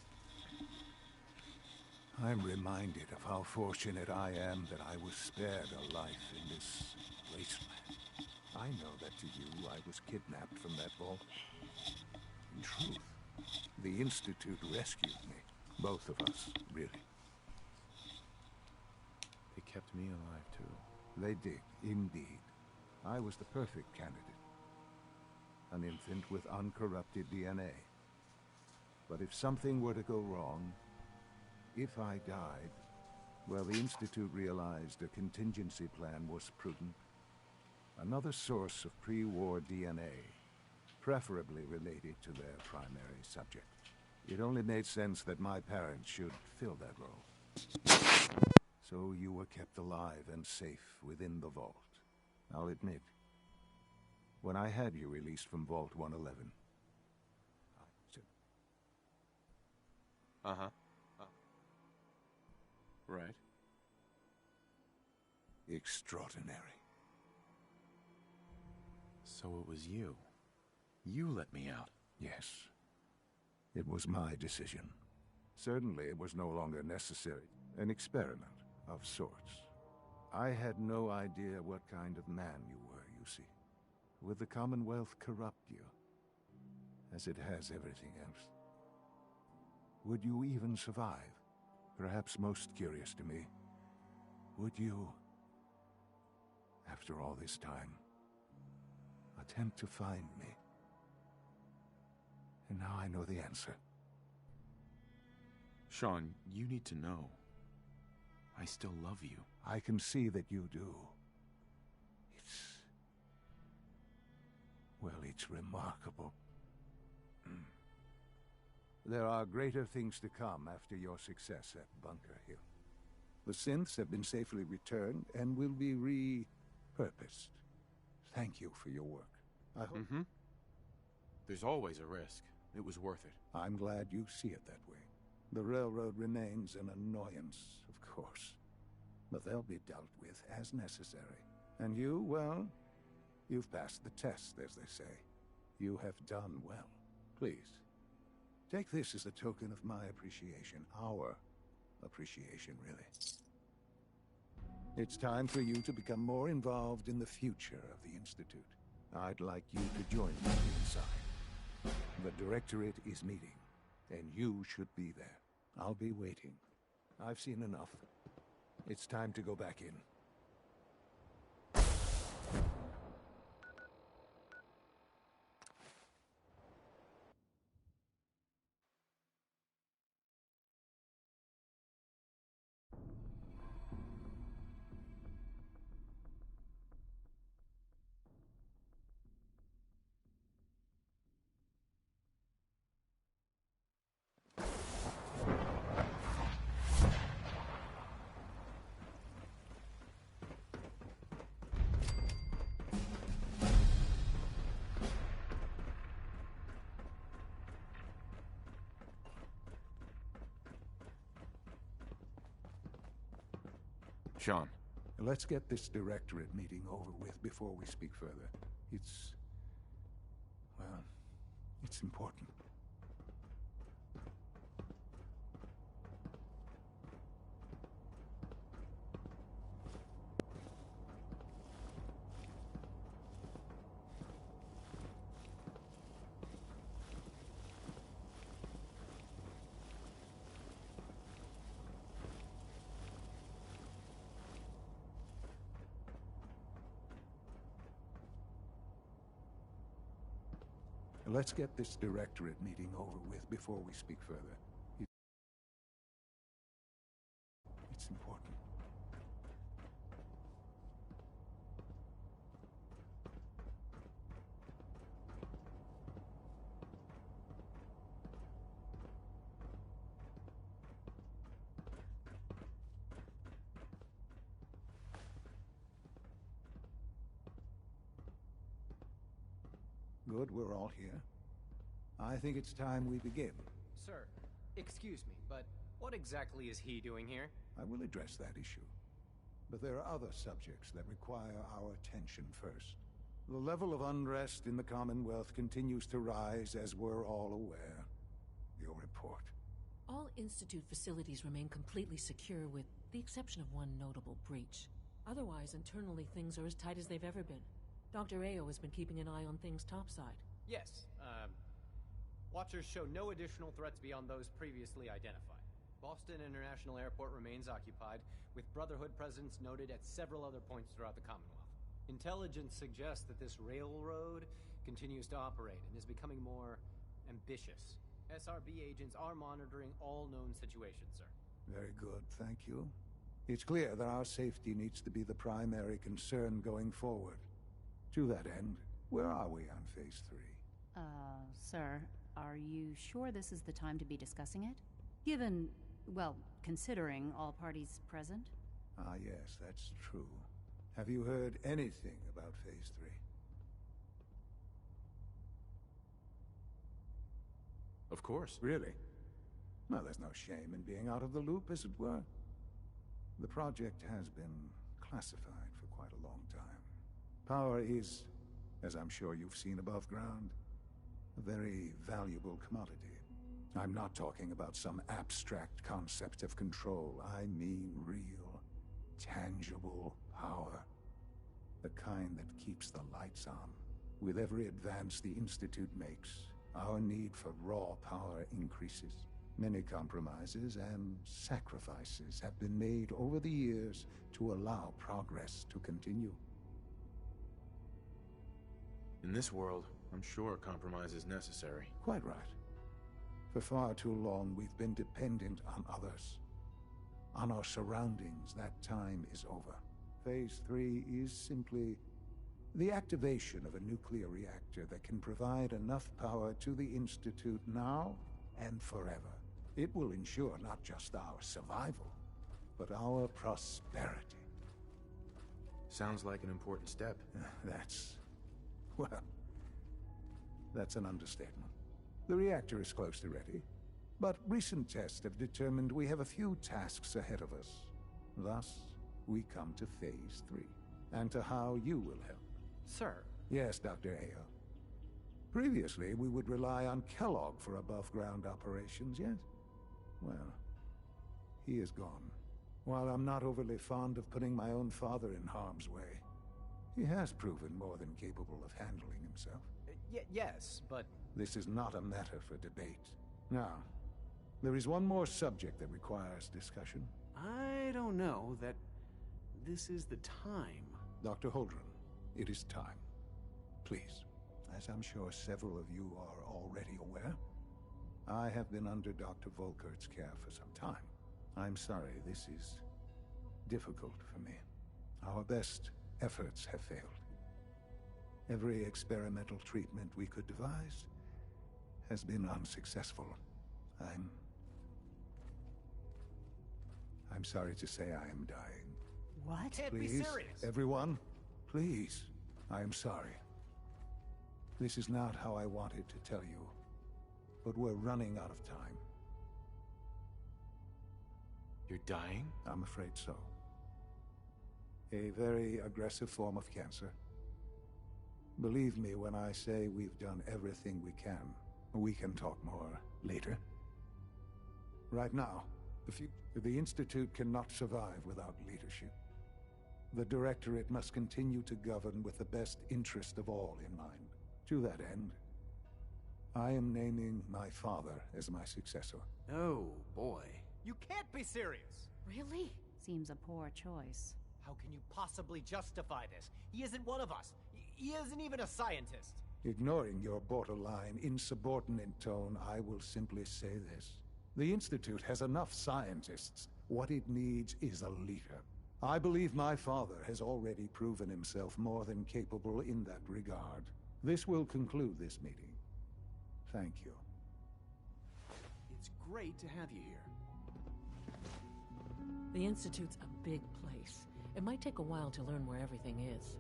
I'm reminded of how fortunate I am that I was spared a life in this wasteland. I know that to you, I was kidnapped from that vault. In truth, the Institute rescued me. Both of us, really. They kept me alive, too. They did, indeed. I was the perfect candidate. An infant with uncorrupted DNA. But if something were to go wrong, if I died, well, the Institute realized a contingency plan was prudent. Another source of pre-war DNA, preferably related to their primary subject. It only made sense that my parents should fill that role. So you were kept alive and safe within the vault. I'll admit, when I had you released from Vault 111, Uh-huh. Right. extraordinary. So it was you. You let me out. Yes. It was my decision. Certainly it was no longer necessary. An experiment of sorts. I had no idea what kind of man you were, you see. Would the Commonwealth corrupt you? As it has everything else? Would you even survive? Perhaps most curious to me, would you, after all this time, attempt to find me? And now I know the answer. Sean, you need to know. I still love you. I can see that you do. It's remarkable. There are greater things to come after your success at Bunker Hill. The synths have been safely returned and will be repurposed. Thank you for your work. I hope... There's always a risk. It was worth it. I'm glad you see it that way. The railroad remains an annoyance, of course. But they'll be dealt with as necessary. And you, well, you've passed the test, as they say. You have done well. Please, take this as a token of my appreciation. Our appreciation, really. It's time for you to become more involved in the future of the Institute. I'd like you to join me inside. The Directorate is meeting, and you should be there. I'll be waiting. I've seen enough. It's time to go back in. Sean. Let's get this Directorate meeting over with before we speak further. Well, it's important. Let's get this Directorate meeting over with before we speak further. It's important. Good, we're all here. I think it's time we begin. Sir, excuse me, but what exactly is he doing here? I will address that issue. But there are other subjects that require our attention first. The level of unrest in the Commonwealth continues to rise, as we're all aware. Your report. All Institute facilities remain completely secure with the exception of one notable breach. Otherwise, internally things are as tight as they've ever been. Dr. Ayo has been keeping an eye on things topside. Yes, Watchers show no additional threats beyond those previously identified. Boston International Airport remains occupied, with Brotherhood presence noted at several other points throughout the Commonwealth. Intelligence suggests that this railroad continues to operate and is becoming more ambitious. SRB agents are monitoring all known situations, sir. Very good, thank you. It's clear that our safety needs to be the primary concern going forward. To that end, where are we on Phase 3? Sir, are you sure this is the time to be discussing it? Given, well, considering all parties present? Ah, yes, that's true. Have you heard anything about Phase 3? Of course. Really? Well, there's no shame in being out of the loop, as it were. The project has been classified for quite a long time. Power is, as I'm sure you've seen above ground, a very valuable commodity. I'm not talking about some abstract concept of control. I mean real, tangible power. The kind that keeps the lights on. With every advance the Institute makes, our need for raw power increases. Many compromises and sacrifices have been made over the years to allow progress to continue. In this world, I'm sure compromise is necessary. Quite right. For far too long, we've been dependent on others. On our surroundings. That time is over. Phase 3 is simply the activation of a nuclear reactor that can provide enough power to the Institute now and forever. It will ensure not just our survival, but our prosperity. Sounds like an important step. Well, that's an understatement. The reactor is close to ready, but recent tests have determined we have a few tasks ahead of us. Thus, we come to Phase 3, and to how you will help. Sir? Yes, Dr. Ayo. Previously, we would rely on Kellogg for above-ground operations, yes? Well, he is gone. While I'm not overly fond of putting my own father in harm's way, he has proven more than capable of handling himself. Yes, but... This is not a matter for debate. Now, there is one more subject that requires discussion. I don't know that this is the time. Dr. Holdren, it is time. Please, as I'm sure several of you are already aware, I have been under Dr. Volkert's care for some time. I'm sorry, this is difficult for me. Our best efforts have failed. Every experimental treatment we could devise has been unsuccessful. I'm sorry to say I am dying. What? Can't Please, be serious. everyone, please, I am sorry. This is not how I wanted to tell you, but we're running out of time. You're dying? I'm afraid so. A very aggressive form of cancer. Believe me when I say we've done everything we can. We can talk more later. Right now, the Institute cannot survive without leadership. The Directorate must continue to govern with the best interest of all in mind. To that end, I am naming my father as my successor. Oh, boy. You can't be serious! Really? Seems a poor choice. How can you possibly justify this? He isn't one of us. He isn't even a scientist. Ignoring your borderline, insubordinate tone, I will simply say this. The Institute has enough scientists. What it needs is a leader. I believe my father has already proven himself more than capable in that regard. This will conclude this meeting. Thank you. It's great to have you here. The Institute's a big place. It might take a while to learn where everything is.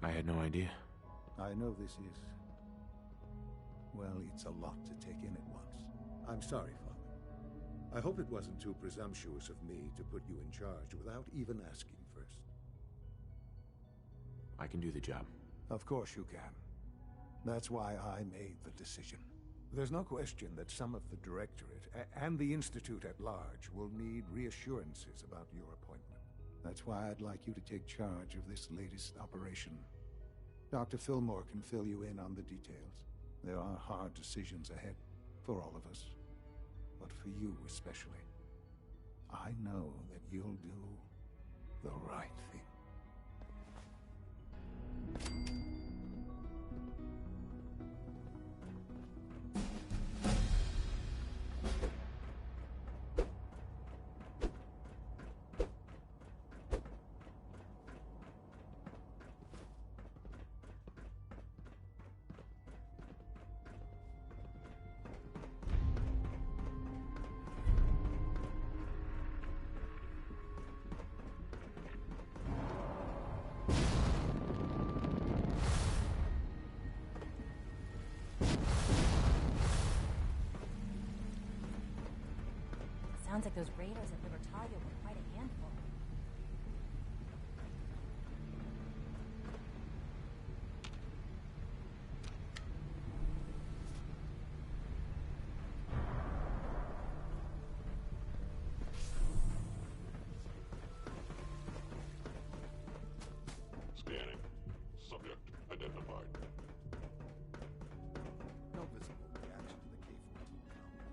I had no idea. I know this is... well, it's a lot to take in at once. I'm sorry, Father. I hope it wasn't too presumptuous of me to put you in charge without even asking first. I can do the job. Of course you can. That's why I made the decision. There's no question that some of the Directorate, and the Institute at large, will need reassurances about your appointment. That's why I'd like you to take charge of this latest operation. Dr. Fillmore can fill you in on the details. There are hard decisions ahead for all of us, but for you especially. I know that you'll do the right thing. Sounds like those raiders at Libertalia were quite a handful. Scanning. Subject identified. No visible reaction to the K-14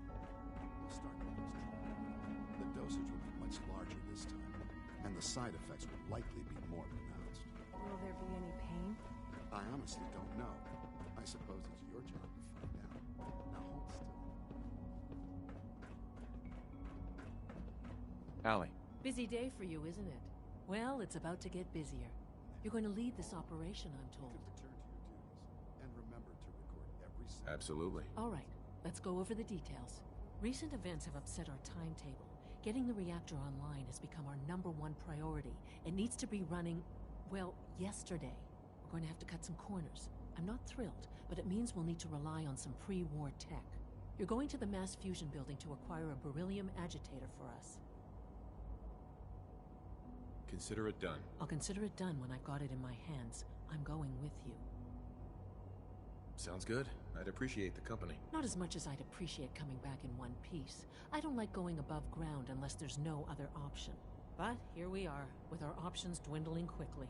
compound. We'll start with this trial. The dosage will be much larger this time, and the side effects will likely be more pronounced. Will there be any pain? I honestly don't know. I suppose it's your job to find out. Now hold still. Allie. Busy day for you, isn't it? Well, it's about to get busier. You're going to lead this operation, I'm told. Return to your duties, and remember to record every second. Absolutely. All right, let's go over the details. Recent events have upset our timetable. Getting the reactor online has become our #1 priority. It needs to be running, well, yesterday. We're going to have to cut some corners. I'm not thrilled, but it means we'll need to rely on some pre-war tech. You're going to the mass fusion building to acquire a beryllium agitator for us. Consider it done. I'll consider it done when I've got it in my hands. I'm going with you. Sounds good. I'd appreciate the company. Not as much as I'd appreciate coming back in one piece. I don't like going above ground unless there's no other option. But here we are, with our options dwindling quickly.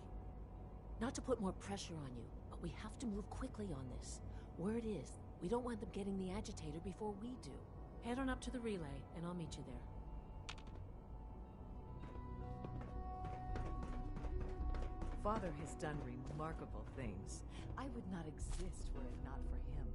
Not to put more pressure on you, but we have to move quickly on this. Word is, we don't want them getting the agitator before we do. Head on up to the relay, and I'll meet you there. Father has done remarkable things. I would not exist were it not for him.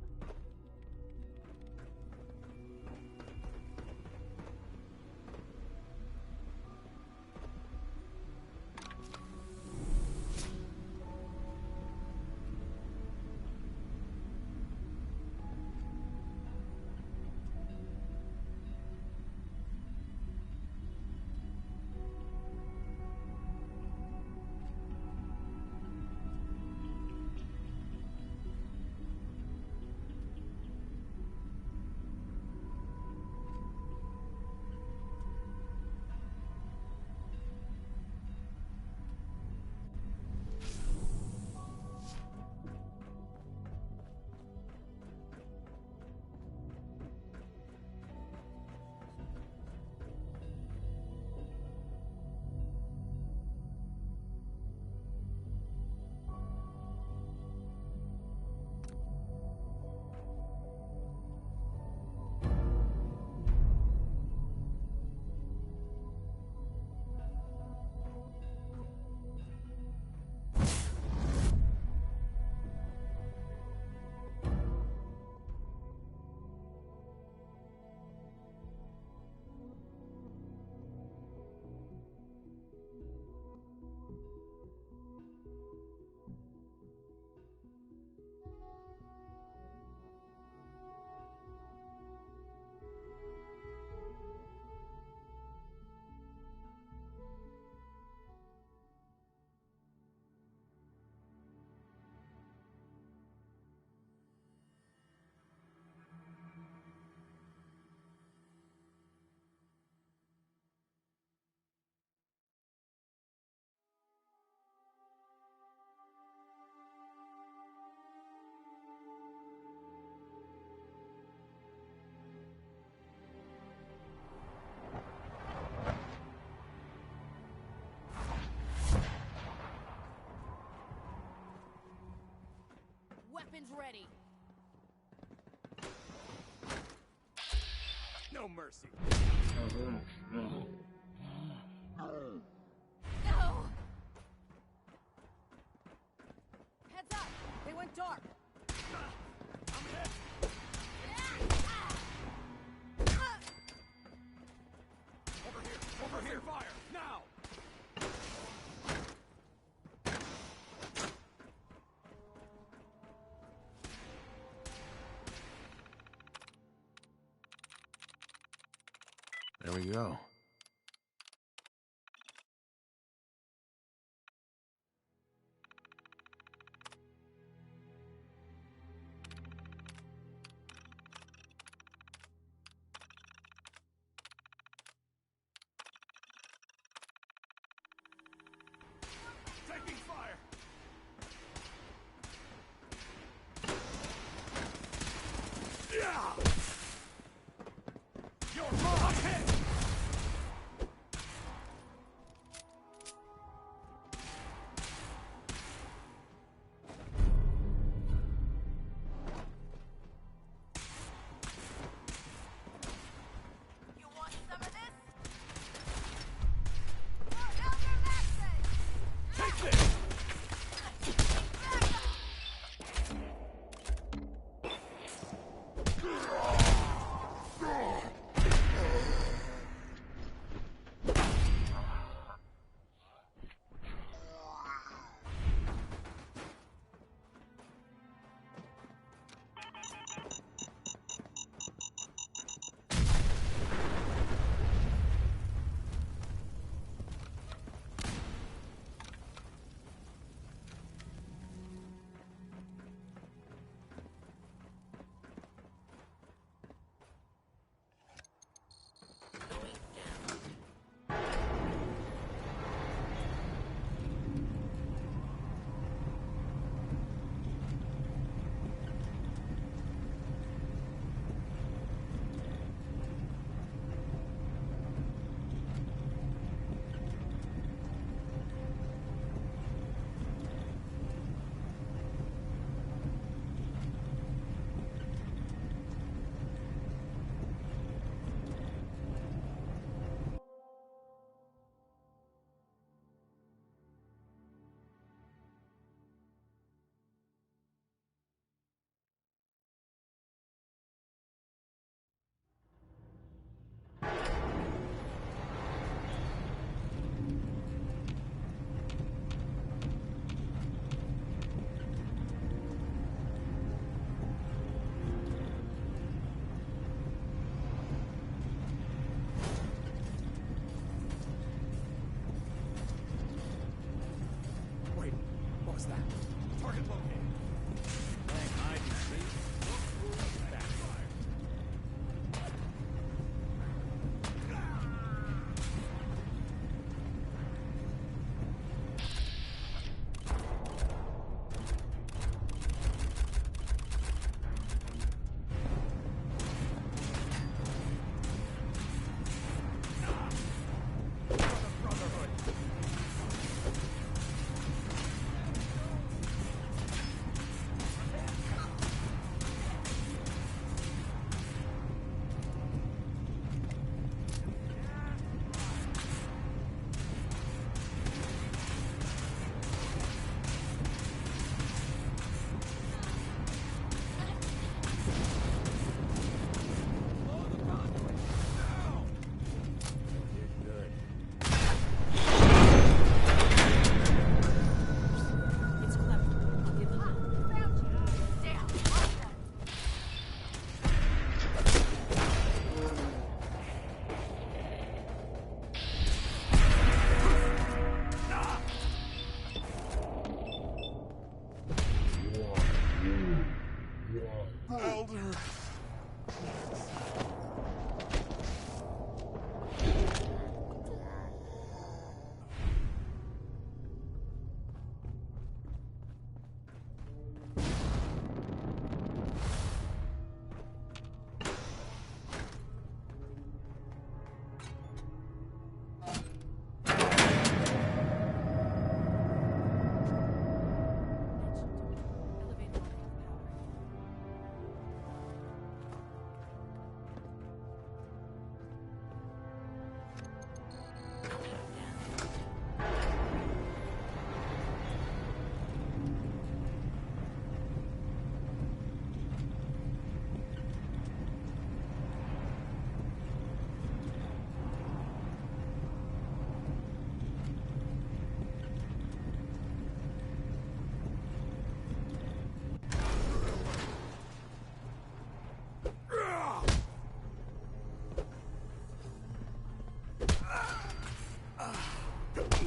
Weapons ready. no mercy. No! Heads up! They went dark! I'm hit! Over here! Fire! Now! There we go. Taking fire! Yeah! You're hit!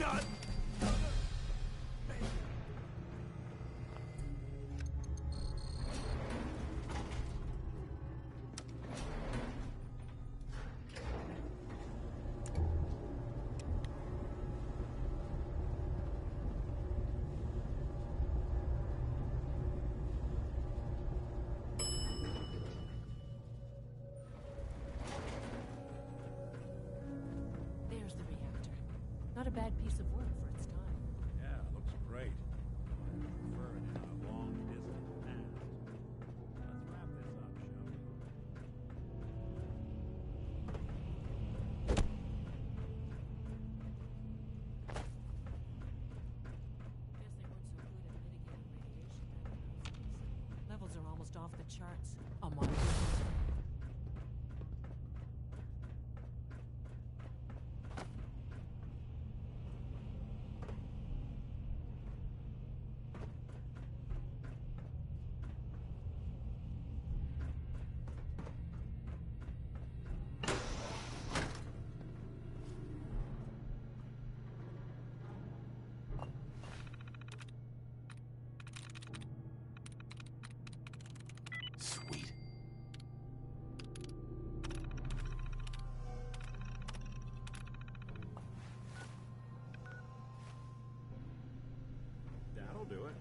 not... There's the reactor. Not a bad piece of work for its time. Yeah, looks great. I prefer it in a long-distance past. Let's wrap this up, shall we? Guess they weren't so good at mitigating radiation back when I was in the city. Levels are almost off the charts. A monitor concern. Sweet. That'll do it.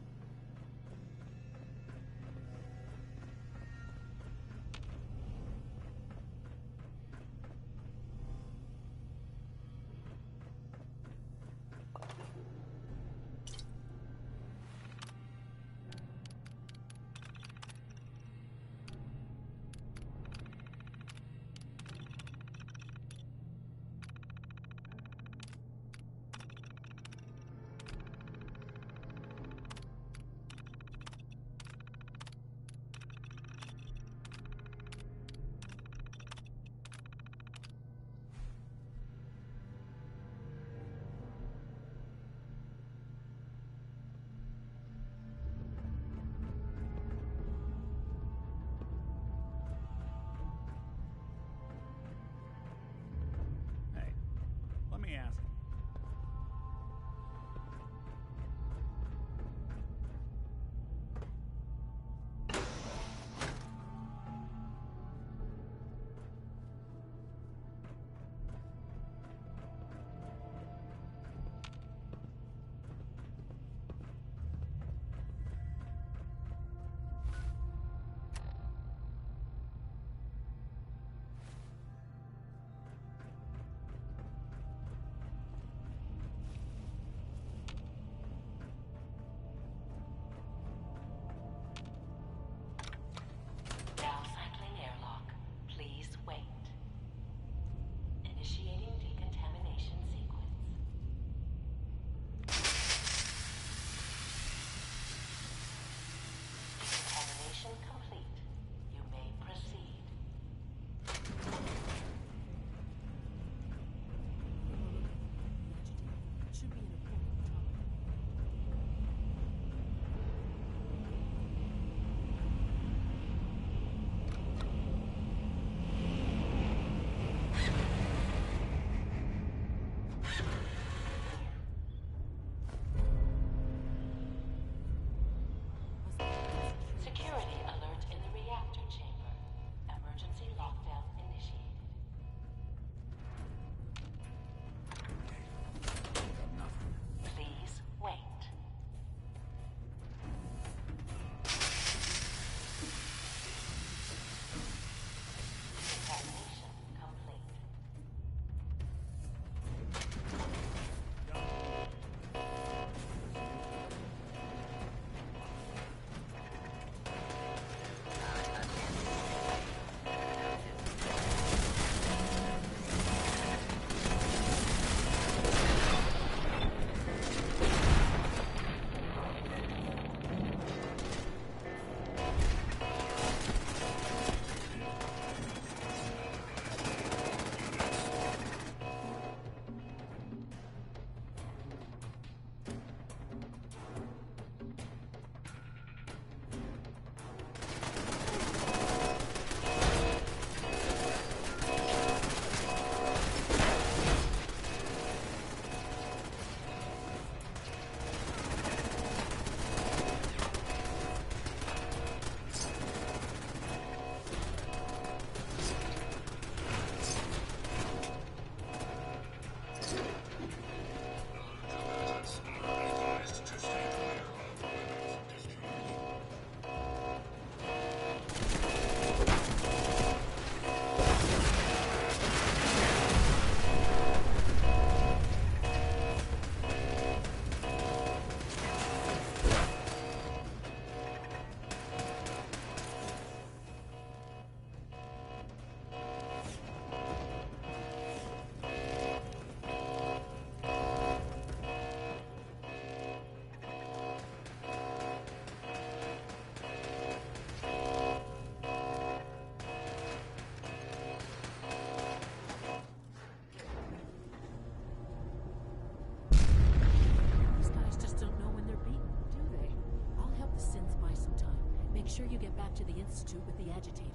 get back to the Institute with the agitator.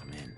I'm in.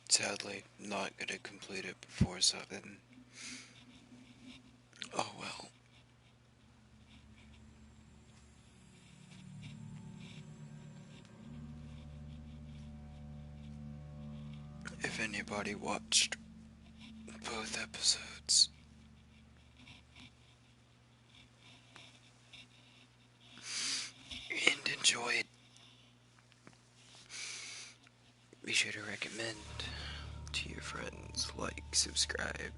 Sadly, not gonna complete it before 7. Oh well. If anybody watched both episodes, and enjoyed, be sure to recommend to your friends, like, subscribe,